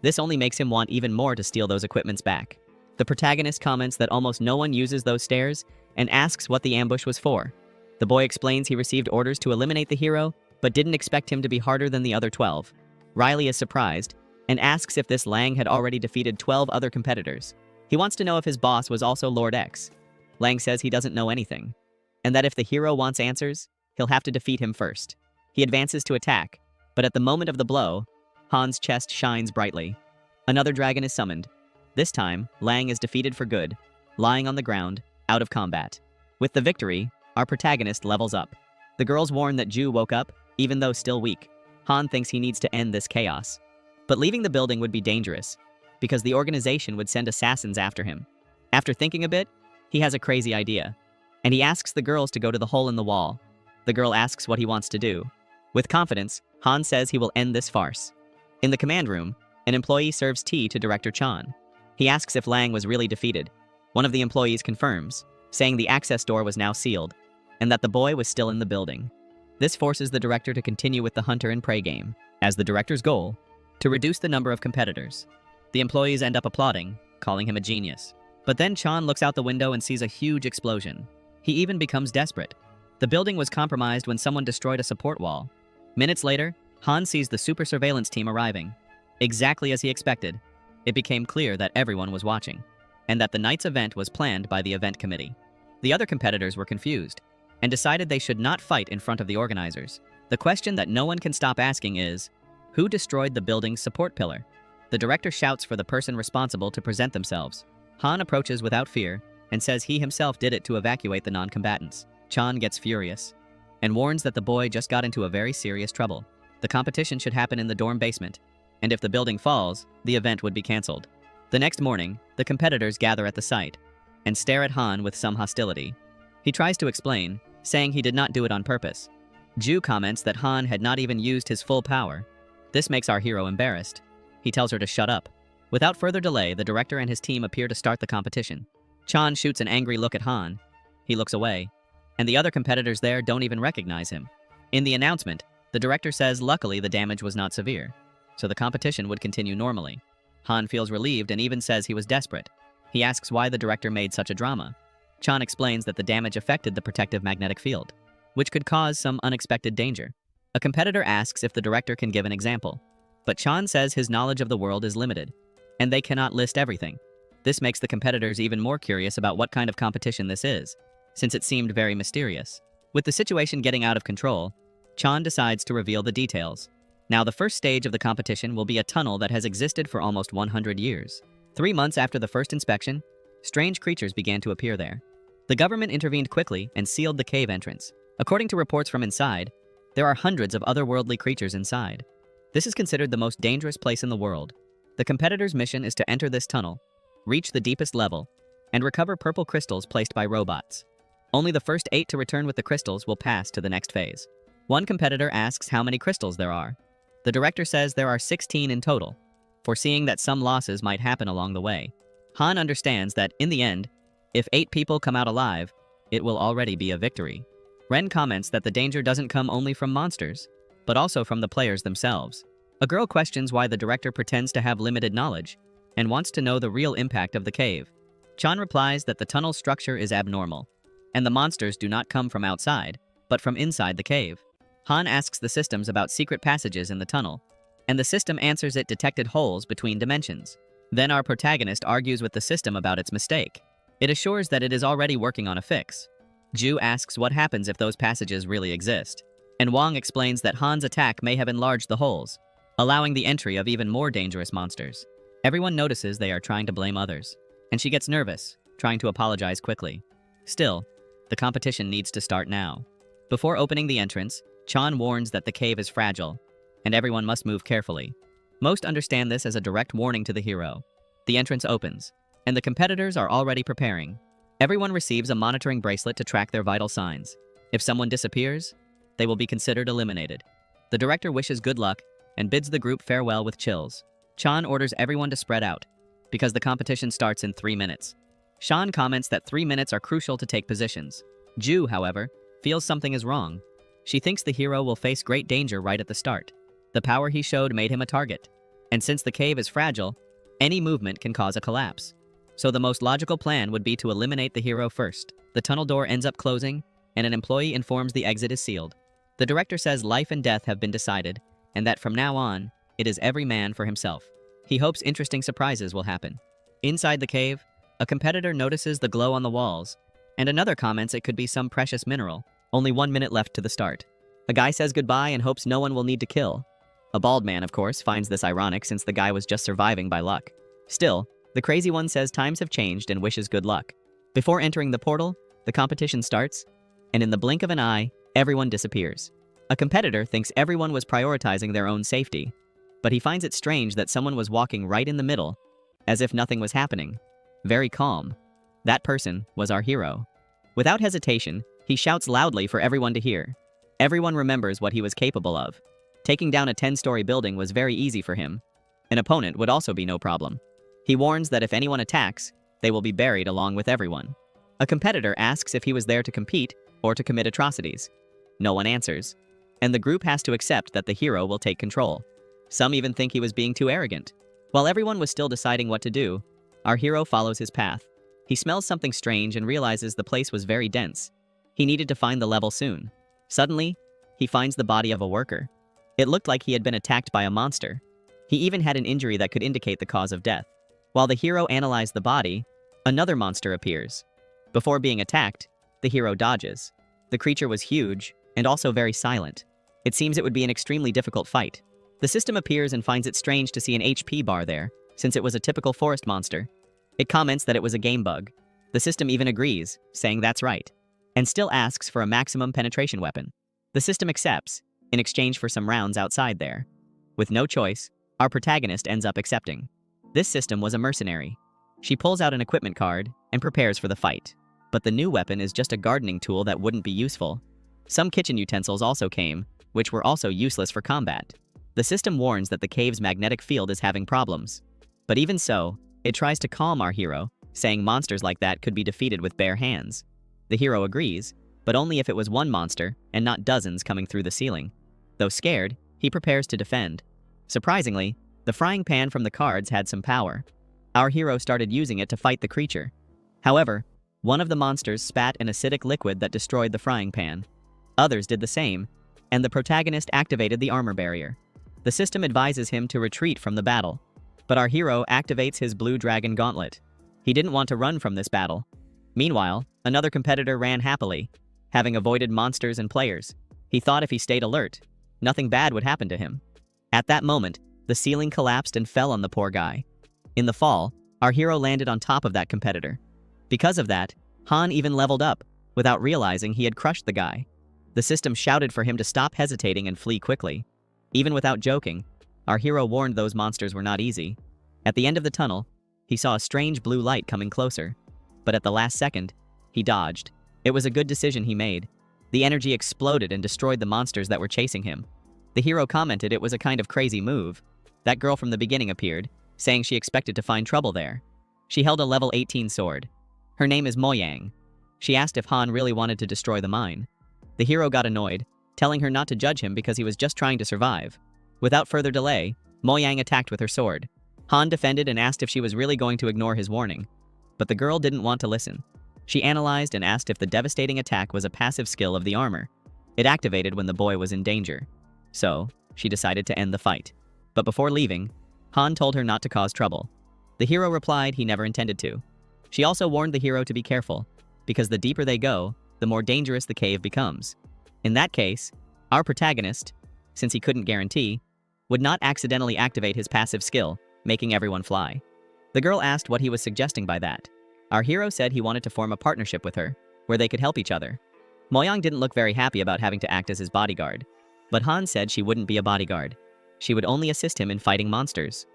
This only makes him want even more to steal those equipments back. The protagonist comments that almost no one uses those stairs and asks what the ambush was for. The boy explains he received orders to eliminate the hero, but didn't expect him to be harder than the other 12. Riley is surprised and asks if this Lang had already defeated 12 other competitors. He wants to know if his boss was also Lord X. Lang says he doesn't know anything, and that if the hero wants answers, he'll have to defeat him first. He advances to attack, but at the moment of the blow, Han's chest shines brightly. Another dragon is summoned. This time, Lang is defeated for good, lying on the ground, out of combat. With the victory, our protagonist levels up. The girls warn that Ju woke up, even though still weak. Han thinks he needs to end this chaos. But leaving the building would be dangerous, because the organization would send assassins after him. After thinking a bit, he has a crazy idea, and he asks the girls to go to the hole in the wall. The girl asks what he wants to do. With confidence, Han says he will end this farce. In the command room, an employee serves tea to Director Chan. He asks if Lang was really defeated. One of the employees confirms, saying the access door was now sealed, and that the boy was still in the building. This forces the director to continue with the hunter and prey game, as the director's goal, to reduce the number of competitors. The employees end up applauding, calling him a genius. But then Chan looks out the window and sees a huge explosion. He even becomes desperate. The building was compromised when someone destroyed a support wall. Minutes later, Han sees the super surveillance team arriving. Exactly as he expected, it became clear that everyone was watching, and that the night's event was planned by the event committee. The other competitors were confused, and decided they should not fight in front of the organizers. The question that no one can stop asking is, who destroyed the building's support pillar? The director shouts for the person responsible to present themselves. Han approaches without fear and says he himself did it to evacuate the non-combatants. Chan gets furious and warns that the boy just got into a very serious trouble. The competition should happen in the dorm basement, and if the building falls, the event would be cancelled. The next morning, the competitors gather at the site and stare at Han with some hostility. He tries to explain, saying he did not do it on purpose. Ju comments that Han had not even used his full power. This makes our hero embarrassed. He tells her to shut up. Without further delay, the director and his team appear to start the competition. Chan shoots an angry look at Han. He looks away, and the other competitors there don't even recognize him. In the announcement, the director says luckily the damage was not severe, so the competition would continue normally. Han feels relieved and even says he was desperate. He asks why the director made such a drama. Chan explains that the damage affected the protective magnetic field, which could cause some unexpected danger. A competitor asks if the director can give an example, but Chan says his knowledge of the world is limited, and they cannot list everything. This makes the competitors even more curious about what kind of competition this is, since it seemed very mysterious. With the situation getting out of control, Chan decides to reveal the details. Now, the first stage of the competition will be a tunnel that has existed for almost 100 years. 3 months after the first inspection, strange creatures began to appear there. The government intervened quickly and sealed the cave entrance. According to reports from inside, there are hundreds of otherworldly creatures inside. This is considered the most dangerous place in the world. The competitor's mission is to enter this tunnel, reach the deepest level, and recover purple crystals placed by robots. Only the first 8 to return with the crystals will pass to the next phase. One competitor asks how many crystals there are. The director says there are 16 in total, foreseeing that some losses might happen along the way. Han understands that, in the end, if 8 people come out alive, it will already be a victory. Ren comments that the danger doesn't come only from monsters, but also from the players themselves. A girl questions why the director pretends to have limited knowledge and wants to know the real impact of the cave. Chan replies that the tunnel's structure is abnormal, and the monsters do not come from outside, but from inside the cave. Han asks the systems about secret passages in the tunnel, and the system answers it detected holes between dimensions. Then our protagonist argues with the system about its mistake. It assures that it is already working on a fix. Ju asks what happens if those passages really exist, and Wong explains that Han's attack may have enlarged the holes, allowing the entry of even more dangerous monsters. Everyone notices they are trying to blame others, and she gets nervous, trying to apologize quickly. Still, the competition needs to start now. Before opening the entrance, Chan warns that the cave is fragile, and everyone must move carefully. Most understand this as a direct warning to the hero. The entrance opens, and the competitors are already preparing. Everyone receives a monitoring bracelet to track their vital signs. If someone disappears, they will be considered eliminated. The director wishes good luck and bids the group farewell with chills. Chan orders everyone to spread out, because the competition starts in 3 minutes. Shan comments that 3 minutes are crucial to take positions. Ju, however, feels something is wrong. She thinks the hero will face great danger right at the start. The power he showed made him a target, and since the cave is fragile, any movement can cause a collapse. So the most logical plan would be to eliminate the hero first. The tunnel door ends up closing, and an employee informs the exit is sealed. The director says life and death have been decided, and that from now on, it is every man for himself. He hopes interesting surprises will happen. Inside the cave, a competitor notices the glow on the walls, and another comments it could be some precious mineral. Only 1 minute left to the start. A guy says goodbye and hopes no one will need to kill. A bald man, of course, finds this ironic since the guy was just surviving by luck. Still, the crazy one says times have changed and wishes good luck. Before entering the portal, the competition starts, and in the blink of an eye, everyone disappears. A competitor thinks everyone was prioritizing their own safety, but he finds it strange that someone was walking right in the middle, as if nothing was happening. Very calm. That person was our hero. Without hesitation, he shouts loudly for everyone to hear. Everyone remembers what he was capable of. Taking down a 10-story building was very easy for him. An opponent would also be no problem. He warns that if anyone attacks, they will be buried along with everyone. A competitor asks if he was there to compete or to commit atrocities. No one answers, and the group has to accept that the hero will take control. Some even think he was being too arrogant. While everyone was still deciding what to do, our hero follows his path. He smells something strange and realizes the place was very dense. He needed to find the level soon. Suddenly, he finds the body of a worker. It looked like he had been attacked by a monster. He even had an injury that could indicate the cause of death. While the hero analyzed the body, another monster appears. Before being attacked, the hero dodges. The creature was huge and also very silent. It seems it would be an extremely difficult fight. The system appears and finds it strange to see an HP bar there, since it was a typical forest monster. It comments that it was a game bug. The system even agrees, saying that's right, and still asks for a maximum penetration weapon. The system accepts, in exchange for some rounds outside there. With no choice, our protagonist ends up accepting. This system was a mercenary. She pulls out an equipment card and prepares for the fight. But the new weapon is just a gardening tool that wouldn't be useful. Some kitchen utensils also came, which were also useless for combat. The system warns that the cave's magnetic field is having problems. But even so, it tries to calm our hero, saying monsters like that could be defeated with bare hands. The hero agrees, but only if it was one monster and not dozens coming through the ceiling. Though scared, he prepares to defend. Surprisingly, the frying pan from the cards had some power. Our hero started using it to fight the creature. However, one of the monsters spat an acidic liquid that destroyed the frying pan. Others did the same, and the protagonist activated the armor barrier. The system advises him to retreat from the battle, but our hero activates his blue dragon gauntlet. He didn't want to run from this battle. Meanwhile, another competitor ran happily, having avoided monsters and players. He thought if he stayed alert, nothing bad would happen to him. At that moment, the ceiling collapsed and fell on the poor guy. In the fall, our hero landed on top of that competitor. Because of that, Han even leveled up, without realizing he had crushed the guy. The system shouted for him to stop hesitating and flee quickly. Even without joking, our hero warned those monsters were not easy. At the end of the tunnel, he saw a strange blue light coming closer. But at the last second, he dodged. It was a good decision he made. The energy exploded and destroyed the monsters that were chasing him. The hero commented it was a kind of crazy move. That girl from the beginning appeared, saying she expected to find trouble there. She held a level 18 sword. Her name is Moyang. She asked if Han really wanted to destroy the mine. The hero got annoyed, telling her not to judge him because he was just trying to survive. Without further delay, Moyang attacked with her sword. Han defended and asked if she was really going to ignore his warning. But the girl didn't want to listen. She analyzed and asked if the devastating attack was a passive skill of the armor. It activated when the boy was in danger. So, she decided to end the fight. But before leaving, Han told her not to cause trouble. The hero replied he never intended to. She also warned the hero to be careful, because the deeper they go, the more dangerous the cave becomes. In that case, our protagonist, since he couldn't guarantee, would not accidentally activate his passive skill, making everyone fly. The girl asked what he was suggesting by that. Our hero said he wanted to form a partnership with her, where they could help each other. Moyang didn't look very happy about having to act as his bodyguard, but Han said she wouldn't be a bodyguard. She would only assist him in fighting monsters.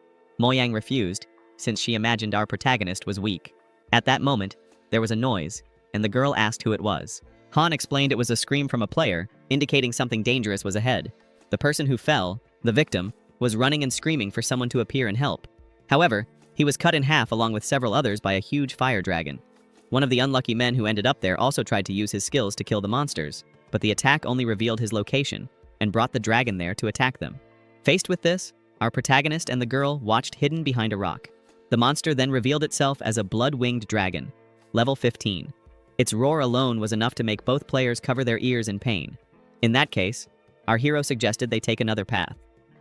Moyang refused, since she imagined our protagonist was weak. At that moment, there was a noise, and the girl asked who it was. Han explained it was a scream from a player, indicating something dangerous was ahead. The person who fell, the victim, was running and screaming for someone to appear and help. However, he was cut in half along with several others by a huge fire dragon. One of the unlucky men who ended up there also tried to use his skills to kill the monsters, but the attack only revealed his location and brought the dragon there to attack them. Faced with this, our protagonist and the girl watched hidden behind a rock. The monster then revealed itself as a blood-winged dragon, level 15. Its roar alone was enough to make both players cover their ears in pain. In that case, our hero suggested they take another path,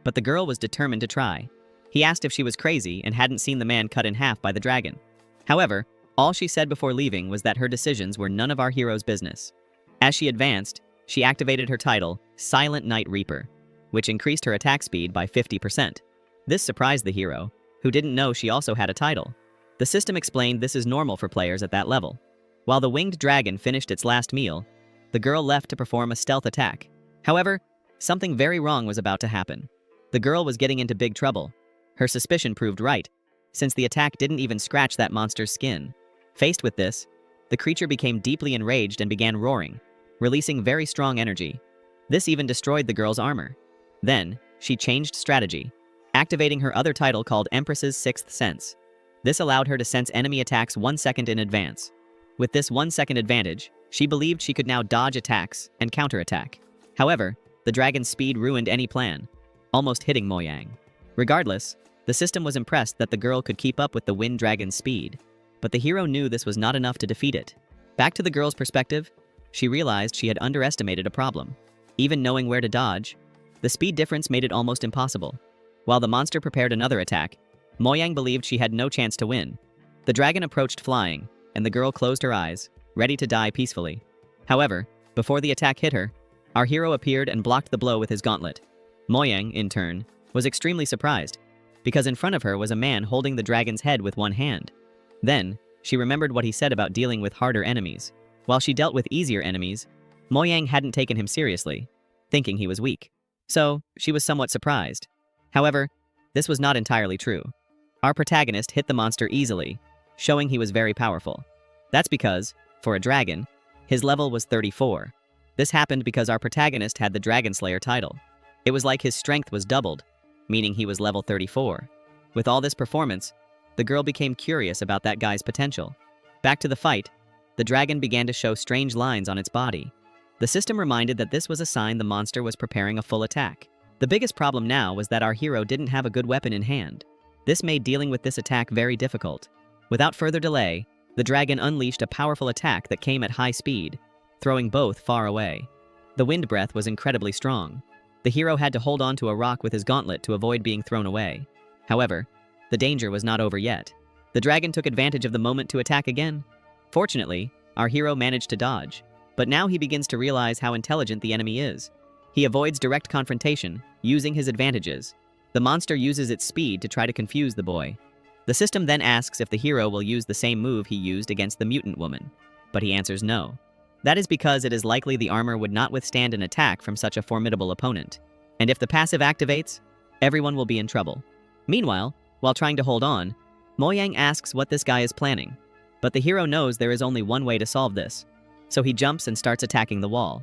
but the girl was determined to try. He asked if she was crazy and hadn't seen the man cut in half by the dragon. However, all she said before leaving was that her decisions were none of our hero's business. As she advanced, she activated her title, Silent Night Reaper, which increased her attack speed by 50%. This surprised the hero, who didn't know she also had a title. The system explained this is normal for players at that level. While the winged dragon finished its last meal, the girl left to perform a stealth attack. However, something very wrong was about to happen. The girl was getting into big trouble. Her suspicion proved right, since the attack didn't even scratch that monster's skin. Faced with this, the creature became deeply enraged and began roaring, releasing very strong energy. This even destroyed the girl's armor. Then, she changed strategy, activating her other title called Empress's Sixth Sense. This allowed her to sense enemy attacks 1 second in advance. With this 1 second advantage, she believed she could now dodge attacks and counterattack. However, the dragon's speed ruined any plan, almost hitting Moyang. Regardless, the system was impressed that the girl could keep up with the wind dragon's speed, but the hero knew this was not enough to defeat it. Back to the girl's perspective, she realized she had underestimated a problem. Even knowing where to dodge, the speed difference made it almost impossible. While the monster prepared another attack, Moyang believed she had no chance to win. The dragon approached flying, and the girl closed her eyes, ready to die peacefully. However, before the attack hit her, our hero appeared and blocked the blow with his gauntlet. Moyang, in turn, was extremely surprised, because in front of her was a man holding the dragon's head with one hand. Then, She remembered what he said about dealing with harder enemies. While she dealt with easier enemies, Moyang hadn't taken him seriously, thinking he was weak. So, she was somewhat surprised. However, this was not entirely true. Our protagonist hit the monster easily, showing he was very powerful. That's because, for a dragon, his level was 34. This happened because our protagonist had the Dragon Slayer title. It was like his strength was doubled, meaning he was level 34. With all this performance, the girl became curious about that guy's potential. Back to the fight, the dragon began to show strange lines on its body. The system reminded that this was a sign the monster was preparing a full attack. The biggest problem now was that our hero didn't have a good weapon in hand. This made dealing with this attack very difficult. Without further delay, the dragon unleashed a powerful attack that came at high speed, throwing both far away. The wind breath was incredibly strong. The hero had to hold on to a rock with his gauntlet to avoid being thrown away. However, the danger was not over yet. The dragon took advantage of the moment to attack again. Fortunately, our hero managed to dodge, but now he begins to realize how intelligent the enemy is. He avoids direct confrontation, using his advantages. The monster uses its speed to try to confuse the boy. The system then asks if the hero will use the same move he used against the mutant woman, but he answers no. That is because it is likely the armor would not withstand an attack from such a formidable opponent. And if the passive activates, everyone will be in trouble. Meanwhile, while trying to hold on, Moyang asks what this guy is planning. But the hero knows there is only one way to solve this. So he jumps and starts attacking the wall.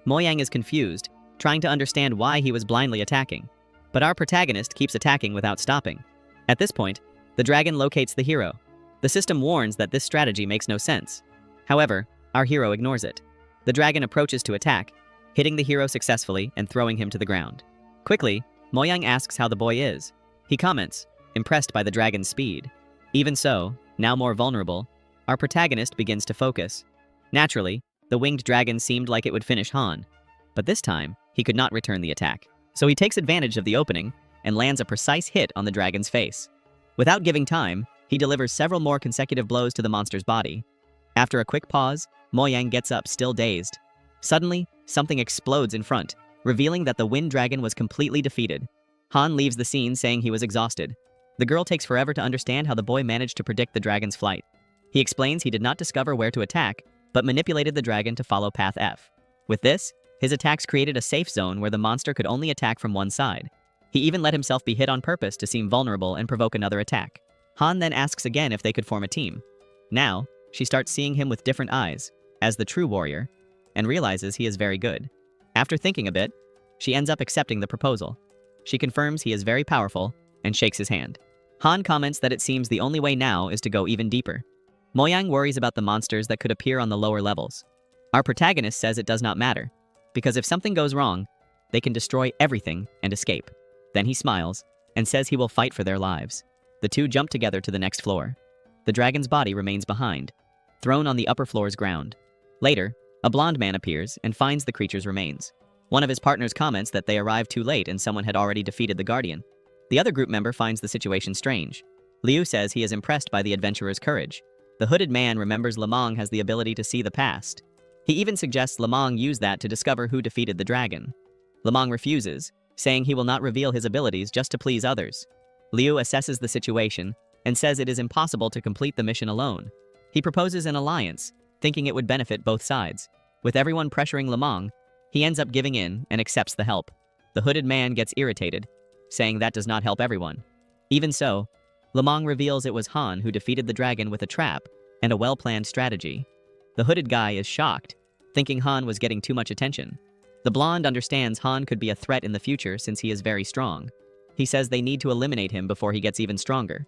Moyang is confused, trying to understand why he was blindly attacking. But our protagonist keeps attacking without stopping. At this point, the dragon locates the hero. The system warns that this strategy makes no sense. However, our hero ignores it. The dragon approaches to attack, hitting the hero successfully and throwing him to the ground. Quickly, Moyang asks how the boy is. He comments, impressed by the dragon's speed. Even so, now more vulnerable, our protagonist begins to focus. Naturally, the winged dragon seemed like it would finish Han, but this time, he could not return the attack. So he takes advantage of the opening and lands a precise hit on the dragon's face. Without giving time, he delivers several more consecutive blows to the monster's body. After a quick pause, Moyang gets up, still dazed. Suddenly, something explodes in front, revealing that the wind dragon was completely defeated. Han leaves the scene saying he was exhausted. The girl takes forever to understand how the boy managed to predict the dragon's flight. He explains he did not discover where to attack, but manipulated the dragon to follow path F. With this, his attacks created a safe zone where the monster could only attack from one side. He even let himself be hit on purpose to seem vulnerable and provoke another attack. Han then asks again if they could form a team. Now, she starts seeing him with different eyes, as the true warrior, and realizes he is very good. After thinking a bit, she ends up accepting the proposal. She confirms he is very powerful and shakes his hand. Han comments that it seems the only way now is to go even deeper. Moyang worries about the monsters that could appear on the lower levels. Our protagonist says it does not matter, because if something goes wrong, they can destroy everything and escape. Then he smiles and says he will fight for their lives. The two jump together to the next floor. The dragon's body remains behind, thrown on the upper floor's ground. Later, a blonde man appears and finds the creature's remains. One of his partners comments that they arrived too late and someone had already defeated the Guardian. The other group member finds the situation strange. Liu says he is impressed by the adventurer's courage. The hooded man remembers Lemong has the ability to see the past. He even suggests Lemong use that to discover who defeated the dragon. Lemong refuses, saying he will not reveal his abilities just to please others. Liu assesses the situation and says it is impossible to complete the mission alone. He proposes an alliance, thinking it would benefit both sides. With everyone pressuring Lemong, he ends up giving in and accepts the help. The hooded man gets irritated, saying that does not help everyone. Even so, Lemong reveals it was Han who defeated the dragon with a trap and a well-planned strategy. The hooded guy is shocked, thinking Han was getting too much attention. The blonde understands Han could be a threat in the future since he is very strong. He says they need to eliminate him before he gets even stronger.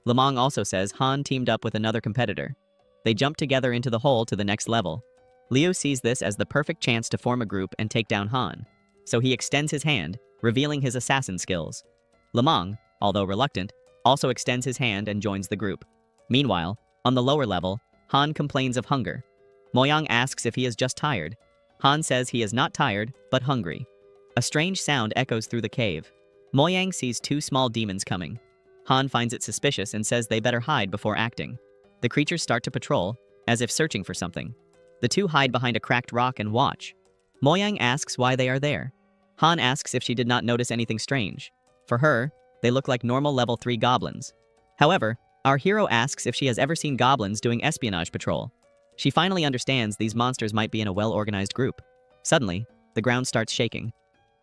Lemong also says Han teamed up with another competitor. They jump together into the hole to the next level. Liu sees this as the perfect chance to form a group and take down Han, so he extends his hand, revealing his assassin skills. Lemong, although reluctant, also extends his hand and joins the group. Meanwhile, on the lower level, Han complains of hunger. Moyang asks if he is just tired. Han says he is not tired, but hungry. A strange sound echoes through the cave. Moyang sees two small demons coming. Han finds it suspicious and says they better hide before acting. The creatures start to patrol, as if searching for something. The two hide behind a cracked rock and watch. Moyang asks why they are there. Han asks if she did not notice anything strange. For her, they look like normal level 3 goblins. However, Our hero asks if she has ever seen goblins doing espionage patrol. She finally understands these monsters might be in a well-organized group. Suddenly, the ground starts shaking.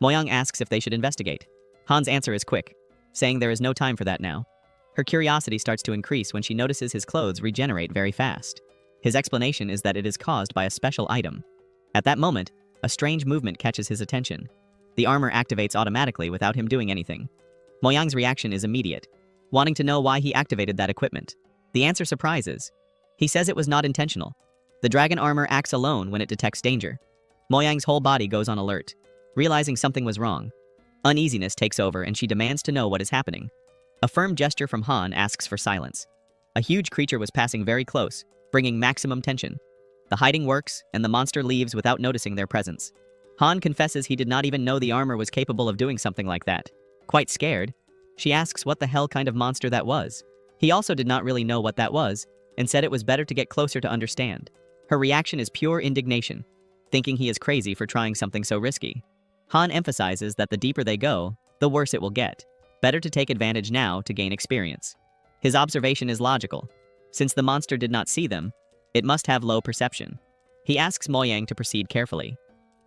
Moyoung asks if they should investigate. Han's answer is quick, saying there is no time for that now. Her curiosity starts to increase when she notices his clothes regenerate very fast. His explanation is that it is caused by a special item. At that moment, a strange movement catches his attention. The armor activates automatically without him doing anything. Moyoung's reaction is immediate, wanting to know why he activated that equipment. The answer surprises. He says it was not intentional. The dragon armor acts alone when it detects danger. Moyoung's whole body goes on alert, realizing something was wrong. Uneasiness takes over and she demands to know what is happening. A firm gesture from Han asks for silence. A huge creature was passing very close, bringing maximum tension. The hiding works, and the monster leaves without noticing their presence. Han confesses he did not even know the armor was capable of doing something like that. Quite scared, she asks what the hell kind of monster that was. He also did not really know what that was, and said it was better to get closer to understand. Her reaction is pure indignation, thinking he is crazy for trying something so risky. Han emphasizes that the deeper they go, the worse it will get. Better to take advantage now to gain experience. His observation is logical. Since the monster did not see them, it must have low perception. He asks Moyoung to proceed carefully,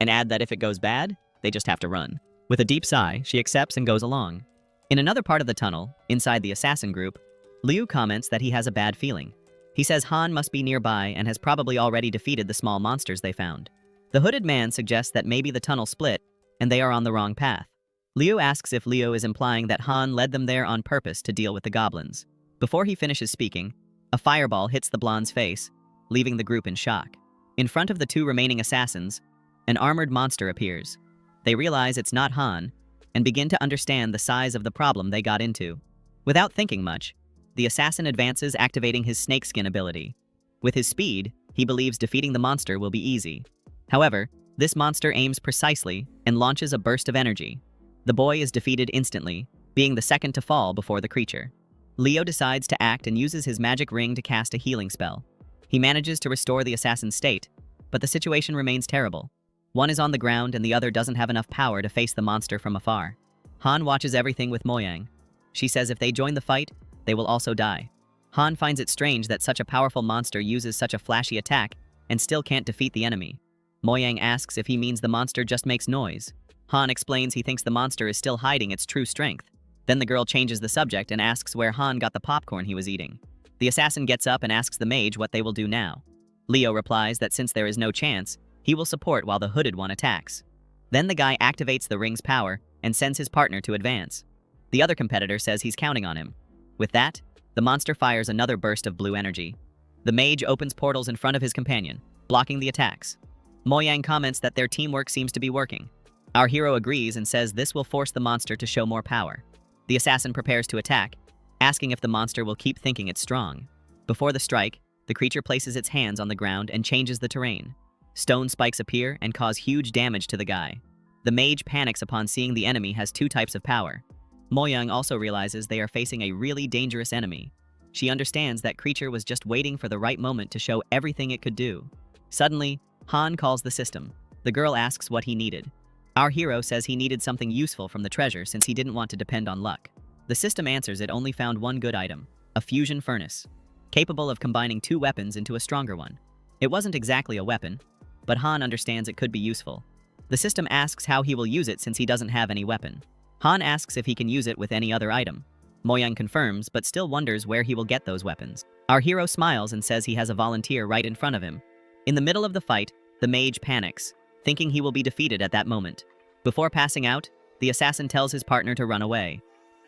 and add that if it goes bad, they just have to run. With a deep sigh, she accepts and goes along. In another part of the tunnel, inside the assassin group, Liu comments that he has a bad feeling. He says Han must be nearby and has probably already defeated the small monsters they found. The hooded man suggests that maybe the tunnel split and they are on the wrong path. Liu asks if Liu is implying that Han led them there on purpose to deal with the goblins. Before he finishes speaking, a fireball hits the blonde's face, leaving the group in shock. In front of the two remaining assassins, an armored monster appears. They realize it's not Han, and begin to understand the size of the problem they got into. Without thinking much, the assassin advances, activating his snakeskin ability. With his speed, he believes defeating the monster will be easy. However, this monster aims precisely and launches a burst of energy. The boy is defeated instantly, being the second to fall before the creature. Leo decides to act and uses his magic ring to cast a healing spell. He manages to restore the assassin's state, but the situation remains terrible. One is on the ground and the other doesn't have enough power to face the monster from afar. Han watches everything with Moyoung. She says if they join the fight, they will also die. Han finds it strange that such a powerful monster uses such a flashy attack and still can't defeat the enemy. Moyoung asks if he means the monster just makes noise. Han explains he thinks the monster is still hiding its true strength. Then the girl changes the subject and asks where Han got the popcorn he was eating. The assassin gets up and asks the mage what they will do now. Leo replies that since there is no chance, he will support while the hooded one attacks. Then the guy activates the ring's power and sends his partner to advance. The other competitor says he's counting on him. With that, the monster fires another burst of blue energy. The mage opens portals in front of his companion, blocking the attacks. Moyoung comments that their teamwork seems to be working. Our hero agrees and says this will force the monster to show more power. The assassin prepares to attack, asking if the monster will keep thinking it's strong. Before the strike, the creature places its hands on the ground and changes the terrain. Stone spikes appear and cause huge damage to the guy. The mage panics upon seeing the enemy has two types of power. Moyoung also realizes they are facing a really dangerous enemy. She understands that creature was just waiting for the right moment to show everything it could do. Suddenly, Han calls the system. The girl asks what he needed. Our hero says he needed something useful from the treasure since he didn't want to depend on luck. The system answers it only found one good item, a fusion furnace, capable of combining two weapons into a stronger one. It wasn't exactly a weapon, but Han understands it could be useful. The system asks how he will use it since he doesn't have any weapon. Han asks if he can use it with any other item. Moyoung confirms, but still wonders where he will get those weapons. Our hero smiles and says he has a volunteer right in front of him. In the middle of the fight, the mage panics, thinking he will be defeated at that moment. Before passing out, the assassin tells his partner to run away.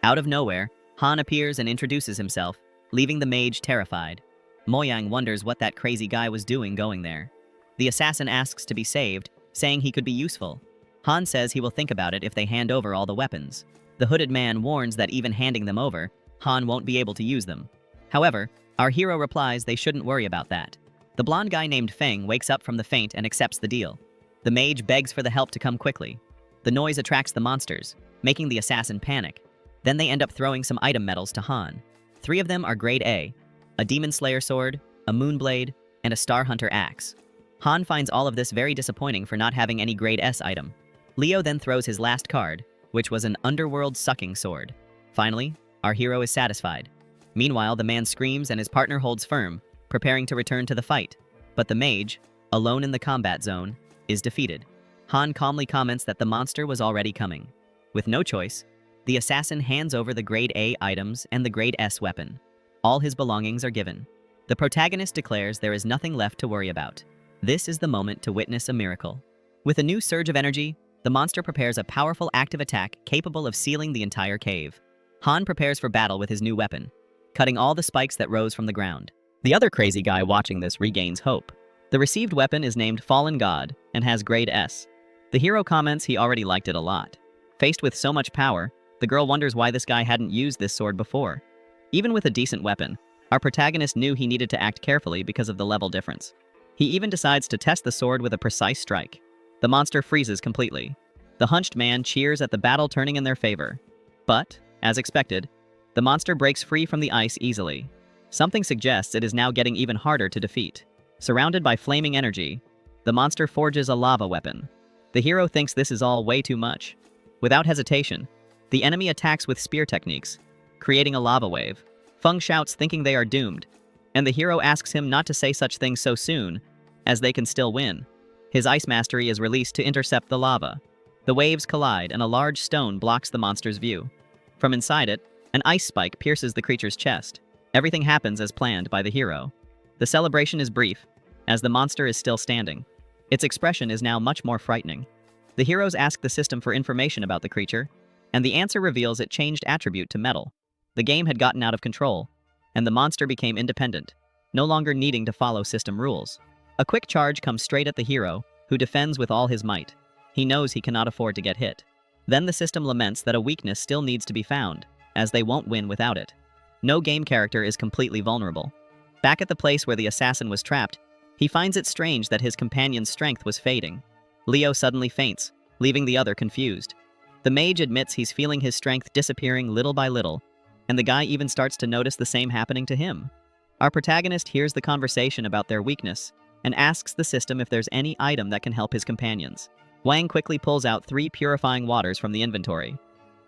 Out of nowhere, Han appears and introduces himself, leaving the mage terrified. Moyoung wonders what that crazy guy was doing going there. The assassin asks to be saved, saying he could be useful. Han says he will think about it if they hand over all the weapons. The hooded man warns that even handing them over, Han won't be able to use them. However, our hero replies they shouldn't worry about that. The blonde guy named Feng wakes up from the faint and accepts the deal. The mage begs for the help to come quickly. The noise attracts the monsters, making the assassin panic. Then they end up throwing some item medals to Han. 3 of them are grade A, a demon slayer sword, a moonblade, and a star hunter axe. Han finds all of this very disappointing for not having any grade S item. Leo then throws his last card, which was an underworld sucking sword. Finally, our hero is satisfied. Meanwhile, the man screams and his partner holds firm, preparing to return to the fight. But the mage, alone in the combat zone, is defeated. Han calmly comments that the monster was already coming. With no choice, the assassin hands over the Grade A items and the Grade S weapon. All his belongings are given. The protagonist declares there is nothing left to worry about. This is the moment to witness a miracle. With a new surge of energy, the monster prepares a powerful active attack capable of sealing the entire cave. Han prepares for battle with his new weapon, cutting all the spikes that rose from the ground. The other crazy guy watching this regains hope. The received weapon is named Fallen God and has Grade S. The hero comments he already liked it a lot. Faced with so much power, the girl wonders why this guy hadn't used this sword before. Even with a decent weapon, our protagonist knew he needed to act carefully because of the level difference. He even decides to test the sword with a precise strike. The monster freezes completely. The hunched man cheers at the battle turning in their favor. But, as expected, the monster breaks free from the ice easily. Something suggests it is now getting even harder to defeat. Surrounded by flaming energy, the monster forges a lava weapon. The hero thinks this is all way too much. Without hesitation, the enemy attacks with spear techniques, creating a lava wave. Feng shouts thinking they are doomed, and the hero asks him not to say such things so soon, as they can still win. His ice mastery is released to intercept the lava. The waves collide and a large stone blocks the monster's view. From inside it, an ice spike pierces the creature's chest. Everything happens as planned by the hero. The celebration is brief, as the monster is still standing. Its expression is now much more frightening. The heroes ask the system for information about the creature, and the answer reveals it changed attribute to metal. The game had gotten out of control, and the monster became independent, no longer needing to follow system rules. A quick charge comes straight at the hero, who defends with all his might. He knows he cannot afford to get hit. Then the system laments that a weakness still needs to be found, as they won't win without it. No game character is completely vulnerable. Back at the place where the assassin was trapped, he finds it strange that his companion's strength was fading. Leo suddenly faints, leaving the other confused. The mage admits he's feeling his strength disappearing little by little, and the guy even starts to notice the same happening to him. Our protagonist hears the conversation about their weakness and asks the system if there's any item that can help his companions. Wang quickly pulls out 3 purifying waters from the inventory.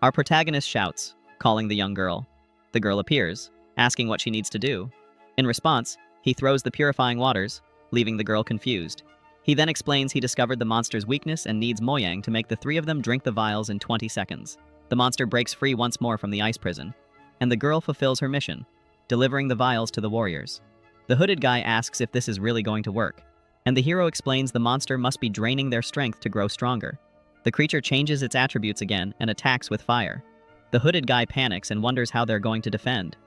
Our protagonist shouts, calling the young girl. The girl appears, asking what she needs to do. In response, he throws the purifying waters, leaving the girl confused. He then explains he discovered the monster's weakness and needs Moyang to make the 3 of them drink the vials in 20 seconds. The monster breaks free once more from the ice prison, and the girl fulfills her mission, delivering the vials to the warriors. The hooded guy asks if this is really going to work, and the hero explains the monster must be draining their strength to grow stronger. The creature changes its attributes again and attacks with fire. The hooded guy panics and wonders how they're going to defend.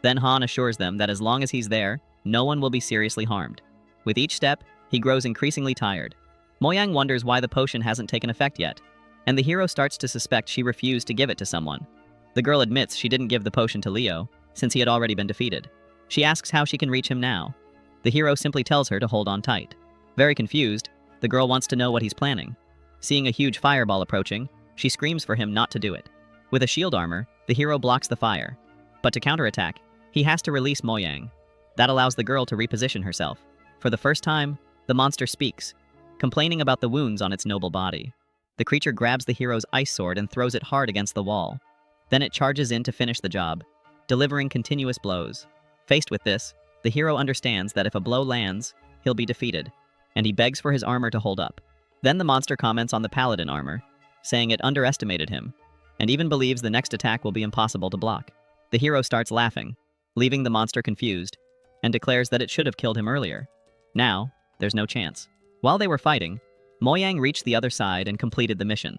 Then Han assures them that as long as he's there, no one will be seriously harmed. With each step, he grows increasingly tired. Moyang wonders why the potion hasn't taken effect yet, and the hero starts to suspect she refused to give it to someone. The girl admits she didn't give the potion to Leo, since he had already been defeated. She asks how she can reach him now. The hero simply tells her to hold on tight. Very confused, the girl wants to know what he's planning. Seeing a huge fireball approaching, she screams for him not to do it. With a shield armor, the hero blocks the fire. But to counterattack, he has to release Moyang. That allows the girl to reposition herself. For the first time, the monster speaks, complaining about the wounds on its noble body. The creature grabs the hero's ice sword and throws it hard against the wall. Then it charges in to finish the job, delivering continuous blows. Faced with this, the hero understands that if a blow lands, he'll be defeated, and he begs for his armor to hold up. Then the monster comments on the paladin armor, saying it underestimated him, and even believes the next attack will be impossible to block. The hero starts laughing, leaving the monster confused, and declares that it should have killed him earlier. Now, there's no chance. While they were fighting, Moyang reached the other side and completed the mission.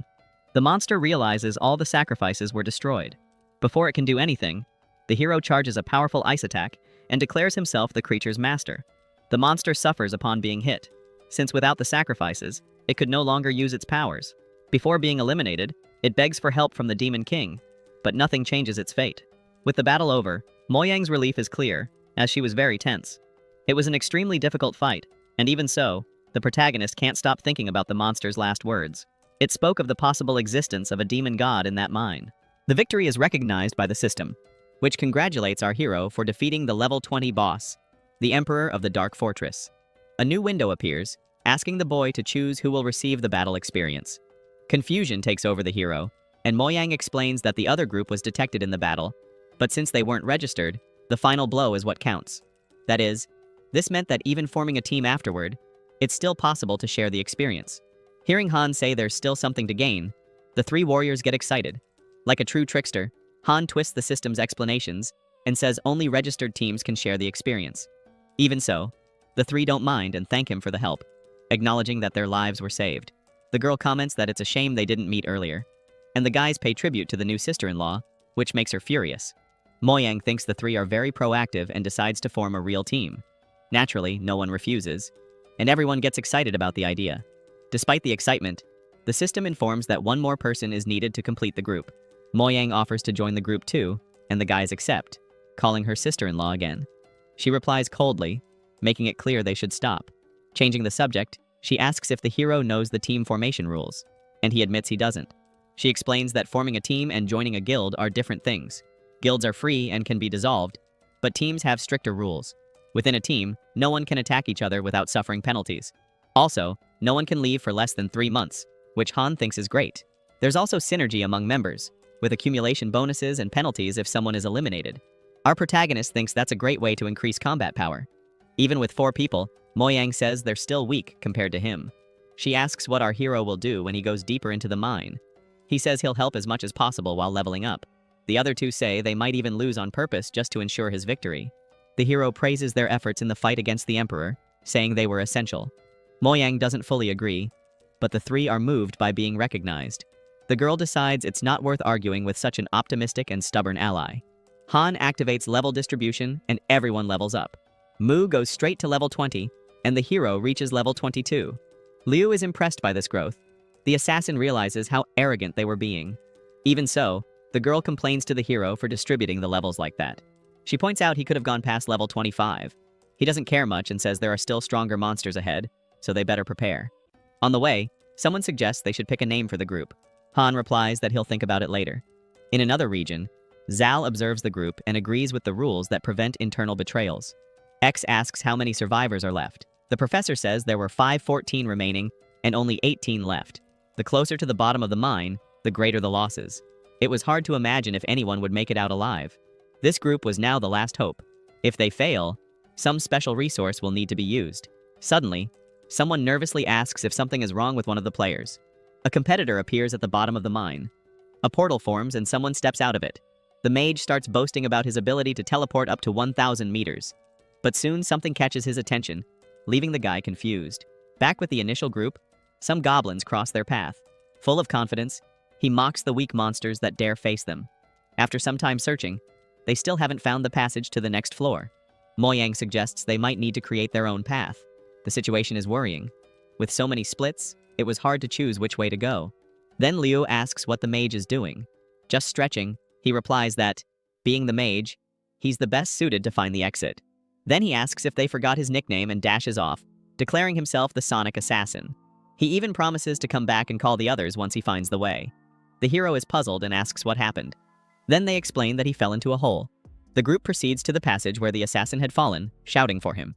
The monster realizes all the sacrifices were destroyed. Before it can do anything, the hero charges a powerful ice attack and declares himself the creature's master. The monster suffers upon being hit, since without the sacrifices, it could no longer use its powers. Before being eliminated, it begs for help from the Demon King, but nothing changes its fate. With the battle over, Moyang's relief is clear, as she was very tense. It was an extremely difficult fight, and even so, the protagonist can't stop thinking about the monster's last words. It spoke of the possible existence of a demon god in that mine. The victory is recognized by the system, which congratulates our hero for defeating the level 20 boss, the Emperor of the Dark Fortress. A new window appears, asking the boy to choose who will receive the battle experience. Confusion takes over the hero, and Moyang explains that the other group was detected in the battle, but since they weren't registered, The final blow is what counts. That is, this meant that even forming a team afterward, it's still possible to share the experience. Hearing Han say there's still something to gain, the three warriors get excited. Like a true trickster, Han twists the system's explanations and says only registered teams can share the experience. Even so, the three don't mind and thank him for the help, acknowledging that their lives were saved. The girl comments that it's a shame they didn't meet earlier, and the guys pay tribute to the new sister-in-law, which makes her furious. Moyang thinks the three are very proactive and decides to form a real team. Naturally, no one refuses, and everyone gets excited about the idea. Despite the excitement, the system informs that one more person is needed to complete the group. Moyang offers to join the group too, and the guys accept, calling her sister-in-law again. She replies coldly, making it clear they should stop. Changing the subject, she asks if the hero knows the team formation rules, and he admits he doesn't. She explains that forming a team and joining a guild are different things. Guilds are free and can be dissolved, but teams have stricter rules. Within a team, no one can attack each other without suffering penalties. Also, no one can leave for less than 3 months, which Han thinks is great. There's also synergy among members, with accumulation bonuses and penalties if someone is eliminated. Our protagonist thinks that's a great way to increase combat power. Even with 4 people, Moyang says they're still weak compared to him. She asks what our hero will do when he goes deeper into the mine. He says he'll help as much as possible while leveling up. The other 2 say they might even lose on purpose just to ensure his victory. The hero praises their efforts in the fight against the Emperor, saying they were essential. Moyang doesn't fully agree, but the 3 are moved by being recognized. The girl decides it's not worth arguing with such an optimistic and stubborn ally. Han activates level distribution and everyone levels up. Mu goes straight to level 20, and the hero reaches level 22. Liu is impressed by this growth. The assassin realizes how arrogant they were being. Even so, the girl complains to the hero for distributing the levels like that. She points out he could have gone past level 25. He doesn't care much and says there are still stronger monsters ahead, so they better prepare. On the way, someone suggests they should pick a name for the group. Han replies that he'll think about it later. In another region, Zal observes the group and agrees with the rules that prevent internal betrayals. X asks how many survivors are left. The professor says there were 514 remaining and only 18 left. The closer to the bottom of the mine, the greater the losses. It was hard to imagine if anyone would make it out alive. This group was now the last hope. If they fail, some special resource will need to be used. Suddenly, someone nervously asks if something is wrong with one of the players. A competitor appears at the bottom of the mine. A portal forms and someone steps out of it. The mage starts boasting about his ability to teleport up to 1,000 meters. But soon something catches his attention, leaving the guy confused. Back with the initial group, some goblins cross their path. Full of confidence, he mocks the weak monsters that dare face them. After some time searching, they still haven't found the passage to the next floor. Moyang suggests they might need to create their own path. The situation is worrying. With so many splits, it was hard to choose which way to go. Then Liu asks what the mage is doing. Just stretching, he replies that, being the mage, he's the best suited to find the exit. Then he asks if they forgot his nickname and dashes off, declaring himself the Sonic Assassin. He even promises to come back and call the others once he finds the way. The hero is puzzled and asks what happened. Then they explain that he fell into a hole. The group proceeds to the passage where the assassin had fallen, shouting for him.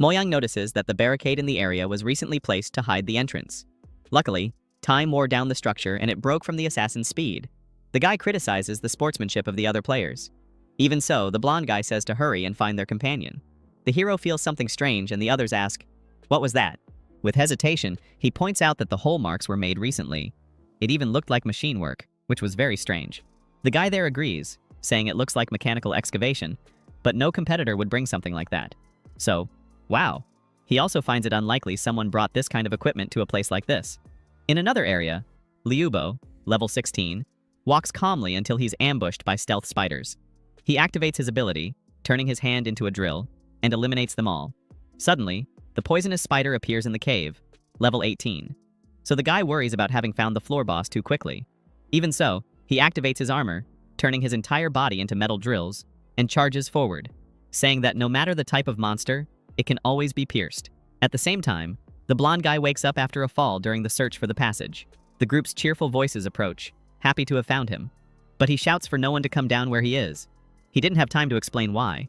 Moyang notices that the barricade in the area was recently placed to hide the entrance. Luckily, time wore down the structure and it broke from the assassin's speed. The guy criticizes the sportsmanship of the other players. Even so, the blonde guy says to hurry and find their companion. The hero feels something strange and the others ask, "What was that?" With hesitation, he points out that the hole marks were made recently. It even looked like machine work, which was very strange. The guy there agrees, saying it looks like mechanical excavation, but no competitor would bring something like that. So, wow. He also finds it unlikely someone brought this kind of equipment to a place like this. In another area, Liubo, level 16, walks calmly until he's ambushed by stealth spiders. He activates his ability, turning his hand into a drill, and eliminates them all. Suddenly, the poisonous spider appears in the cave, level 18. So the guy worries about having found the floor boss too quickly. Even so, he activates his armor, turning his entire body into metal drills, and charges forward, saying that no matter the type of monster, it can always be pierced. At the same time, the blonde guy wakes up after a fall during the search for the passage. The group's cheerful voices approach, happy to have found him. But he shouts for no one to come down where he is. He didn't have time to explain why.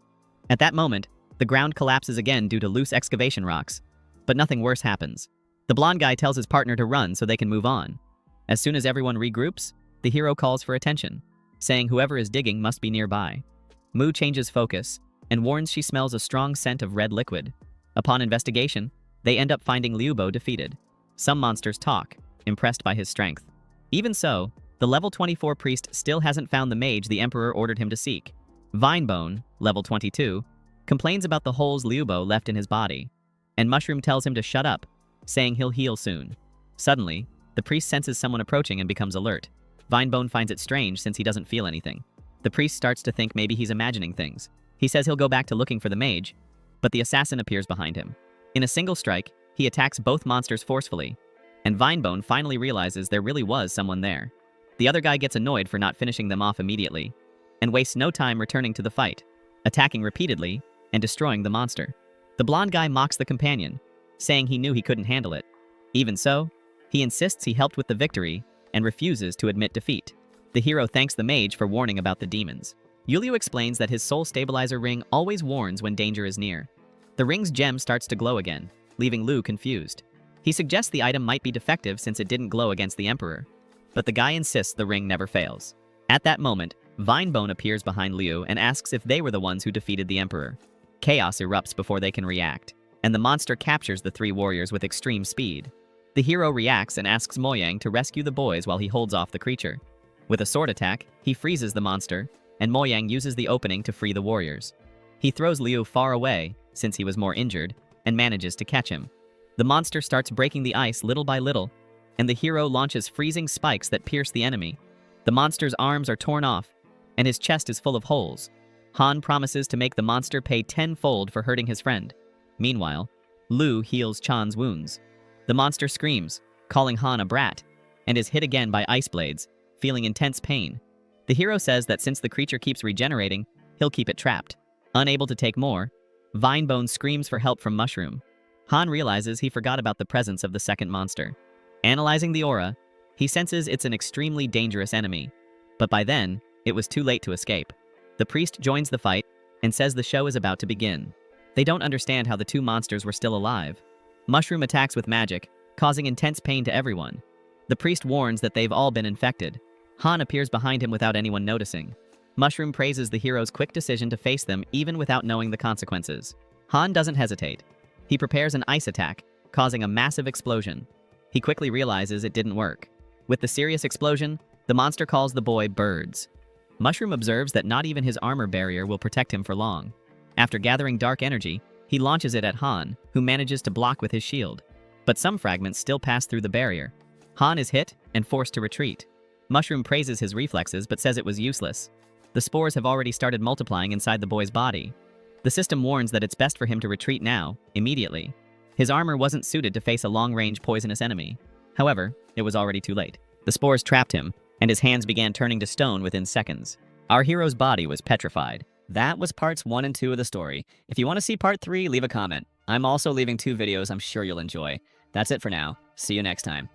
At that moment, the ground collapses again due to loose excavation rocks. But nothing worse happens. The blonde guy tells his partner to run so they can move on. As soon as everyone regroups, the hero calls for attention, saying whoever is digging must be nearby. Mu changes focus and warns she smells a strong scent of red liquid. Upon investigation, they end up finding Liubo defeated. Some monsters talk, impressed by his strength. Even so, the level 24 priest still hasn't found the mage the Emperor ordered him to seek. Vinebone, level 22, complains about the holes Liubo left in his body, and Mushroom tells him to shut up, saying he'll heal soon. Suddenly, the priest senses someone approaching and becomes alert. Vinebone finds it strange since he doesn't feel anything. The priest starts to think maybe he's imagining things. He says he'll go back to looking for the mage, but the assassin appears behind him. In a single strike, he attacks both monsters forcefully, and Vinebone finally realizes there really was someone there. The other guy gets annoyed for not finishing them off immediately, and wastes no time returning to the fight, attacking repeatedly and destroying the monster. The blonde guy mocks the companion, saying he knew he couldn't handle it. Even so, he insists he helped with the victory and refuses to admit defeat. The hero thanks the mage for warning about the demons. Yulio explains that his soul stabilizer ring always warns when danger is near. The ring's gem starts to glow again, leaving Lu confused. He suggests the item might be defective since it didn't glow against the Emperor, but the guy insists the ring never fails. At that moment, Vinebone appears behind Liu and asks if they were the ones who defeated the Emperor. Chaos erupts before they can react, and the monster captures the three warriors with extreme speed. The hero reacts and asks Moyang to rescue the boys while he holds off the creature. With a sword attack, he freezes the monster, and Moyang uses the opening to free the warriors. He throws Liu far away, since he was more injured, and manages to catch him. The monster starts breaking the ice little by little, and the hero launches freezing spikes that pierce the enemy. The monster's arms are torn off, and his chest is full of holes. Han promises to make the monster pay tenfold for hurting his friend. Meanwhile, Lu heals Chan's wounds. The monster screams, calling Han a brat, and is hit again by ice blades, feeling intense pain. The hero says that since the creature keeps regenerating, he'll keep it trapped. Unable to take more, Vinebone screams for help from Mushroom. Han realizes he forgot about the presence of the second monster. Analyzing the aura, he senses it's an extremely dangerous enemy, but by then, it was too late to escape. The priest joins the fight and says the show is about to begin. They don't understand how the two monsters were still alive. Mushroom attacks with magic, causing intense pain to everyone. The priest warns that they've all been infected. Han appears behind him without anyone noticing. Mushroom praises the hero's quick decision to face them even without knowing the consequences. Han doesn't hesitate. He prepares an ice attack, causing a massive explosion. He quickly realizes it didn't work. With the serious explosion, the monster calls the boy birds. Mushroom observes that not even his armor barrier will protect him for long. After gathering dark energy, he launches it at Han, who manages to block with his shield. But some fragments still pass through the barrier. Han is hit and forced to retreat. Mushroom praises his reflexes but says it was useless. The spores have already started multiplying inside the boy's body. The system warns that it's best for him to retreat now, immediately. His armor wasn't suited to face a long-range poisonous enemy. However, it was already too late. The spores trapped him, and his hands began turning to stone within seconds. Our hero's body was petrified. That was parts 1 and 2 of the story. If you want to see part 3, leave a comment. I'm also leaving 2 videos I'm sure you'll enjoy. That's it for now. See you next time.